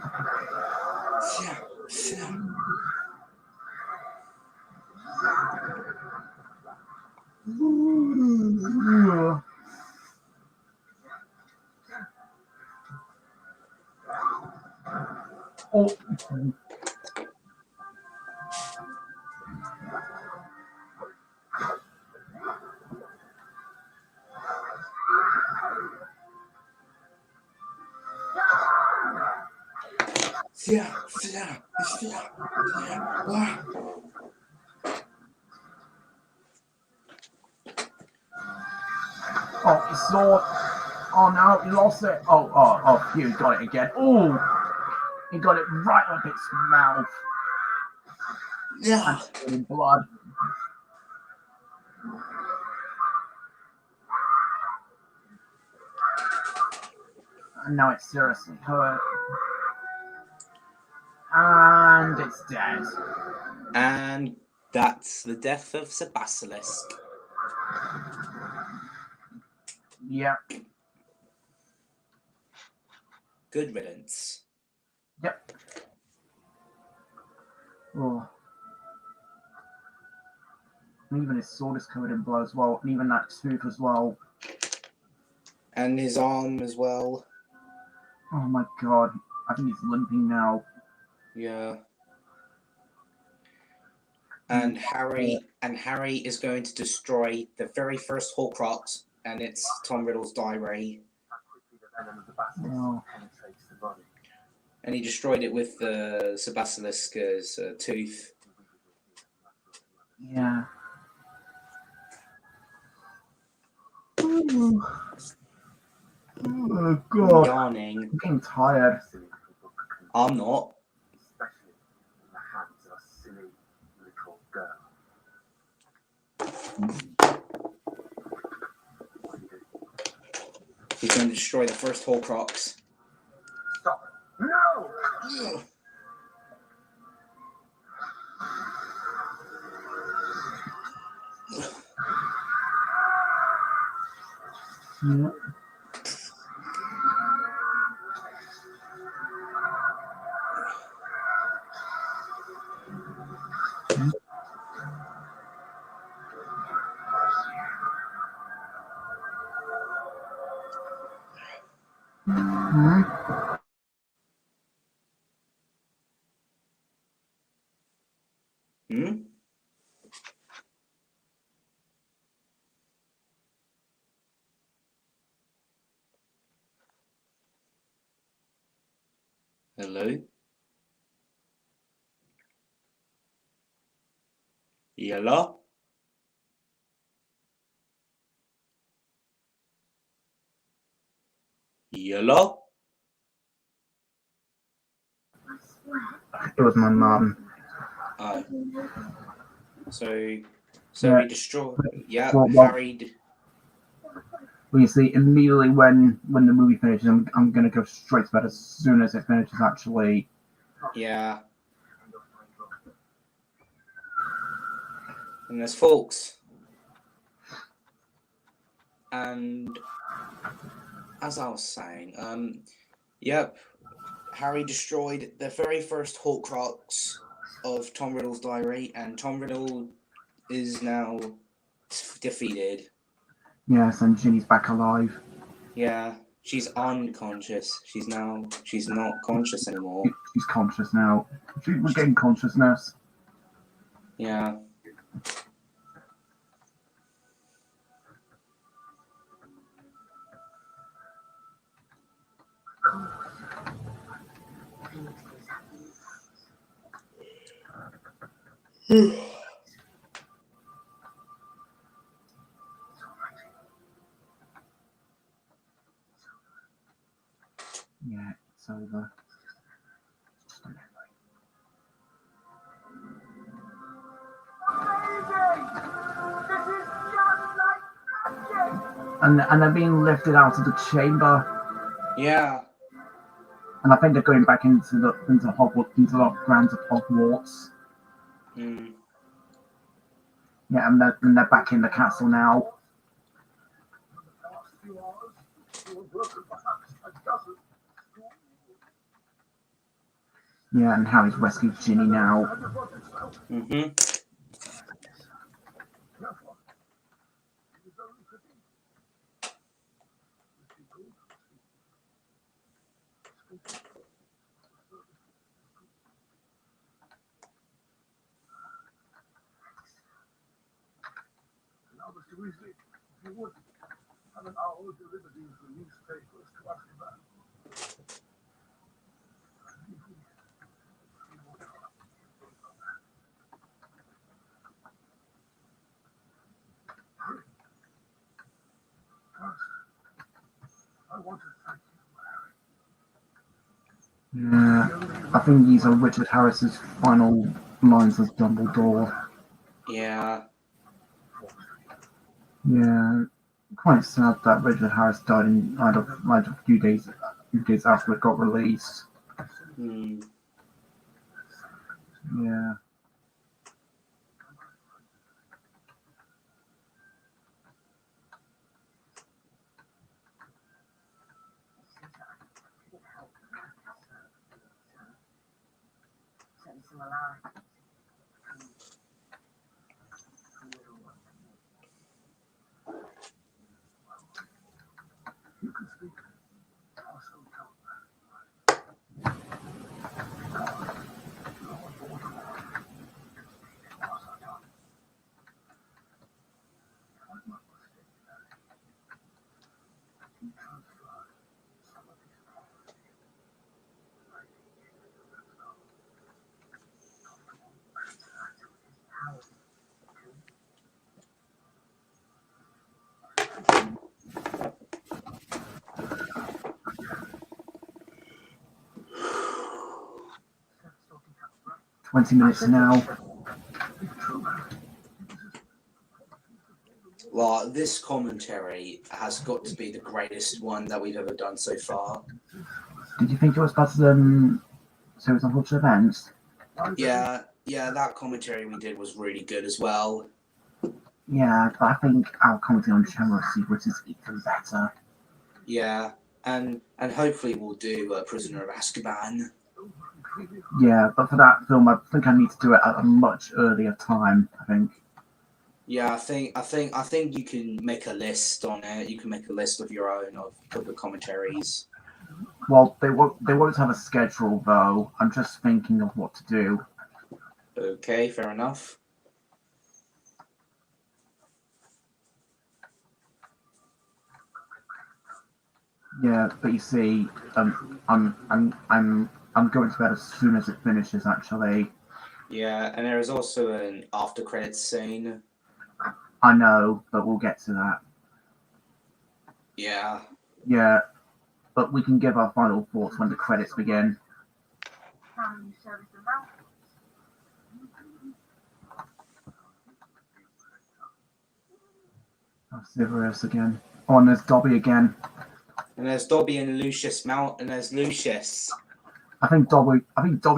Oh. Oh, his sword. Oh no, he lost it. Oh, he got it again. Oh, he got it right up its mouth. Yeah. And in blood. And now it's seriously hurt. And it's dead. And that's the death of Basilisk. Yep. Good riddance. Yep. Oh. And even his sword is covered in blood as well. And even that tooth as well. And his arm as well. Oh my god. I think he's limping now. Yeah. And Harry is going to destroy the very first Horcrux, and it's Tom Riddle's diary. Oh. And he destroyed it with the Basilisk's tooth. Yeah. Oh god. Yawning. I'm getting tired. I'm not. Especially in the hands of a silly little girl. He's going to destroy the first Horcrux. Stop! No! Yeah. Hmm? Hmm? Hello? Hello? Hello? It was my mum. Oh. So Yeah. he destroyed. Yeah, Well, Harry. Well, you see, immediately when the movie finishes, I'm gonna go straight to bed as soon as it finishes. Actually, Yeah. And there's folks. And as I was saying, yep, Harry destroyed the very first Horcrux of Tom Riddle's diary, and Tom Riddle is now defeated. yes, and Ginny's back alive. Yeah, she's unconscious. She's not conscious anymore. She's conscious now. She regained consciousness. Yeah. it's over. And they're being lifted out of the chamber. Yeah. And I think they're going back into Hogwarts, into the grounds of Hogwarts. Mm. Yeah, and they're back in the castle now. Yeah, and Harry's rescued Ginny now. Mm-hmm. Now, Mr. Weasley, if you would, have an hour to liberty the newspapers to ask about. First, I want to thank you, Harry. Yeah, I think these are Richard Harris's final lines as Dumbledore. Yeah. Yeah, quite sad that Richard Harris died a few days after it got released. Mm. Yeah. You can speak. Also, – 20 minutes now. Well, this commentary has got to be the greatest one that we've ever done so far. Did you think it was better than Series of Unfortunate Events? Yeah, that commentary we did was really good as well. Yeah, but I think our commentary on Chamber of Secrets is even better. Yeah, and hopefully we'll do Prisoner of Azkaban. Yeah, but for that film, I think I need to do it at a much earlier time, I think. Yeah, I think you can make a list on it. You can make a list of your own of the commentaries. Well, they won't have a schedule though. I'm just thinking of what to do. Okay, fair enough. Yeah, but you see, I'm going to bed as soon as it finishes. Actually, Yeah, and there is also an after credits scene. I know, but we'll get to that. Yeah. Yeah, but we can give our final thoughts when the credits begin. Oh, Severus again. Oh, and there's Dobby again. And there's Dobby and Lucius Mount, and there's Lucius. I think Dobby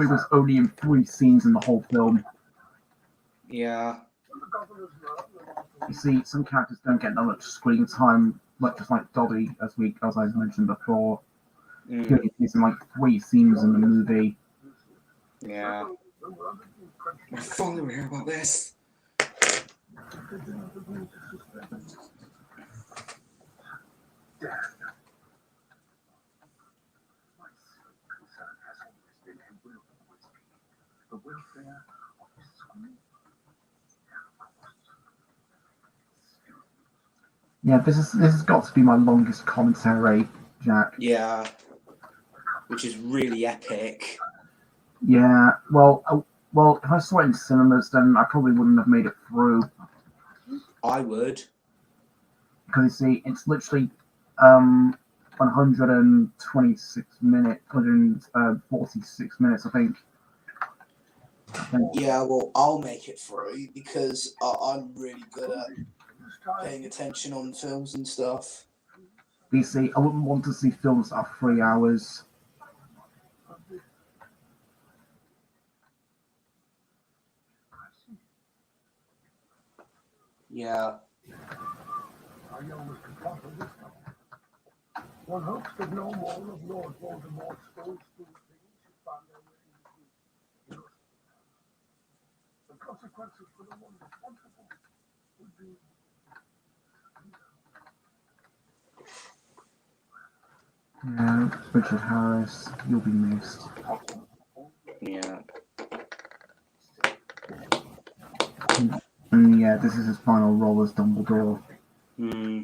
was only in 3 scenes in the whole film. Yeah. You see, some characters don't get that much screen time, just like Dobby, as I mentioned before. Mm. He's in like 3 scenes in the movie. Yeah. My father will hear about this. Yeah, this has got to be my longest commentary, Jack. Yeah. Which is really epic. Yeah, well, if I saw it in cinemas, then I probably wouldn't have made it through. I would. Because you see, it's literally 126 minutes, 146 minutes, I think. Yeah, well, I'll make it through because I'm really good at paying attention on films and stuff. You see, I wouldn't want to see films that are 3 hours. Yeah. Are you almost confronted this time? One hopes that no more of Lord Voldemort's old school things should find their way into the The consequences for the one responsible would be. Yeah, Richard Harris, you'll be missed. Yeah. And yeah, this is his final role as Dumbledore. Hmm.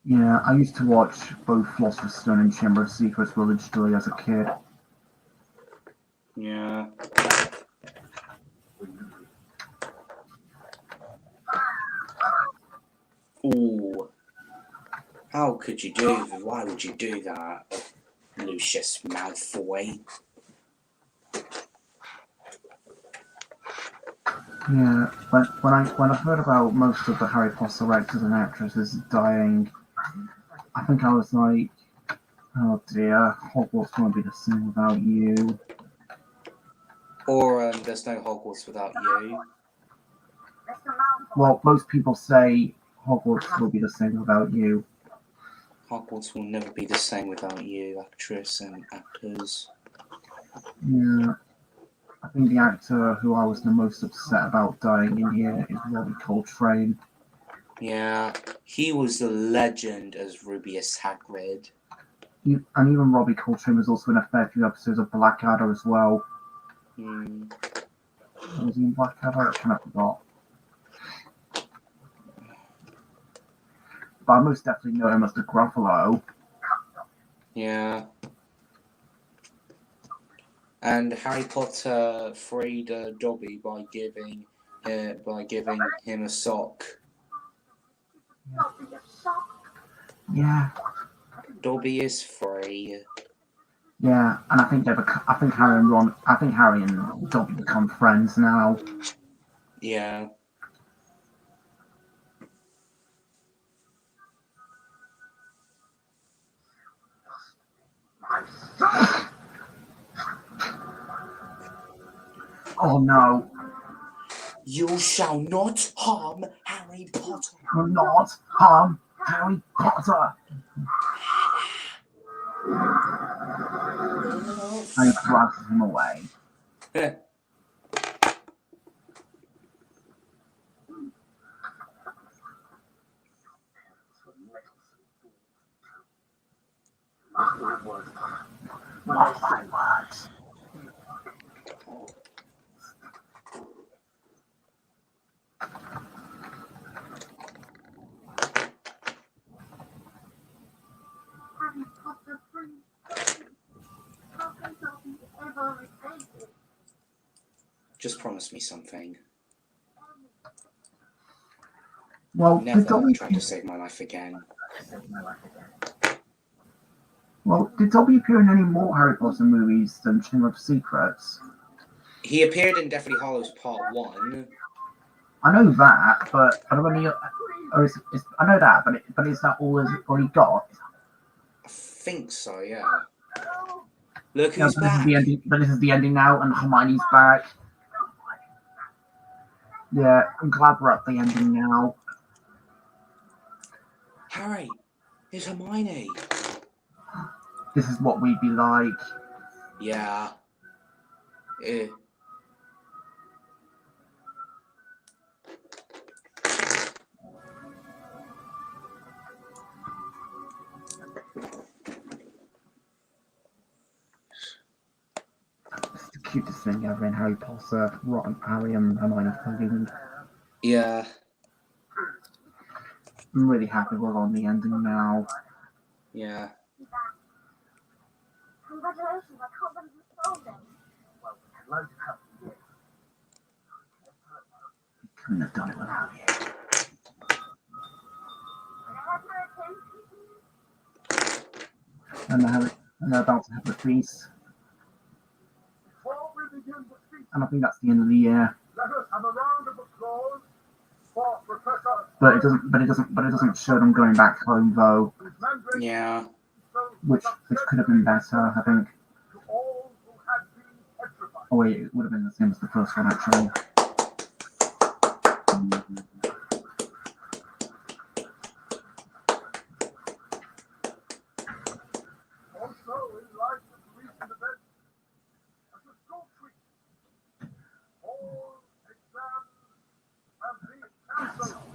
Yeah, I used to watch both Philosopher's Stone and Chamber of Secrets religiously as a kid. Yeah. Ooh. How could you do that? Why would you do that, Lucius Malfoy? Yeah, when I heard about most of the Harry Potter actors and actresses dying, I think I was like, oh dear, Hogwarts won't be the same without you. Or there's no Hogwarts without you. Well, most people say Hogwarts will be the same without you. Hogwarts will never be the same without you, actress and actors. Yeah, I think the actor who I was the most upset about dying in here is Robbie Coltrane. Yeah, he was the legend as Rubius Hagrid. And even Robbie Coltrane was also in a fair few episodes of Blackadder as well. Hmm. Was he in Blackadder? I kind of forgot. But I most definitely know him as the Gruffalo. Yeah. And Harry Potter freed Dobby by giving him a sock. Yeah, Dobby is free. yeah, and I think Harry and Dobby become friends now. Yeah. Oh no, You shall not harm Harry Potter. do not harm Harry Potter. And he brushes him away. Mark my words. Mark my words. Harry Potter free. How can Dobby ever repay it? Just promise me something. Well, Never try to save my life again. Did Dobby appear in any more Harry Potter movies than Chamber of Secrets? He appeared in Deathly Hallows Part 1. I know that, but I don't know. I know that, but is that all he got? I think so, yeah. Look Yeah, who's but back. this is the ending now, and Hermione's back. Yeah, I'm glad we're at the ending now. Harry, it's Hermione. This is what we'd be like. Yeah. It's the cutest thing ever in Harry Potter. Harry and Hermione hugging. Yeah. I'm really happy we're on the ending now. Yeah. Congratulations, I can't believe you told them. Well, we had loads of help from you. Couldn't have done it without you. and they're about to have the feast. Before we begin the feast, And I think that's the end of the year. let us have a round of applause for Professor. But it doesn't show them going back home though, whose mandate Yeah. which could have been better, I think. to all who had been petrified. Oh wait, it would have been the same as the first one actually. Also, in light of recent events, as a school treat, all exams have been cancelled.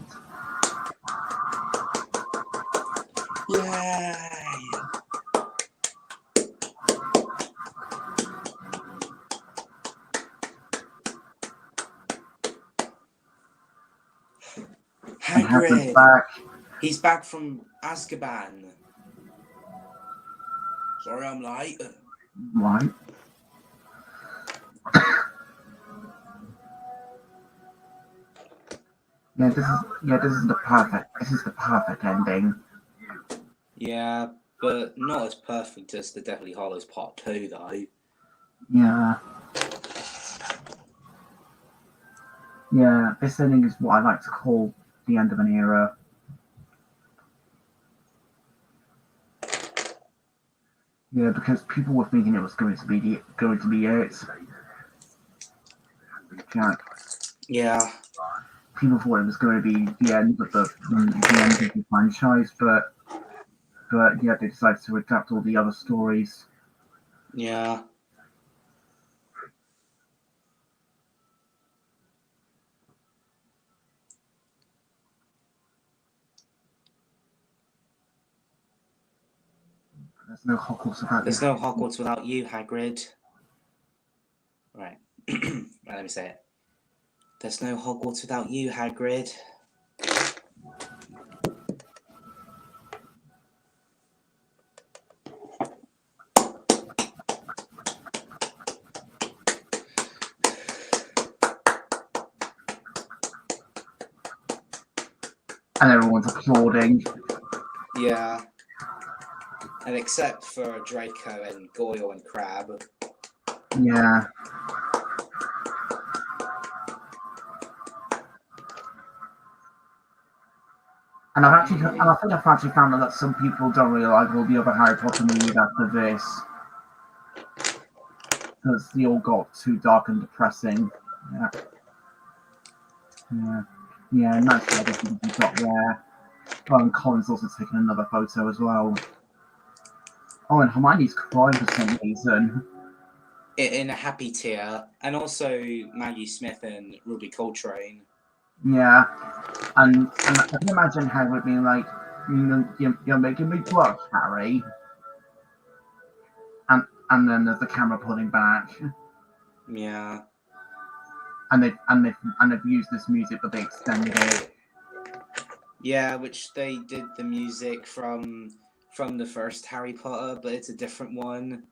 Yay! And Hagrid's Hagrid. back. He's back from Azkaban. Sorry, I'm late. Right. This is the perfect ending. Yeah, but not as perfect as the Deathly Hallows Part 2, though. Yeah. Yeah, this ending is what I like to call the end of an era. Yeah, because people were thinking it was going to be it. Jack. Yeah. People thought it was going to be the end of the end of the franchise, but yeah, they decided to adapt all the other stories. Yeah. There's no Hogwarts without There's you. no Hogwarts without you, Hagrid. Right. Right, let me say it. There's no Hogwarts without you, Hagrid. And everyone's applauding. Yeah. And except for Draco and Goyle and Crab. Yeah. And I think I've actually found out that some people don't really like all the other Harry Potter movies after this. Because they all got too dark and depressing. Yeah, nice to everything we got there. Oh, and Colin's also taken another photo as well. Oh, and Hermione's crying for some reason. In a happy tear. And also Maggie Smith and Ruby Coltrane. Yeah. And I can imagine Hagrid being like, you're making me blush, Harry. And then there's the camera pulling back. Yeah. And they've used this music, but they extended it. Yeah, which they did the music from the first Harry Potter, but it's a different one.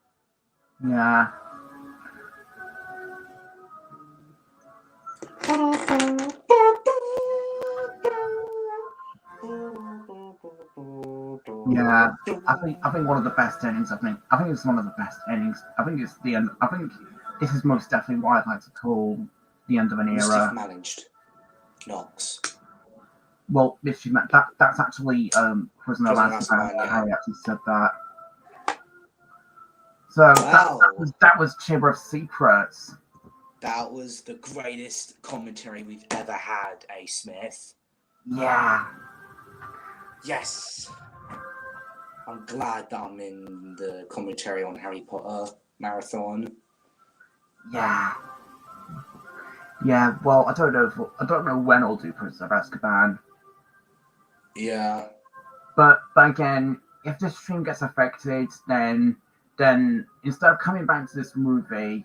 Yeah. Yeah, I think one of the best endings. I think it's one of the best endings. I think it's the end. I think this is most definitely what I'd like to call the end of an era. Stiff managed. Knox. Well, literally, that's actually Prisoner of Azkaban. Yeah. Harry actually said that. So Wow. that was Chamber of Secrets. That was the greatest commentary we've ever had, A. Smith. Yeah. Yes. I'm glad that I'm in the commentary on Harry Potter marathon. Yeah. Yeah. Well, I don't know when I'll do Prisoner of Azkaban. Yeah. But again, if this stream gets affected, then instead of coming back to this movie,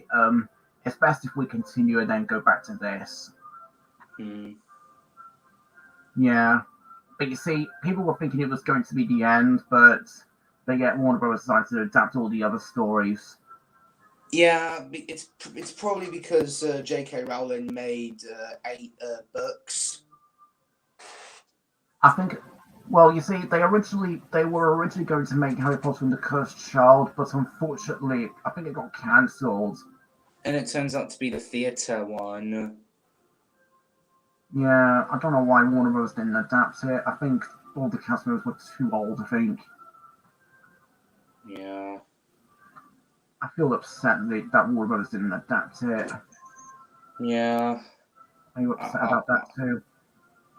it's best if we continue and then go back to this. Yeah. But you see, people were thinking it was going to be the end, but they get Warner Bros. Decided to adapt all the other stories. Yeah, it's probably because J.K. Rowling made 8 books. I think Well, you see, they were originally going to make Harry Potter and the Cursed Child, but unfortunately, I think it got cancelled. And it turns out to be the theatre one. Yeah, I don't know why Warner Bros. Didn't adapt it. I think all the cast members were too old, I think. Yeah. I feel upset that Warner Bros. Didn't adapt it. Yeah. Are you upset about that too?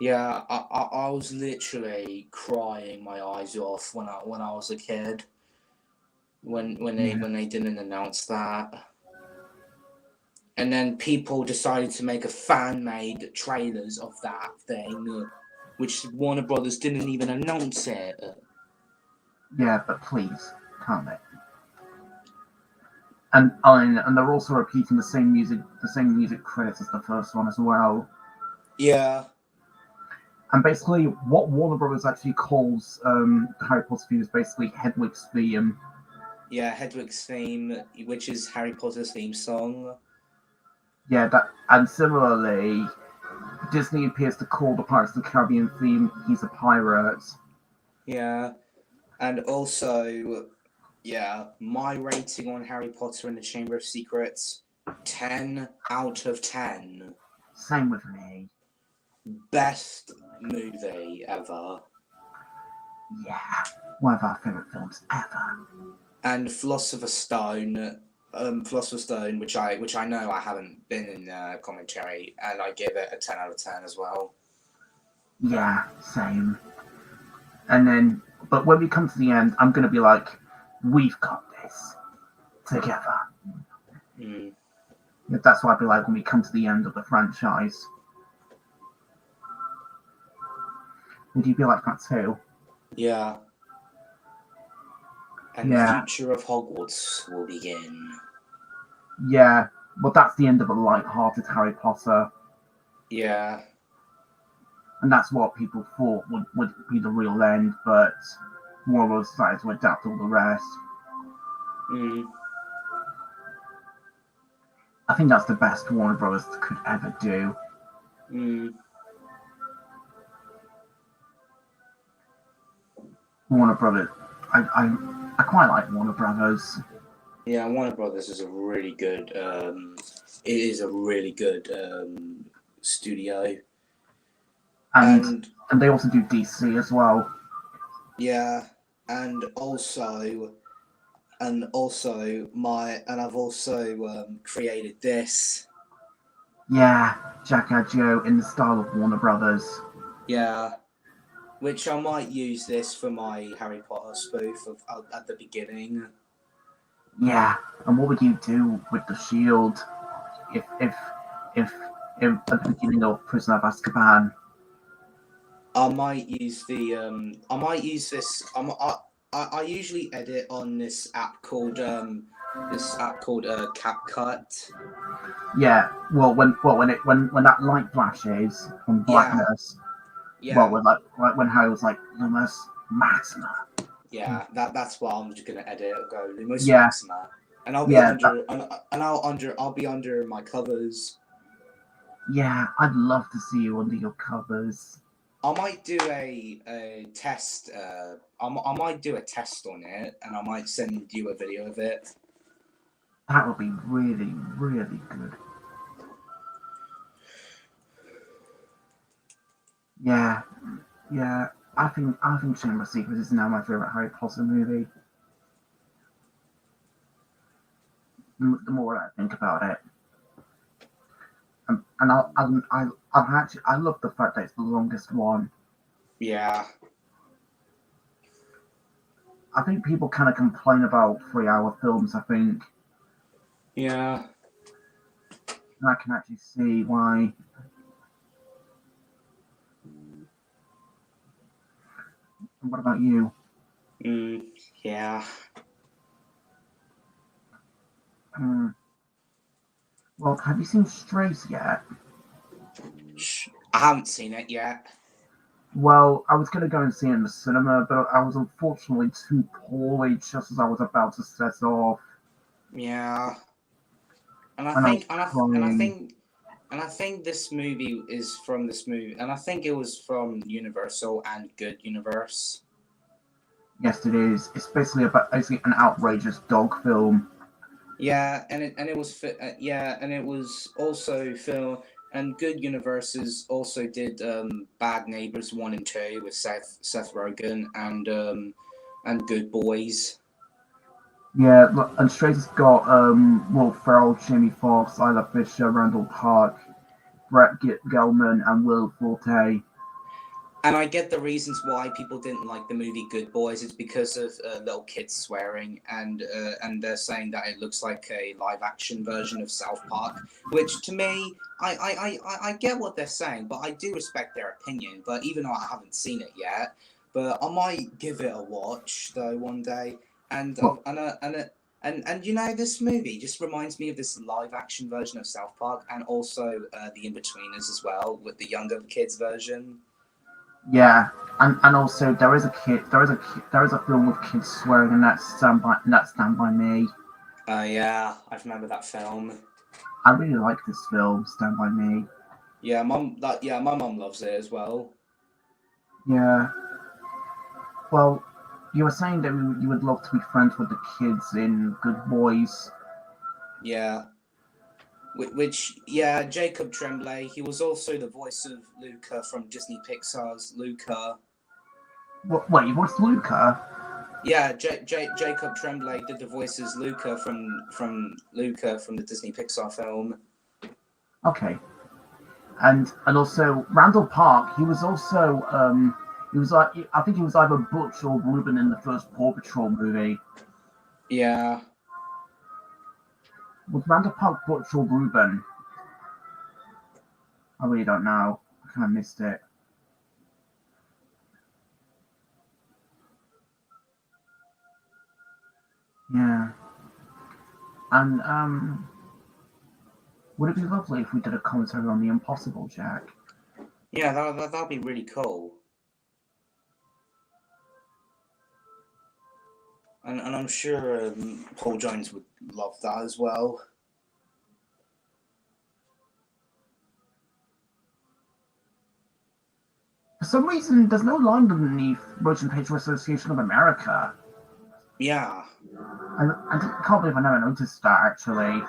Yeah, I was literally crying my eyes off when I was a kid. When they didn't announce that. And then people decided to make a fan-made trailers of that thing, which Warner Brothers didn't even announce it. Yeah, but please, can't they? And they're also repeating the same music credits as the first one as well. Yeah. And basically, what Warner Brothers actually calls the Harry Potter theme is basically Hedwig's theme. Yeah, Hedwig's theme, which is Harry Potter's theme song. Yeah, and similarly, Disney appears to call the Pirates of the Caribbean theme "He's a Pirate." Yeah, and also, yeah, my rating on Harry Potter and the Chamber of Secrets, 10 out of 10. Same with me. Best movie ever. Yeah, one of our favorite films ever. And Philosopher's Stone, which I know I haven't been in commentary, and I give it a 10 out of 10 as well. Yeah, same. And then, but when we come to the end, I'm gonna be like, we've got this together. Mm. That's what I'd be like when we come to the end of the franchise. Would you be like that too? Yeah. And Yeah. the future of Hogwarts will begin. Yeah, but that's the end of a light-hearted Harry Potter. Yeah. And that's what people thought would be the real end, but Warner Bros. Decided to adapt all the rest. Mm. I think that's the best Warner Bros. Could ever do. Mm. Warner Brothers. I quite like Warner Brothers. Yeah, Warner Brothers is a really good. It is a really good studio. And they also do DC as well. Yeah, and I've also created this. Yeah, Jack Joe in the style of Warner Brothers. Yeah, which I might use this for my Harry Potter spoof at the beginning. Yeah, and what would you do with the shield if at the beginning of Prisoner of Azkaban? I might use this. I usually edit on this app called CapCut. Yeah, well, when that light flashes from blackness, Yeah. well, when Harry was like Lumos Maxima. Yeah, that's what I'm just gonna edit. I'll go Lumos Yeah. Maxima, and I'll be I'll be under my covers. Yeah, I'd love to see you under your covers. I might do a test. I might do a test on it, and I might send you a video of it. That would be really, really good. Yeah. I think Chamber of Secrets is now my favorite Harry Potter movie. The more I think about it, and I love the fact that it's the longest one. Yeah. I think people kind of complain about 3-hour films. I think. Yeah. And I can actually see why. What about you? Yeah. Well, have you seen Strays yet? I haven't seen it yet. Well, I was going to go and see it in the cinema, but I was unfortunately too poorly just as I was about to set off. Yeah. And I And think And I think this movie is from this movie, and I think it was from Universal and Good Universe. Yes, it is. It's basically an outrageous dog film. Yeah, and it was and it was also film. And Good Universes also did Bad Neighbors 1 and 2 with Seth Rogen and Good Boys. Yeah, look, and straight has got Will Ferrell, Jamie Foxx, Isla Fisher, Randall Park, Brett Gelman, and Will Forte. And I get the reasons why people didn't like the movie Good Boys. It's because of little kids swearing, and they're saying that it looks like a live action version of South Park. Which to me, I get what they're saying, but I do respect their opinion. But even though I haven't seen it yet, but I might give it a watch though one day. And you know, this movie just reminds me of this live action version of South Park, and also the In-Betweeners as well, with the younger kids version. Yeah, and also there is a film with kids swearing, and that's Stand by Me. Yeah, I remember that film. I really like this film, Stand by Me. Yeah, my mum loves it as well. Yeah. Well, you were saying that you would love to be friends with the kids in Good Boys. Yeah. Jacob Tremblay. He was also the voice of Luca from Disney Pixar's Luca. Wait, what's Luca? Yeah, Jacob Tremblay did the voice as Luca from Luca from the Disney Pixar film. Okay. And also Randall Park. He was also he was like I think he was either Butch or Ruben in the first Paw Patrol movie. Yeah. Was Randall Park Butch or Ruben? I really don't know. I kind of missed it. Yeah. And would it be lovely if we did a commentary on The Impossible, Jack? Yeah, that'd be really cool. And I'm sure Paul Jones would love that as well. For some reason, there's no line underneath Motion Picture Association of America. Yeah. I can't believe I never noticed that, actually.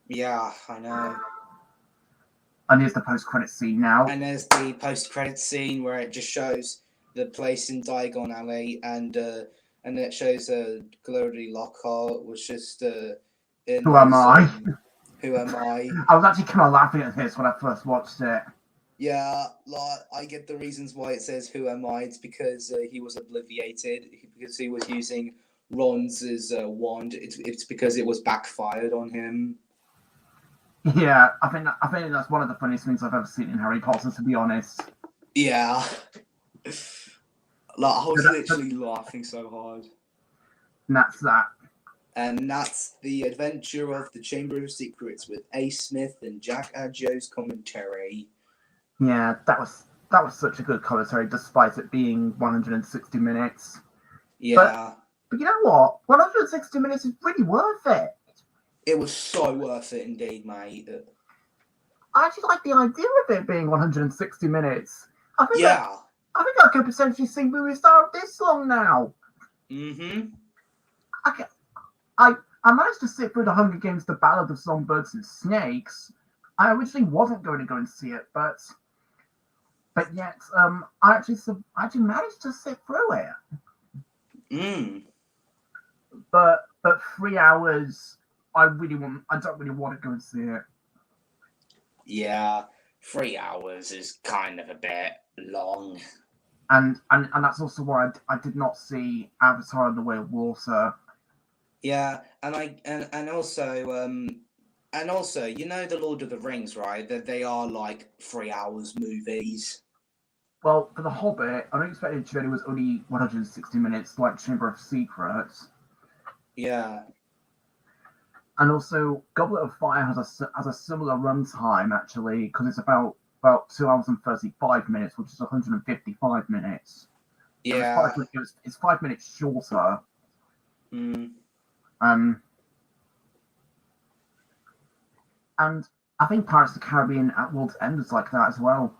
Yeah, I know. And here's the post-credit scene now. And there's the post-credit scene where it just shows the place in Diagon Alley, and it shows Glory Lockhart was just in Who am I? Who am I? I was actually kind of laughing at this when I first watched it. Yeah, like I get the reasons why it says "Who am I?" It's because he was obliviated, because he was using Ron's wand. It's because it was backfired on him. Yeah, I think that's one of the funniest things I've ever seen in Harry Potter, to be honest. Yeah. Like I was literally laughing so hard. And that's that. And that's the adventure of the Chamber of Secrets with A. Smith and Jack Adjo's commentary. Yeah, that was such a good commentary, despite it being 160 minutes. Yeah. But you know what? 160 minutes is really worth it. It was so worth it indeed, mate. I actually like the idea of it being 160 minutes. I think I could potentially see movies that are this long now. Mm-hmm. I managed to sit through The Hunger Games: The Ballad of Songbirds and Snakes. I originally wasn't going to go and see it, but yet I actually managed to sit through it. But 3 hours, I don't really want to go and see it. Yeah, 3 hours is kind of a bit long. And that's also why I did not see Avatar and the Way of Water. Yeah, and also, you know, the Lord of the Rings, right? That they are like 3 hours movies. Well, for The Hobbit, I don't expect the journey was only 160 minutes, like Chamber of Secrets. Yeah. And also, Goblet of Fire has a similar runtime, actually, because it's about 2 hours and 35 minutes, which is 155 minutes. Yeah. It's 5 minutes shorter. And I think Pirates of the Caribbean at World's End was like that as well.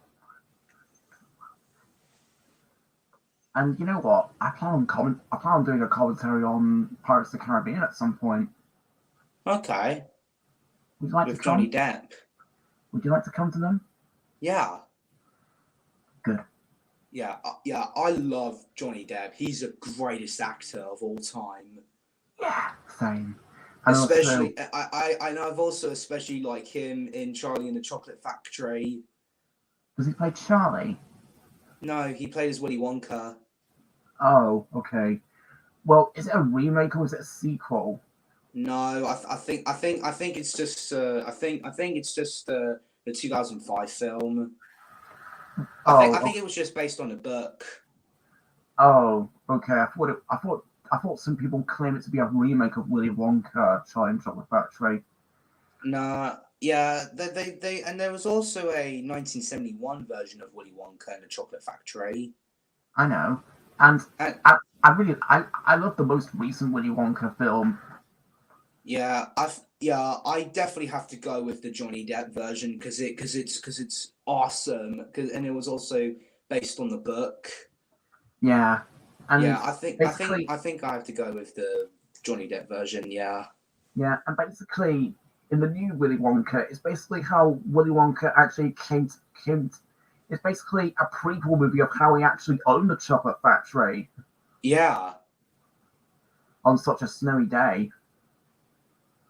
And you know what? I plan on doing a commentary on Pirates of the Caribbean at some point. Okay. Would you like With to Johnny come? Depp. Would you like to come to them? Yeah. Good. Yeah, I love Johnny Depp. He's the greatest actor of all time. Yeah, same. And Especially, also, I've also especially like him in Charlie and the Chocolate Factory. does he play Charlie? No, he played as Willy Wonka. Oh, okay. Well, is it a remake or is it a sequel? No, I think it's just I think it's just the 2005 film. I think it was just based on a book. Oh, okay. I thought some people claim it to be a remake of Willy Wonka, Charlie and the Chocolate Factory. Nah, yeah, they and there was also a 1971 version of Willy Wonka and the Chocolate Factory. I know, and And I love the most recent Willy Wonka film. yeah, I definitely have to go with the Johnny Depp version because it's awesome. And it was also based on the book. Yeah, and Yeah, basically, I think I have to go with the Johnny Depp version. Yeah. yeah, and basically, in the new Willy Wonka, it's basically how Willy Wonka actually came. It's basically a prequel movie of how he actually owned the chocolate factory Yeah. on such a snowy day.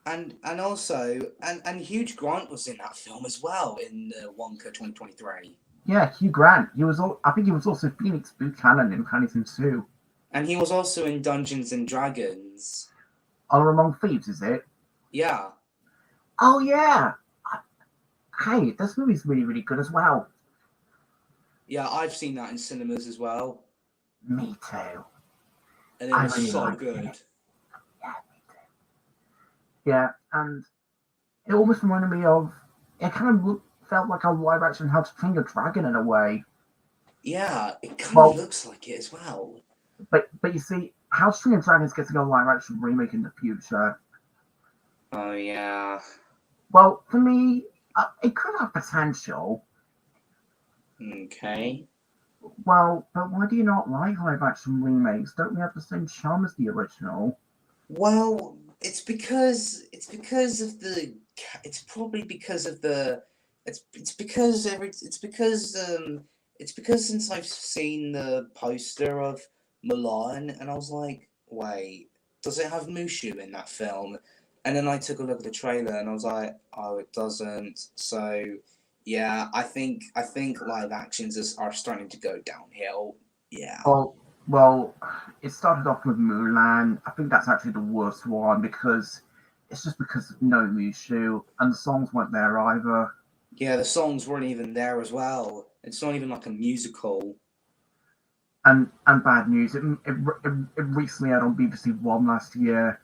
And also and Hugh Grant was in that film as well in Wonka 2023. Yeah, Hugh Grant. I think he was also Phoenix Buchanan in Paddington 2. And he was also in Dungeons and Dragons. Honor Among Thieves, is it? Yeah. Oh yeah. Hey, this movie's really, really good as well. Yeah, I've seen that in cinemas as well. Me too. And it I was really so liked good. it. Yeah, me too. Yeah, and it almost reminded me of. It kind of felt like a live action How to Train Your Dragon in a way. Yeah, it kind Well, of looks like it as well. But you see, How to Train Your Dragon is getting a live action remake in the future. Oh yeah. Well, for me, it could have potential. Okay. Well, but why do you not like live action remakes? Don't we have the same charm as the original? Well, it's because of the it's probably because of the it's because since I've seen the poster of Milan and I was like, wait, does it have Mushu in that film? And then I took a look at the trailer and I was like, oh, it doesn't. So yeah, I think live actions are starting to go downhill. Yeah. Well, it started off with Mulan. I think that's actually the worst one because it's just because of no Mushu and the songs weren't there either. Yeah, the songs weren't even there as well. It's not even like a musical. And bad news. It recently aired on BBC One last year.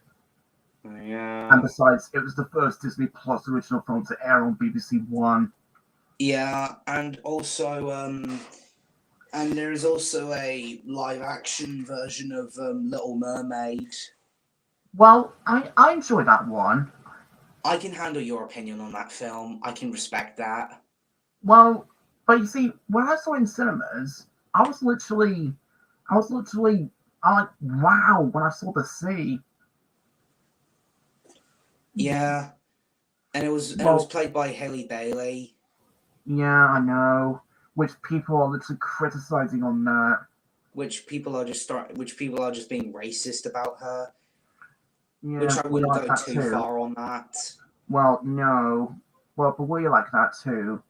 Yeah. And besides, it was the first Disney Plus original film to air on BBC One. Yeah, and also and there is also a live action version of Little Mermaid. Well, I enjoy that one. I can handle your opinion on that film. I can respect that. Well, but you see, when I saw it in cinemas, I was literally like, wow, when I saw the sea. Yeah. And it was played by Halle Bailey. Yeah, I know. Which people are literally criticizing on that. Which people are just being racist about her. Yeah, Which I we wouldn't like go that too too. far on that. Well, no. Well, but we like that too.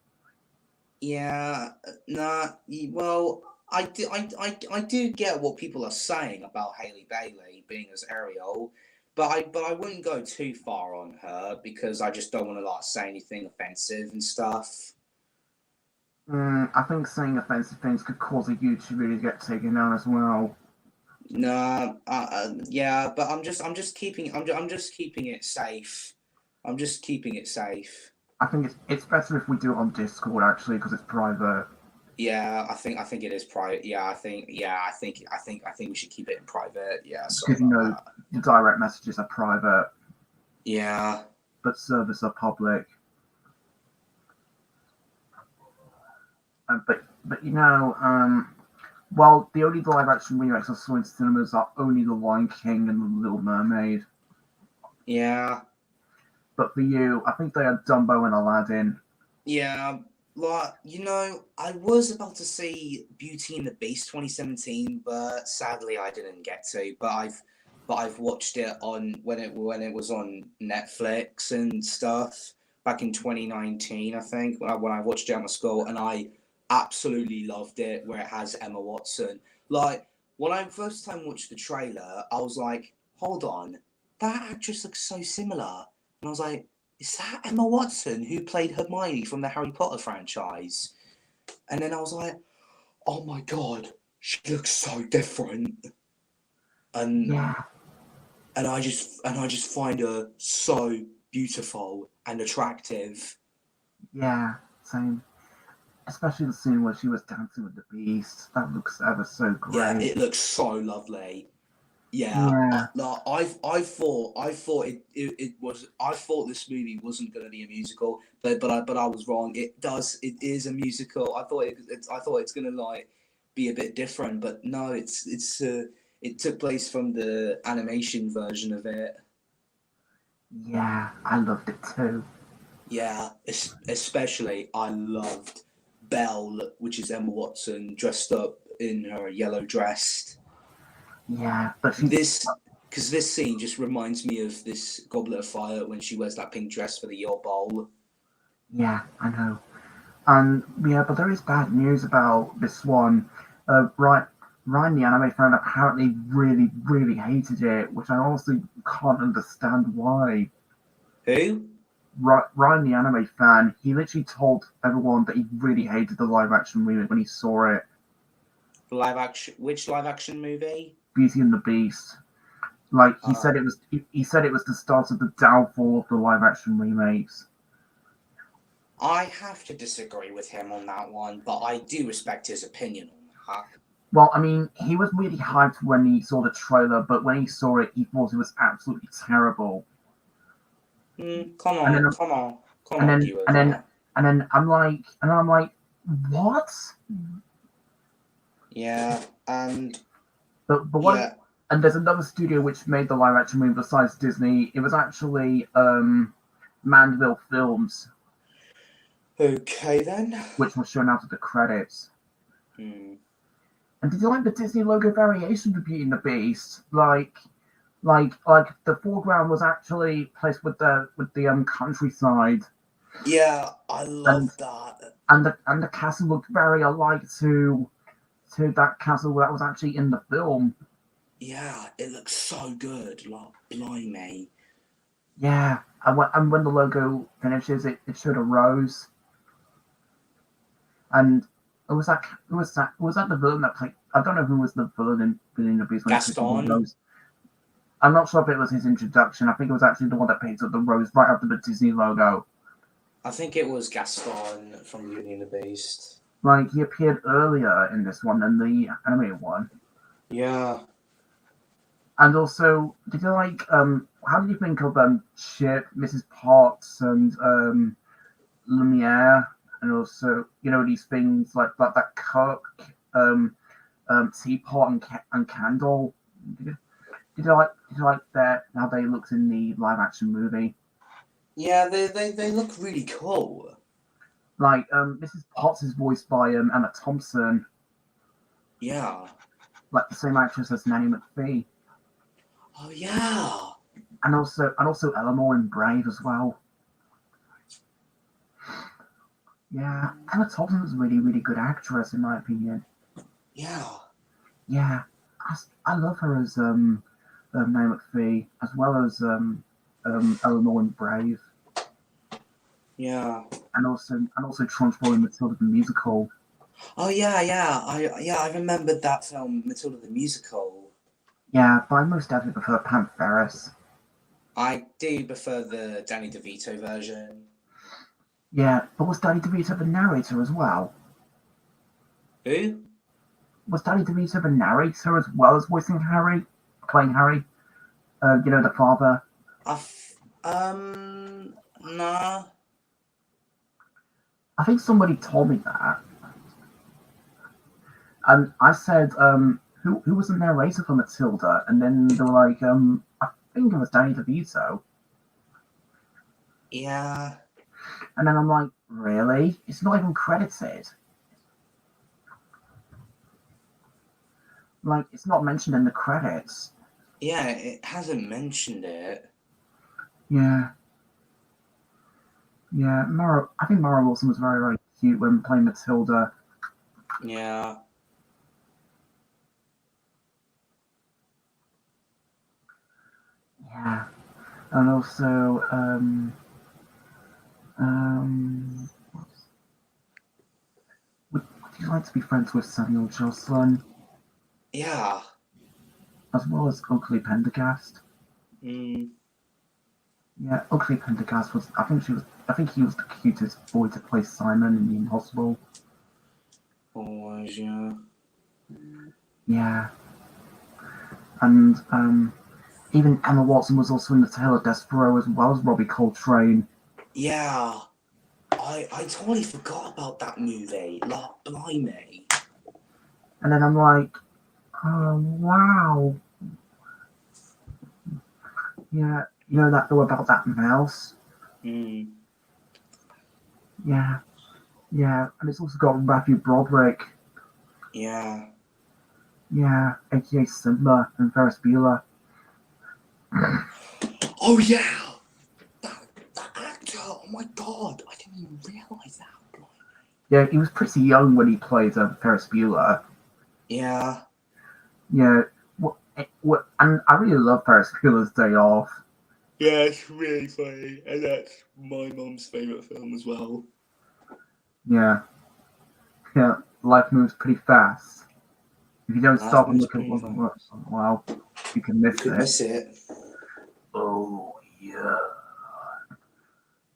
Yeah, nah. Well, I do get what people are saying about Halle Bailey being as Ariel, but I wouldn't go too far on her because I just don't want to like say anything offensive and stuff. I think saying offensive things could cause a YouTube video to get taken down as well. Nah, yeah, but I'm just keeping it safe. I'm just keeping it safe. I think it's better if we do it on Discord actually because it's private. Yeah, I think it is private. Yeah, I think we should keep it in private. Yeah, sorry Because about that. the direct messages are private, Yeah. but servers are public. But you know, well, the only live action remakes I saw in cinemas are only The Lion King and The Little Mermaid. Yeah. But for you, I think they had Dumbo and Aladdin. Yeah, like I was about to see Beauty and the Beast 2017, but sadly I didn't get to. But I've watched it on when it was on Netflix and stuff back in 2019, I think, when I watched it at my school, and I absolutely loved it. Where it has Emma Watson. Like when I first time watched the trailer, I was like, hold on, that actress looks so similar, and I was like, is that Emma Watson who played Hermione from the Harry Potter franchise? And then I was like, oh my god, she looks so different. And Yeah, I just find her so beautiful and attractive. yeah, same. Especially the scene where she was dancing with the beast. That looks ever so Yeah, great. it looks so lovely. Yeah, Yeah, I thought it was I thought this movie wasn't going to be a musical, but I was wrong. It is a musical. I thought it's going to like be a bit different, but no, it took place from the animation version of it. yeah, I loved it too. Yeah, especially I loved Belle, which is Emma Watson dressed up in her yellow dress. Yeah, but she, This Because this scene just reminds me of this Goblet of Fire when she wears that pink dress for the Yule Bowl. yeah, I know. And yeah, but there is bad news about this one. Ryan, the anime fan, apparently really, really hated it, which I honestly can't understand why. Who? Ryan, the anime fan, he literally told everyone that he really hated the live action movie when he saw it, Live action? Which live action movie? Beauty and the Beast. Like he Uh, said, he said it was the start of the downfall of the live action remakes. I have to disagree with him on that one, but I do respect his opinion on that. Well, I mean, he was really hyped when he saw the trailer, but when he saw it, he thought it was absolutely terrible. Come And on, then, come on, come and on, then, you and then, that. and then I'm like, what? Yeah, and But what? yeah, And there's another studio which made the live action movie besides Disney. It was actually Mandeville Films, okay then. which was shown after the credits. Hmm. And did you like the Disney logo variation for Beauty and the Beast? Like the foreground was actually placed with the countryside, Yeah, I and love that. the castle looked very alike to that castle that was actually in the film. Yeah, it looks so good. Like, blimey. Yeah, and when the logo finishes, it showed a rose, and was that the villain that played? I don't know who was the villain in Beauty and the Beast when it painted the Gaston. rose. I'm not sure if it was his introduction. I think it was actually the one that painted the rose right after the Disney logo. I think it was Gaston from Beauty and the Beast. Like he appeared earlier in this one than the animated one. Yeah. And also, did you like how did you think of Chip, Mrs. Potts, and Lumiere, and also these things like that cup, teapot and candle? Did you like that how they looked in the live action movie? Yeah, they look really cool. Like Mrs. Potts is voiced by Emma Thompson, Yeah. like the same actress as Nanny McPhee, Oh yeah. and also Eleanor in Brave as well. Yeah, Emma Thompson is a really, really good actress in my opinion. Yeah. Yeah, I love her as Nanny McPhee as well as Eleanor in Brave, Yeah. and also Trunchbull in Matilda the musical. Oh yeah. I remembered that film, Matilda the Musical. Yeah, but I most definitely prefer Pam Ferris. I do prefer the Danny DeVito version. Yeah, but was Danny DeVito the narrator as well? Who? Was Danny DeVito the narrator as well as voicing Harry, playing Harry? The father. Nah. I think somebody told me that. I said, who was the narrator for Matilda? And then they were like, I think it was Danny DeVito. Yeah. And then I'm like, really? It's not even credited. Like, it's not mentioned in the credits. Yeah, it hasn't mentioned it. Yeah. Yeah, I think Mara Wilson was very, very cute when playing Matilda. Yeah. Yeah. And also, would you like to be friends with Samuel Jocelyn? Yeah. As well as Oakley Pendergast? Mm. Yeah, Oakley Pendergast was, I think he was the cutest boy to play Simon in The Impossible. Always, yeah. Yeah. And, even Emma Watson was also in The Tale of Despero as well as Robbie Coltrane. Yeah. I totally forgot about that movie. Like, blimey. And then I'm like, oh, wow. Yeah, you know that though about that mouse? Mm. Yeah. Yeah, and it's also got Matthew Broderick. Yeah. Yeah, aka Simba and Ferris Bueller. Oh, yeah. That actor. Oh, my God. I didn't even realise that. Blimey. Yeah, he was pretty young when he played Ferris Bueller. Yeah. Yeah, and I really love Ferris Bueller's Day Off. Yeah, it's really funny. And that's my mum's favourite film as well. Yeah. Yeah, life moves pretty fast. If you don't Life stop and moves look at pretty what fast. works, well, you can miss You could it. miss it. Oh, yeah.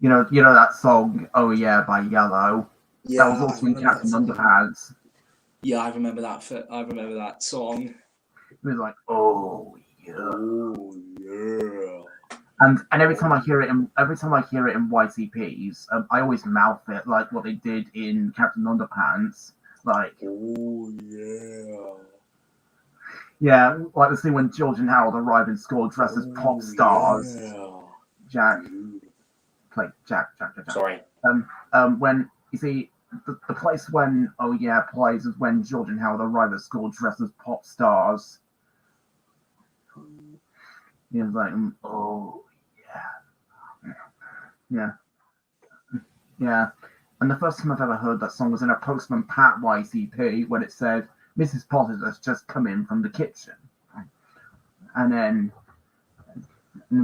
You know that song, Oh Yeah, by Yellow? Yeah, That was also in Captain Underpants. Yeah, I remember that. I remember that song. It was like, oh yeah. Oh yeah. And every time I hear it in YCPs, I always mouth it like what they did in Captain Underpants. Like, oh yeah. Yeah, like the scene when George and Harold arrive in school dressed as pop stars. Yeah. Jack. Jack. Sorry. When you see the place when Oh Yeah plays is when George and Howard arrive at school dressed as pop stars. He was like, oh yeah. And the first time I've ever heard that song was in a Postman Pat YCP when it said, Mrs. Potter has just come in from the kitchen. And then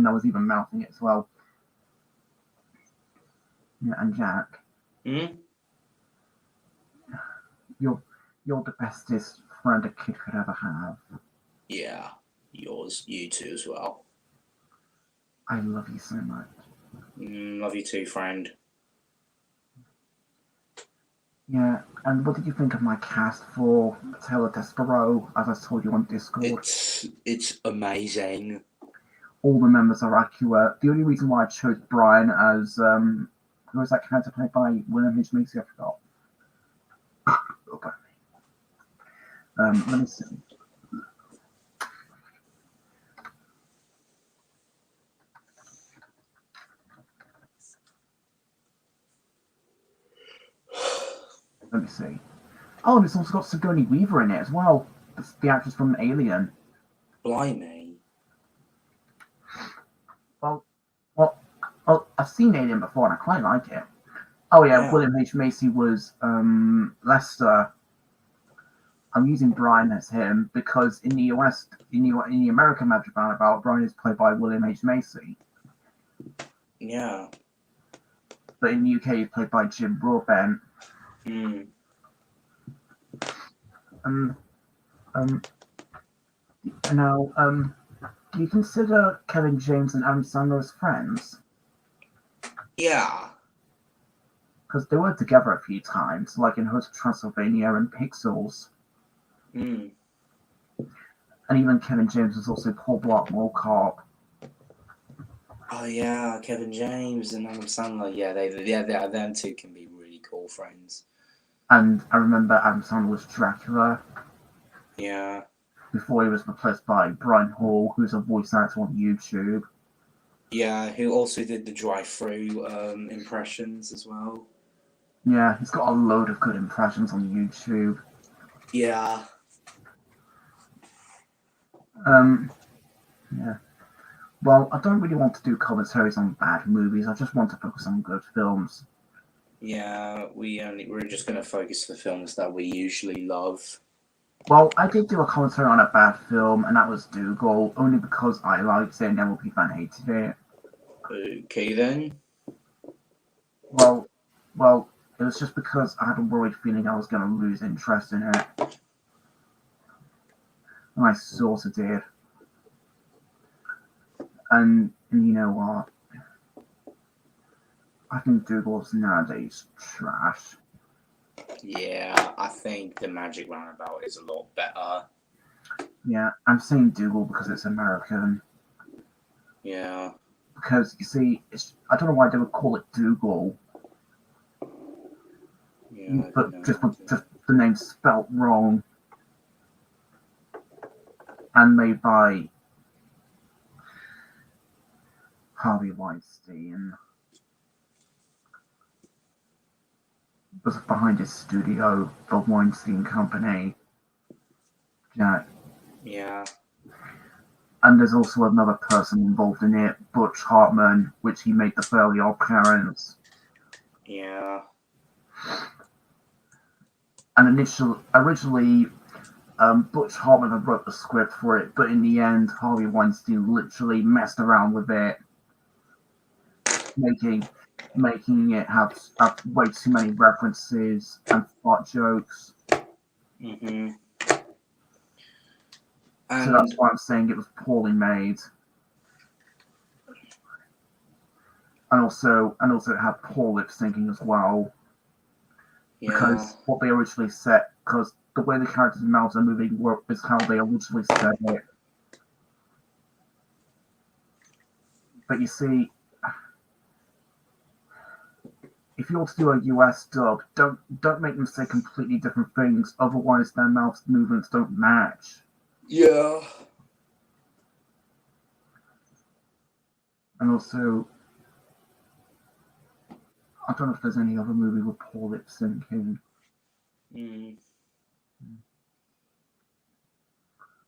I was even mouthing it as well. Yeah, and Jack. Hmm? You're the bestest friend a kid could ever have. Yeah. You too as well. I love you so much. Love you too, friend. Yeah, and what did you think of my cast for Tale of Despero, as I told you on Discord? It's amazing. All the members are accurate. The only reason why I chose Brian as who was that character played by William H. Macy? I forgot. Let me see. Let me see. Oh, and it's also got Sigourney Weaver in it as well. The actress from Alien. Blimey. Well, I've seen Alien before and I quite like it. Oh yeah. William H. Macy was Lester. I'm using Brian as him because in the US, in the American Magic Roundabout, Brian is played by William H. Macy. Yeah. But in the UK, he's played by Jim Broadbent. Hmm. Now, do you consider Kevin James and Adam Sandler as friends? Yeah. Because they were together a few times, like in Hotel Transylvania and Pixels. Hmm. And even Kevin James was also Paul Blart Mall Cop. Oh yeah, Kevin James and Adam Sandler. Yeah, them two can be really cool friends. And I remember Adam Sandler was Dracula Yeah. before he was replaced by Brian Hall, who's a voice actor on YouTube. Yeah, who also did the drive-through impressions as well. Yeah, he's got a load of good impressions on YouTube. Yeah. Yeah. Well, I don't really want to do commentaries on bad movies. I just want to focus on good films. Yeah, we're just gonna focus the films that we usually love. Well, I did do a commentary on a bad film, and that was Dougal, only because I liked it and Neville fan hated it. Okay then. Well, it was just because I had a worried feeling I was going to lose interest in it. And I sort of did. And you know what? I think Dougal's nowadays trash. Yeah, I think the Magic Roundabout is a lot better. Yeah, I'm saying Dougal because it's American. Yeah. Because, you see, I don't know why they would call it Dougal. Yeah. But just the name spelt wrong. And made by Harvey Weinstein. Was behind his studio, the Weinstein Company. Yeah. Yeah. And there's also another person involved in it, Butch Hartman, which he made the Fairly Odd Parents. Yeah. And originally, Butch Hartman had wrote the script for it, but in the end, Harvey Weinstein literally messed around with it, making it have way too many references and fart jokes. Mm-hmm. So that's why I'm saying it was poorly made. And also it had poor lip syncing as well. Yeah. Because what they originally said, because the way the characters' mouths are moving is how they originally said it. But you see, if you want to do a US dub, don't make them say completely different things, otherwise their mouth movements don't match. Yeah. And also, I don't know if there's any other movie with poor lip syncing. Mm.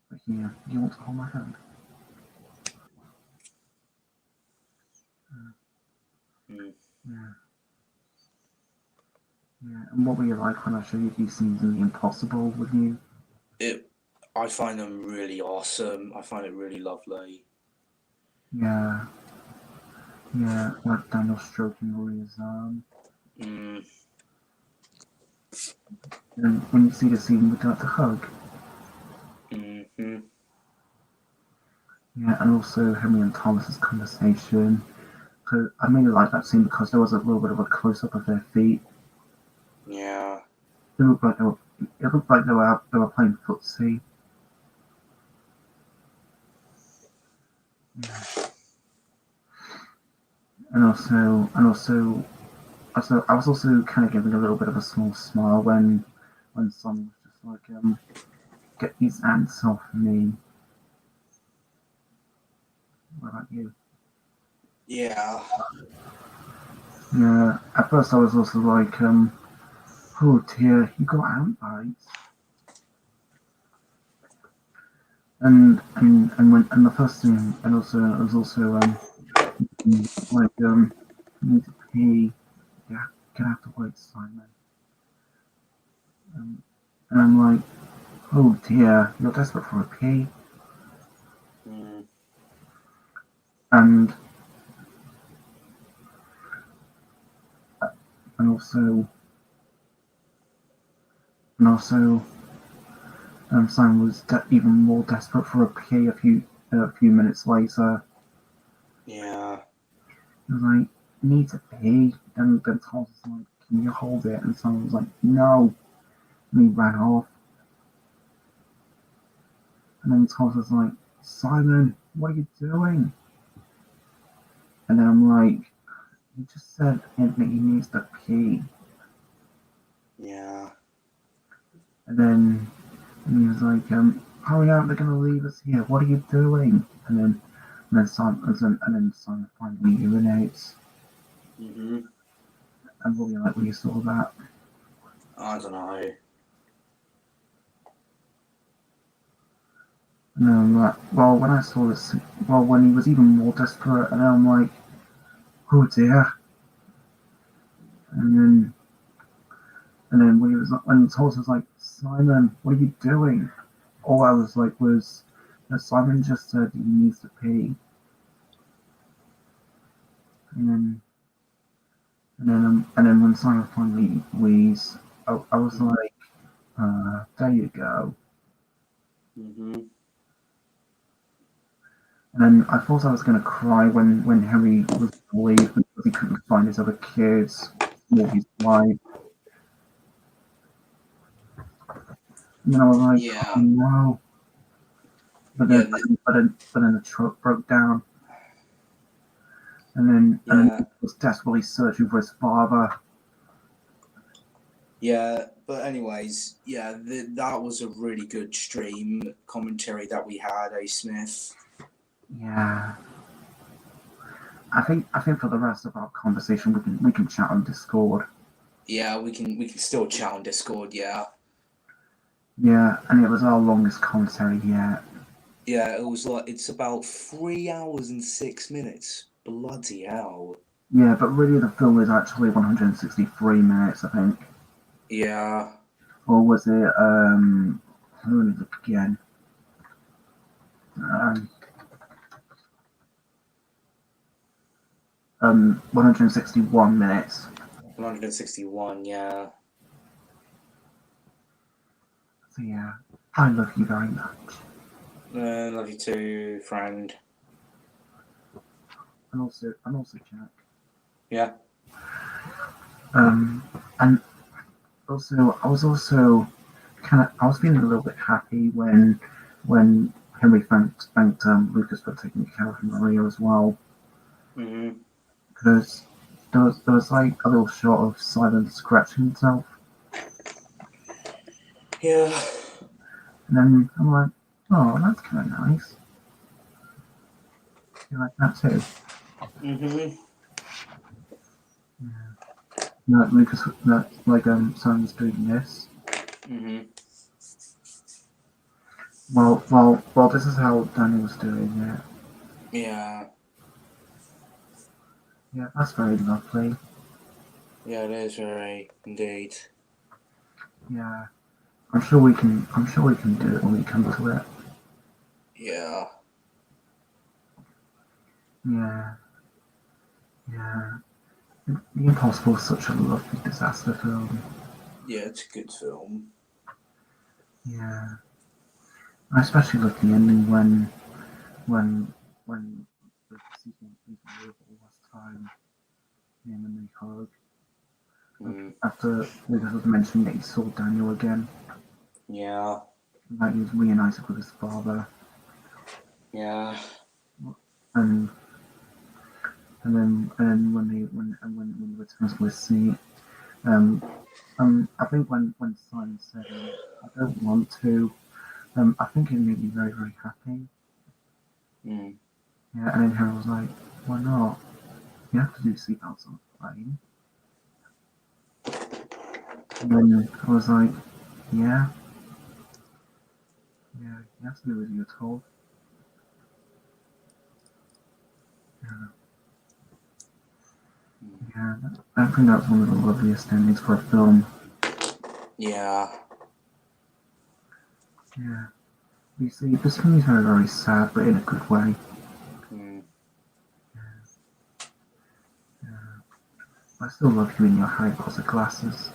But yeah, you want to hold my hand? Mm. Yeah. Yeah. And what were you like when I showed you these scenes in The Impossible with you? I find them really awesome. I find it really lovely. Yeah. Yeah, like Daniel stroking Maria's arm. Mm. And when you see the scene with the hug. Mm-hmm. Yeah, and also Henry and Thomas's conversation. So I really like that scene because there was a little bit of a close up of their feet. Yeah. It looked like they were playing footsie. Yeah. And also, I was also kind of giving a little bit of a small smile when Son was just like, get these ants off me. What about you? Yeah. Yeah. At first, I was also like, oh dear, you got ant bites. And the first thing, and also it was also like you need to pee. Yeah, gonna have to wait, Simon. And I'm like, oh dear, you're desperate for a pee. Mm. And also Simon was even more desperate for a pee a few minutes later. Yeah. He was like, need to pee. And then Thomas was like, can you hold it? And Simon was like, no. And he ran off. And then Thomas was like, Simon, what are you doing? And then I'm like, you just said Anthony he needs to pee. Yeah. he was like, hurry up, they're gonna leave us here. What are you doing? And then Simon finally urinates. Mm-hmm. And what were you like when you saw that? I don't know. And then I'm like, well, when I saw this, well, when he was even more desperate, and I'm like, oh dear. And then when Thomas was like, Simon, what are you doing? All I was like was that Simon just said he needs to pee. And then when Simon finally leaves, I was like, there you go. Mm-hmm. And then I thought I was going to cry when Harry was leave because he couldn't find his other kids, or his wife. And then I was like, Yeah. oh no. But Yeah, then the truck broke down. And then he was desperately searching for his father. Yeah, but anyways, yeah, that was a really good stream commentary that we had, Smith. Yeah. I think for the rest of our conversation we can chat on Discord. Yeah, we can still chat on Discord, yeah. Yeah, and it was our longest commentary yet. Yeah, it's about 3 hours and 6 minutes. Bloody hell. Yeah, but really the film is actually 163 minutes, I think. Yeah. Or was it let me look again. 161 minutes. 161, yeah. So yeah, I love you very much. Love you too, friend. And also Jack. Yeah. And also I was feeling a little bit happy when Henry thanked Lucas for taking care of Maria as well. Mm-hmm. Because there was like a little shot of Simon scratching himself. Yeah. And then I'm like, oh, that's kind of nice. You like that too? Mm-hmm. Yeah. Lucas, Simon's doing this. Mm-hmm. Well, this is how Danny was doing it. Yeah. Yeah, that's very lovely. Yeah, it is very indeed. Yeah. I'm sure we can do it when we come to it. Yeah. Yeah. Yeah. The Impossible is such a lovely disaster film. Yeah, it's a good film. Yeah. I especially love the ending when the season over last time him and they hug. After Lucas was mentioning that he saw Daniel again. Yeah. Like he was reunited with his father. Yeah. And then when the returns were seen, I think when Simon said, "I don't want to," I think it made me very very happy. Mm. Yeah, and then Harry was like, "Why not? You have to do seatbelts on a plane." And then I was like, "Yeah, you have to do as you're told." Yeah, I think that's one of the loveliest endings for a film. Yeah. Yeah. You see, this film is very, very sad, but in a good way. Mm. Yeah. I still love you in your Harry Potter glasses.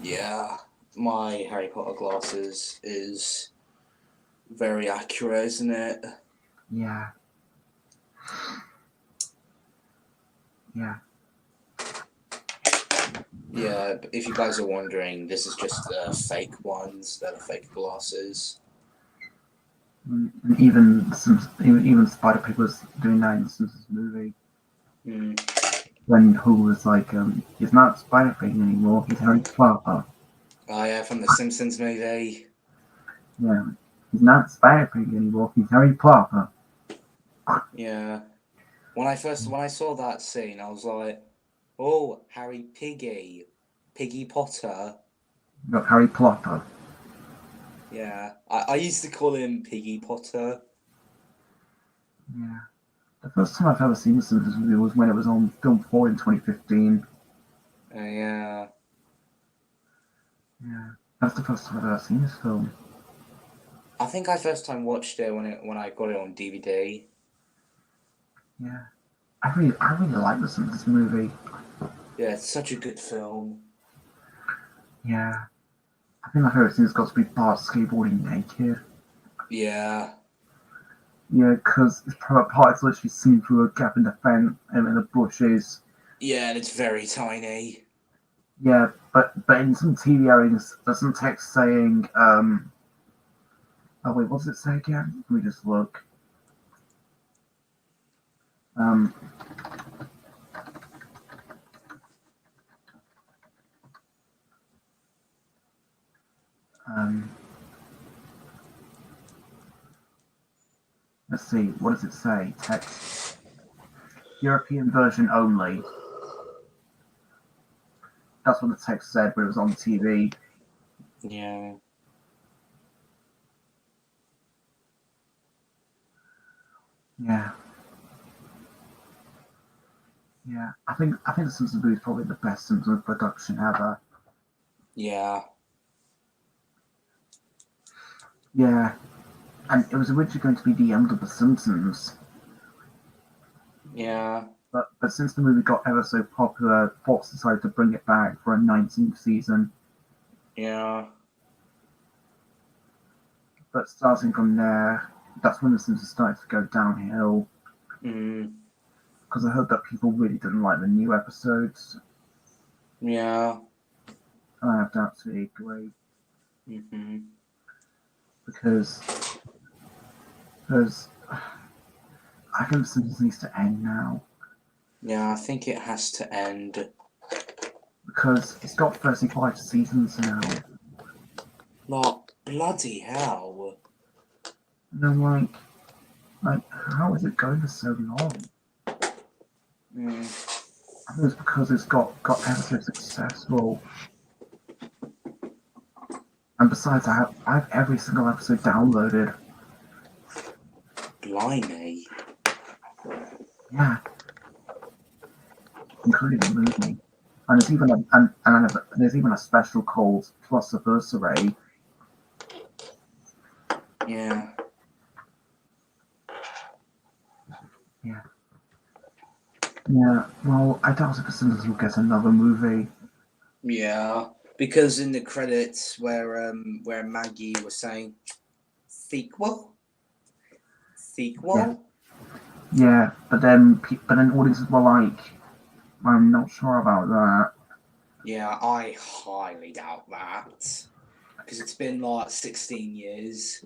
Yeah. My Harry Potter glasses is very accurate, isn't it? Yeah. Yeah. Yeah, if you guys are wondering, this is just fake ones. They're the fake glasses. And even Spider Pig was doing that in the Simpsons movie. Mm. When Who was like, he's not Spider Pig anymore, he's Harry Potter. Oh yeah, from the Simpsons movie. Yeah. He's not Spider Pig anymore. He's Harry Potter. Yeah. When I saw that scene, I was like, "Oh, Piggy Potter." You got Harry Potter. Yeah, I used to call him Piggy Potter. Yeah. The first time I've ever seen the Simpsons movie was when it was on Film 4 in 2015. Yeah. Yeah. That's the first time I've ever seen this film. I think I first time watched it when I got it on DVD. Yeah. I really like the Simpsons movie. Yeah, it's such a good film. Yeah. I think my favourite scene has got to be Bart skateboarding naked. Yeah. Yeah, because Bart's literally seen through a gap in the fence and in the bushes. Yeah, and it's very tiny. Yeah, but in some TV areas, there's some text saying, oh wait, what does it say again? Let me just look. Um, um, let's see, what does it say? Text. European version only. That's what the text said when it was on TV. Yeah. Yeah. Yeah. I think the Simpsons movie is probably the best Simpsons production ever. Yeah. Yeah. And it was originally going to be the end of The Simpsons. Yeah. But since the movie got ever so popular, Fox decided to bring it back for a 19th season. Yeah. But starting from there, that's when The Simpsons started to go downhill. Mm. Because I heard that people really didn't like the new episodes. Yeah. And I have to absolutely agree. Mm-hmm. Because I think The Simpsons needs to end now. Yeah, I think it has to end. Because it's got 35 seasons now. Like, bloody hell. And I'm like, how is it going for so long? Mm. I think it's because it's got ever so successful. And besides, I have every single episode downloaded. Blimey. Yeah, including the movie. And there's even there's even a special called Plus Anniversary. Yeah. Yeah. Yeah. Well, I doubt if The Simpsons will get another movie. Yeah. Because in the credits where Maggie was saying sequel? Yeah. Yeah, but then audiences were like, I'm not sure about that. Yeah, I highly doubt that. Because it's been like 16 years.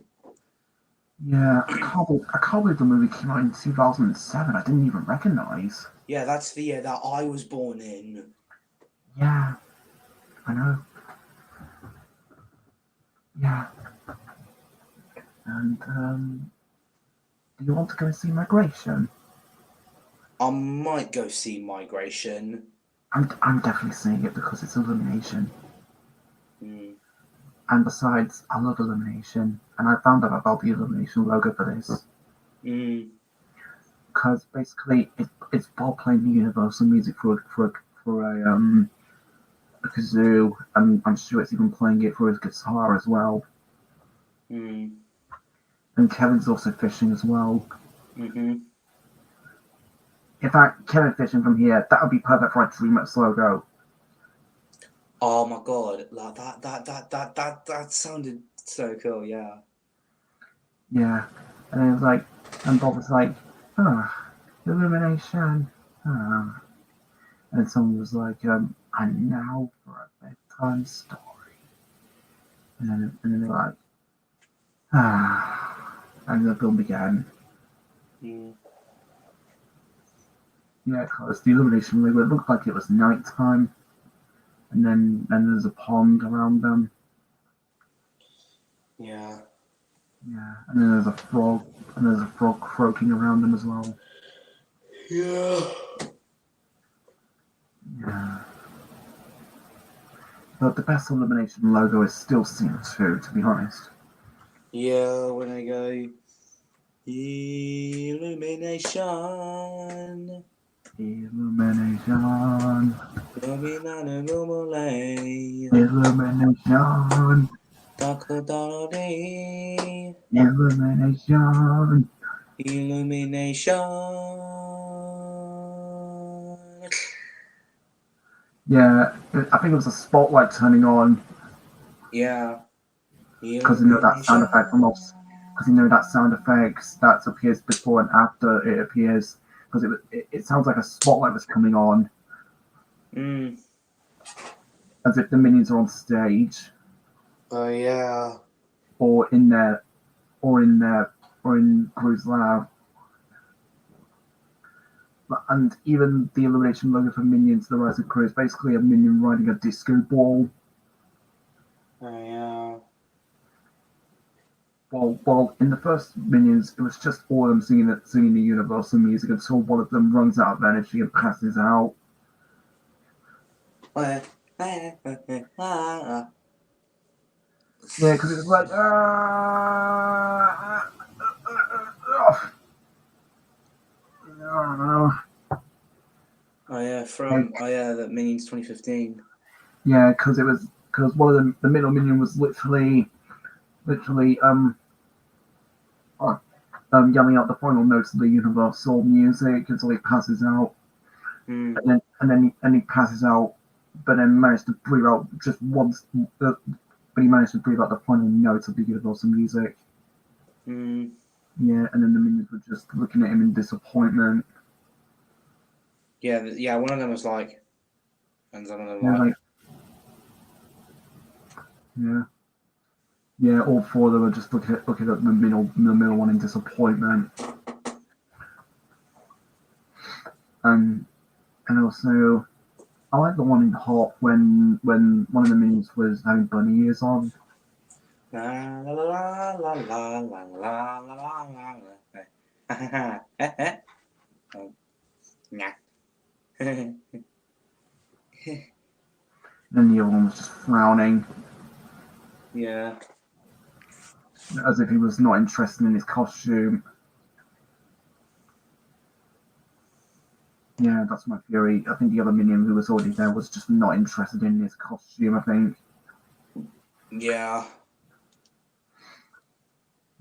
Yeah, I can't believe the movie came out in 2007. I didn't even recognize. Yeah, that's the year that I was born in. Yeah, I know. Yeah. And do you want to go see Migration? I might go see Migration. I'm definitely seeing it because it's Illumination. Mm. And besides, I love Illumination, and I found out about the Illumination logo for this. Mm. Because basically, it's Bob playing the Universal music for a kazoo, and I'm sure it's even playing it for his guitar as well. Mm. And Kevin's also fishing as well. Mm-hmm. In fact, Kevin fishing from here, that would be perfect for a DreamWorks logo. Oh my god, like that sounded so cool, yeah. Yeah. And it was like, and Bob was like, Illumination. And someone was like, and now for a bedtime story. And then they're like, and the film began. Mm. Yeah, because the Illumination logo, it looked like it was nighttime. and then there's a pond around them. Yeah. Yeah, and then there's a frog croaking around them as well. Yeah. Yeah. But the best Illumination logo is still Scene 2, to be honest. Yeah, when I go Illumination. Illumination. Illumination. Illumination. Illumination. Illumination. Illumination. Yeah, I think it was a spotlight turning on Yeah. because you know that sound effect from off. Because you know that sound effects that appears before and after it appears. Because it sounds like a spotlight was coming on, as if the minions are on stage Oh yeah. or in Gru's lab. And even the Illumination logo for Minions: The Rise of Gru is basically a minion riding a disco ball. Oh yeah. Well, in the first Minions, it was just all of them singing the Universal music until one of them runs out of energy and passes out. Yeah, because it was like, I don't know. Oh yeah, that Minions 2015. Yeah, because one of the middle minion was literally yelling out the final notes of the Universal music until he passes out, and then he passes out, but then managed to breathe out just once. But he managed to breathe out the final notes of the Universal music. Yeah, and then the minions were just looking at him in disappointment. Yeah. One of them was like, and some of them like. Yeah, all four of them were just looking at the middle one in disappointment. And also, I like the one in Hop when one of the minions was having bunny ears on. La la la la la la la la la la. And the other one was just frowning. Yeah. As if he was not interested in his costume. Yeah, that's my theory. I think the other minion who was already there was just not interested in his costume, I think. Yeah.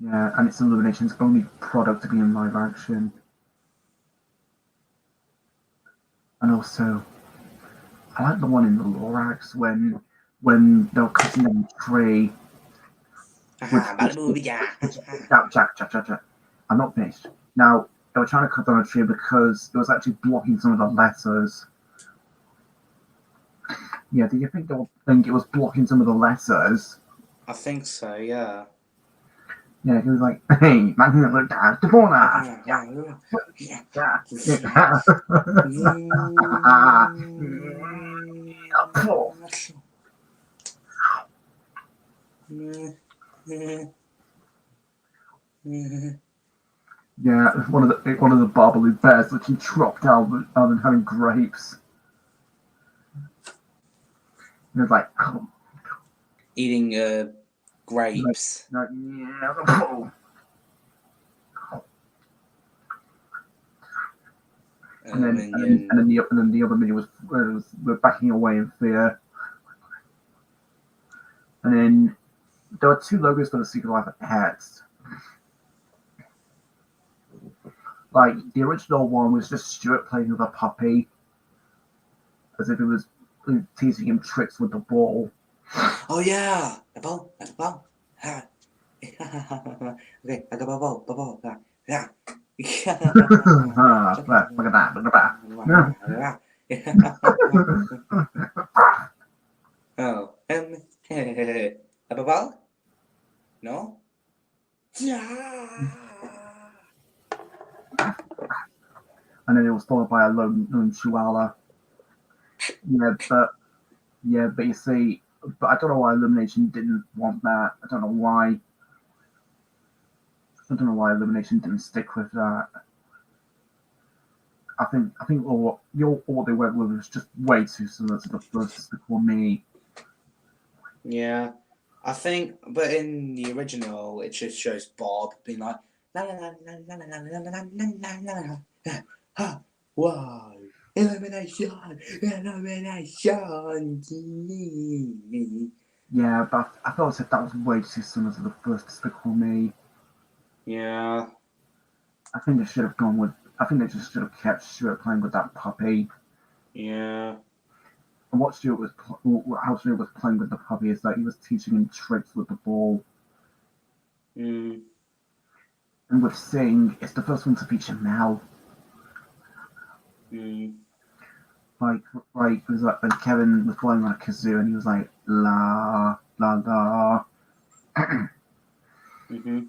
Yeah, and it's Illumination's only product to be in live action. And also, I like the one in the Lorax when they were cutting down the tree. Jack. I'm not finished. Now, they were trying to cut down a tree because it was actually blocking some of the letters. Yeah, do you think it was blocking some of the letters? I think so, yeah. Yeah, he was like, hey, man, look at the corner. Yeah, one of the Babalu bears literally dropped out and having grapes. He was like, eating grapes. Like, yeah, and then the other minion was backing away in fear. And then there were two logos for the Secret Life of Pets. Like the original one was just Stuart playing with a puppy, as if it was teaching him tricks with the ball. Oh yeah, the ball. Okay, I got ball. Yeah. Look at that. Oh, a ball? No? And then it was followed by a lone chihuahua. Yeah, but Yeah, but you see, but I don't know why Illumination didn't want that. I don't know why. I don't know why Illumination didn't stick with that. I think all they went with was just way too similar to the first Despicable Me. Yeah, I think, but in the original, it just shows Bob being like, la la la la la la la la la la la la. Ha! Whoa! Elimination! Elimination! Yeah, but I felt as if that was way too similar to the first Despicable Me. Yeah. I think they should have gone with. I think they just should have kept Stuart playing with that puppy. Yeah. And what Stuart was, how Stuart was playing with the puppy is that he was teaching him tricks with the ball. Mm. And with Sing, it's the first one to feature Mel. Mm. Like it was like when Kevin was blowing on a kazoo and he was like la la la. Mhm.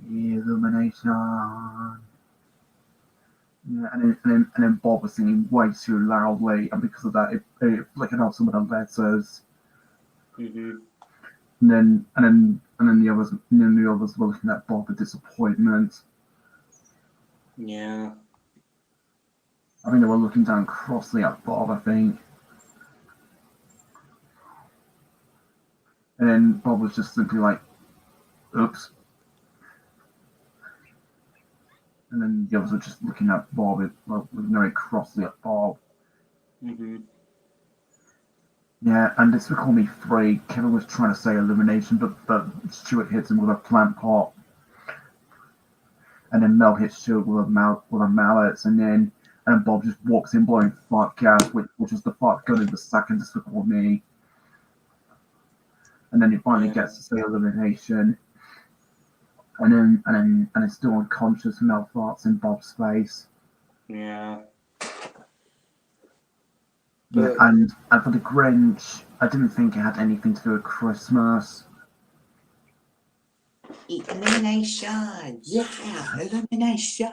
Illumination. Yeah, and then Bob was singing way too loudly, and because of that, it flickered out some of the letters. Mhm. And then the others were looking at Bob with disappointment. Yeah. I think they were looking down crossly at Bob, I think. And then Bob was just simply like, oops. And then the others were just looking at Bob very crossly at Bob. Mhm. Yeah, and Despicable Me 3, Kevin was trying to say elimination, but Stuart hits him with a plant pot. And then Mel hits Stuart with a mallet, and then Bob just walks in blowing fart gas, which was the fart gun in the second Despicable Me. And then he finally gets to say elimination. And then still unconscious, Mel farts in Bob's face. Yeah. Yeah, But and for the Grinch, I didn't think it had anything to do with Christmas. elimination! Yeah! Elimination!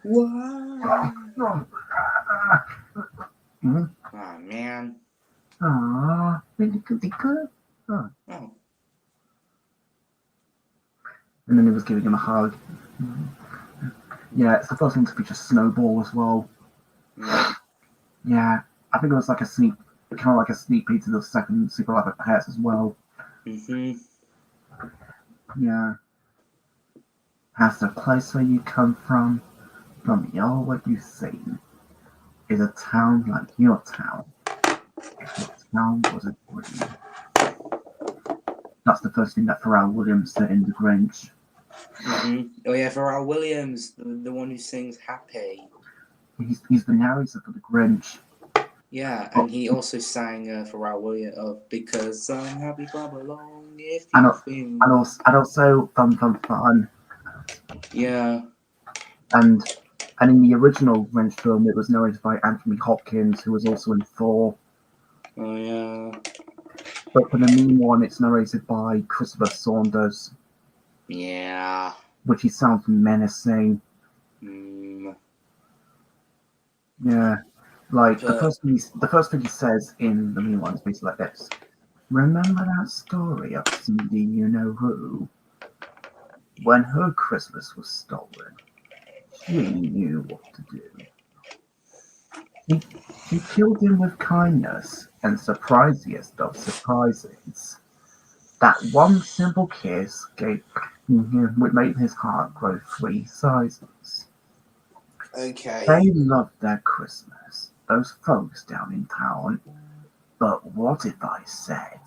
Whoa! Mm-hmm. Oh man. Aww, really good. Oh. Oh. And then he was giving him a hug. Yeah, it's the first one to feature Snowball as well. Mm. Yeah, I think it was like kind of like a sneak peek to the second Secret Life of Pets as well. Mhm. Yeah. Has the place where you come from all what you've seen, is a town like your town. If your town was a dream. That's the first thing that Pharrell Williams said in The Grinch. Mhm. Oh yeah, Pharrell Williams, the one who sings "Happy." He's the narrator for The Grinch. Yeah, and he also sang Pharrell Williams "Because I'm Happy, Clap Along If And, You al- Feel." and also Fun. Yeah. And in the original Grinch film, it was narrated by Anthony Hopkins, who was also in Thor. Oh yeah. But for the new one, it's narrated by Christopher Saunders, Yeah. which he sounds menacing. Mm. Yeah, like the But first thing he says in the new one is basically like this: "Remember that story of Cindy, you know who? When her Christmas was stolen, she knew what to do. She killed him with kindness and surprisiest of surprises. That one simple kiss would make his heart grow 3 sizes. okay. They loved their Christmas, those folks down in town. But what if I said,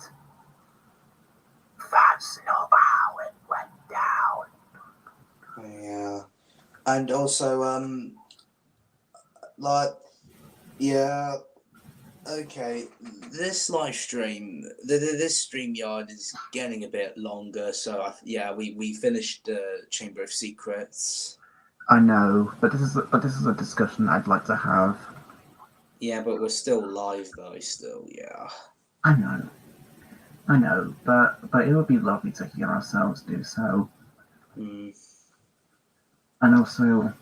that's not how it went down?" Yeah. And also like yeah. Okay, this live stream, this StreamYard is getting a bit longer, so yeah, we finished Chamber of Secrets. I know, but this is a discussion I'd like to have. Yeah, but we're still live though, still, yeah. I know, but it would be lovely to hear ourselves do so. Mm. And also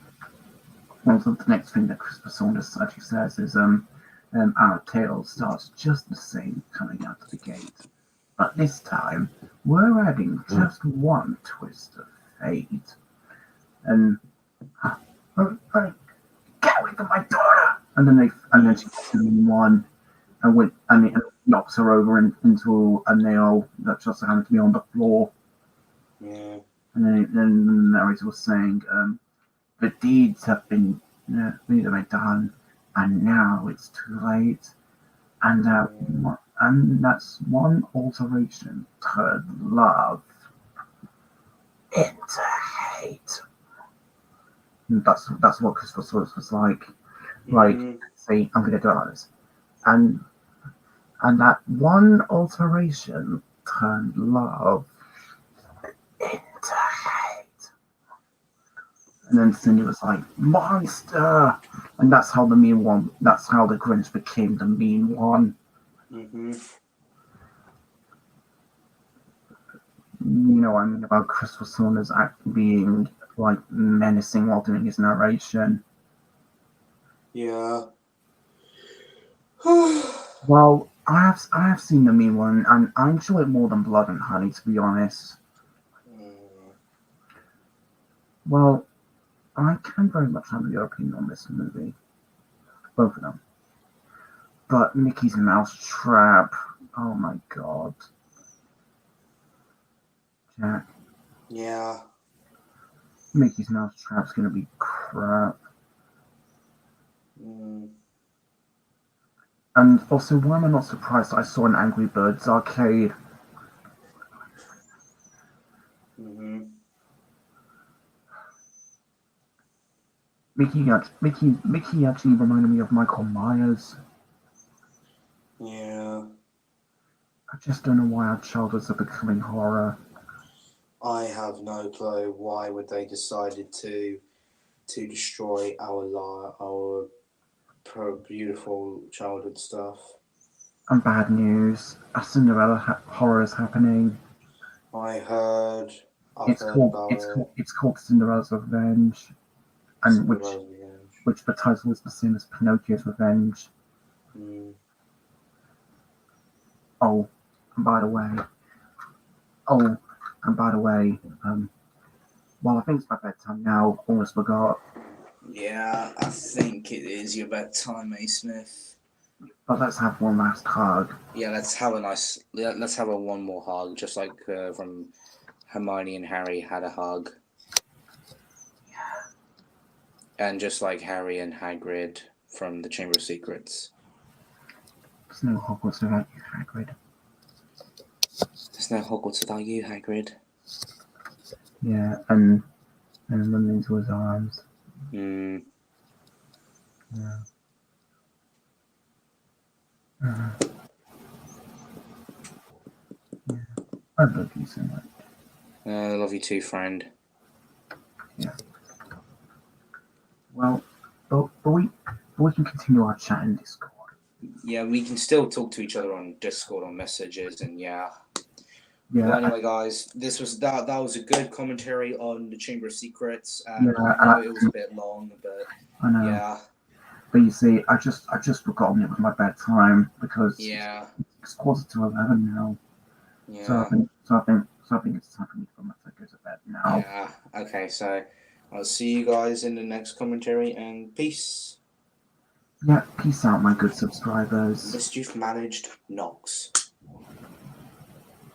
the next thing that Christopher Saunders actually says is our tale starts just the same coming out of the gate. But this time, we're adding just one twist of fate. And get away from my daughter! And then she gets the mean one, and it knocks her over into a nail that just happened to be on the floor. Yeah. And then the narrator was saying, the deeds have been done, and now it's too late. And that's one alteration turned love into hate. And that's what Christopher was like. Like, see, I'm gonna do it like this. And that one alteration turned love into hate. And then Cindy was like, monster! And that's how the mean one, that's how the Grinch became the mean one. Mm-hmm. You know what I mean about Christopher Saunders being like menacing while doing his narration. Yeah. Well, I have seen the mean one, and I enjoy it more than Blood and Honey, to be honest. Well, I can very much have your opinion on this movie. Both of them. But Mickey's Mouse Trap, oh my god. Jack. Yeah. Mickey's Mouse Trap's gonna be crap. And also, why am I not surprised I saw an Angry Birds arcade? Mickey actually reminded me of Michael Myers. Yeah. I just don't know why our childhoods are becoming horror. I have no clue. Why would they decided to destroy our beautiful childhood stuff? And bad news. A Cinderella horror is happening. I've heard It's called Cinderella's Revenge, and which the title is the same as Pinocchio's Revenge. Oh, and by the way, well, I think it's my bedtime now. Almost forgot. Yeah, I think it is your bedtime, A. Smith. But let's have one last hug. Yeah, let's have one more hug, just like from Hermione and Harry had a hug. And just like Harry and Hagrid from the Chamber of Secrets. There's no Hogwarts without you, Hagrid. There's no Hogwarts without you, Hagrid. Yeah, and run into his arms. Yeah. Yeah. I love you so much. I love you too, friend. Yeah. Well, but we can continue our chat in Discord. Yeah, we can still talk to each other on Discord on messages, and yeah. Yeah. Well, anyway, guys, this was that was a good commentary on the Chamber of Secrets. Yeah, I know it was a bit long, but I know. yeah. But you see, I just forgotten it was my bedtime because it's 11:15 now. Yeah. So I think it's time for me to go to bed now. Yeah. Okay, so I'll see you guys in the next commentary, and peace. Yeah, peace out, my good subscribers. Mischief Managed Knox.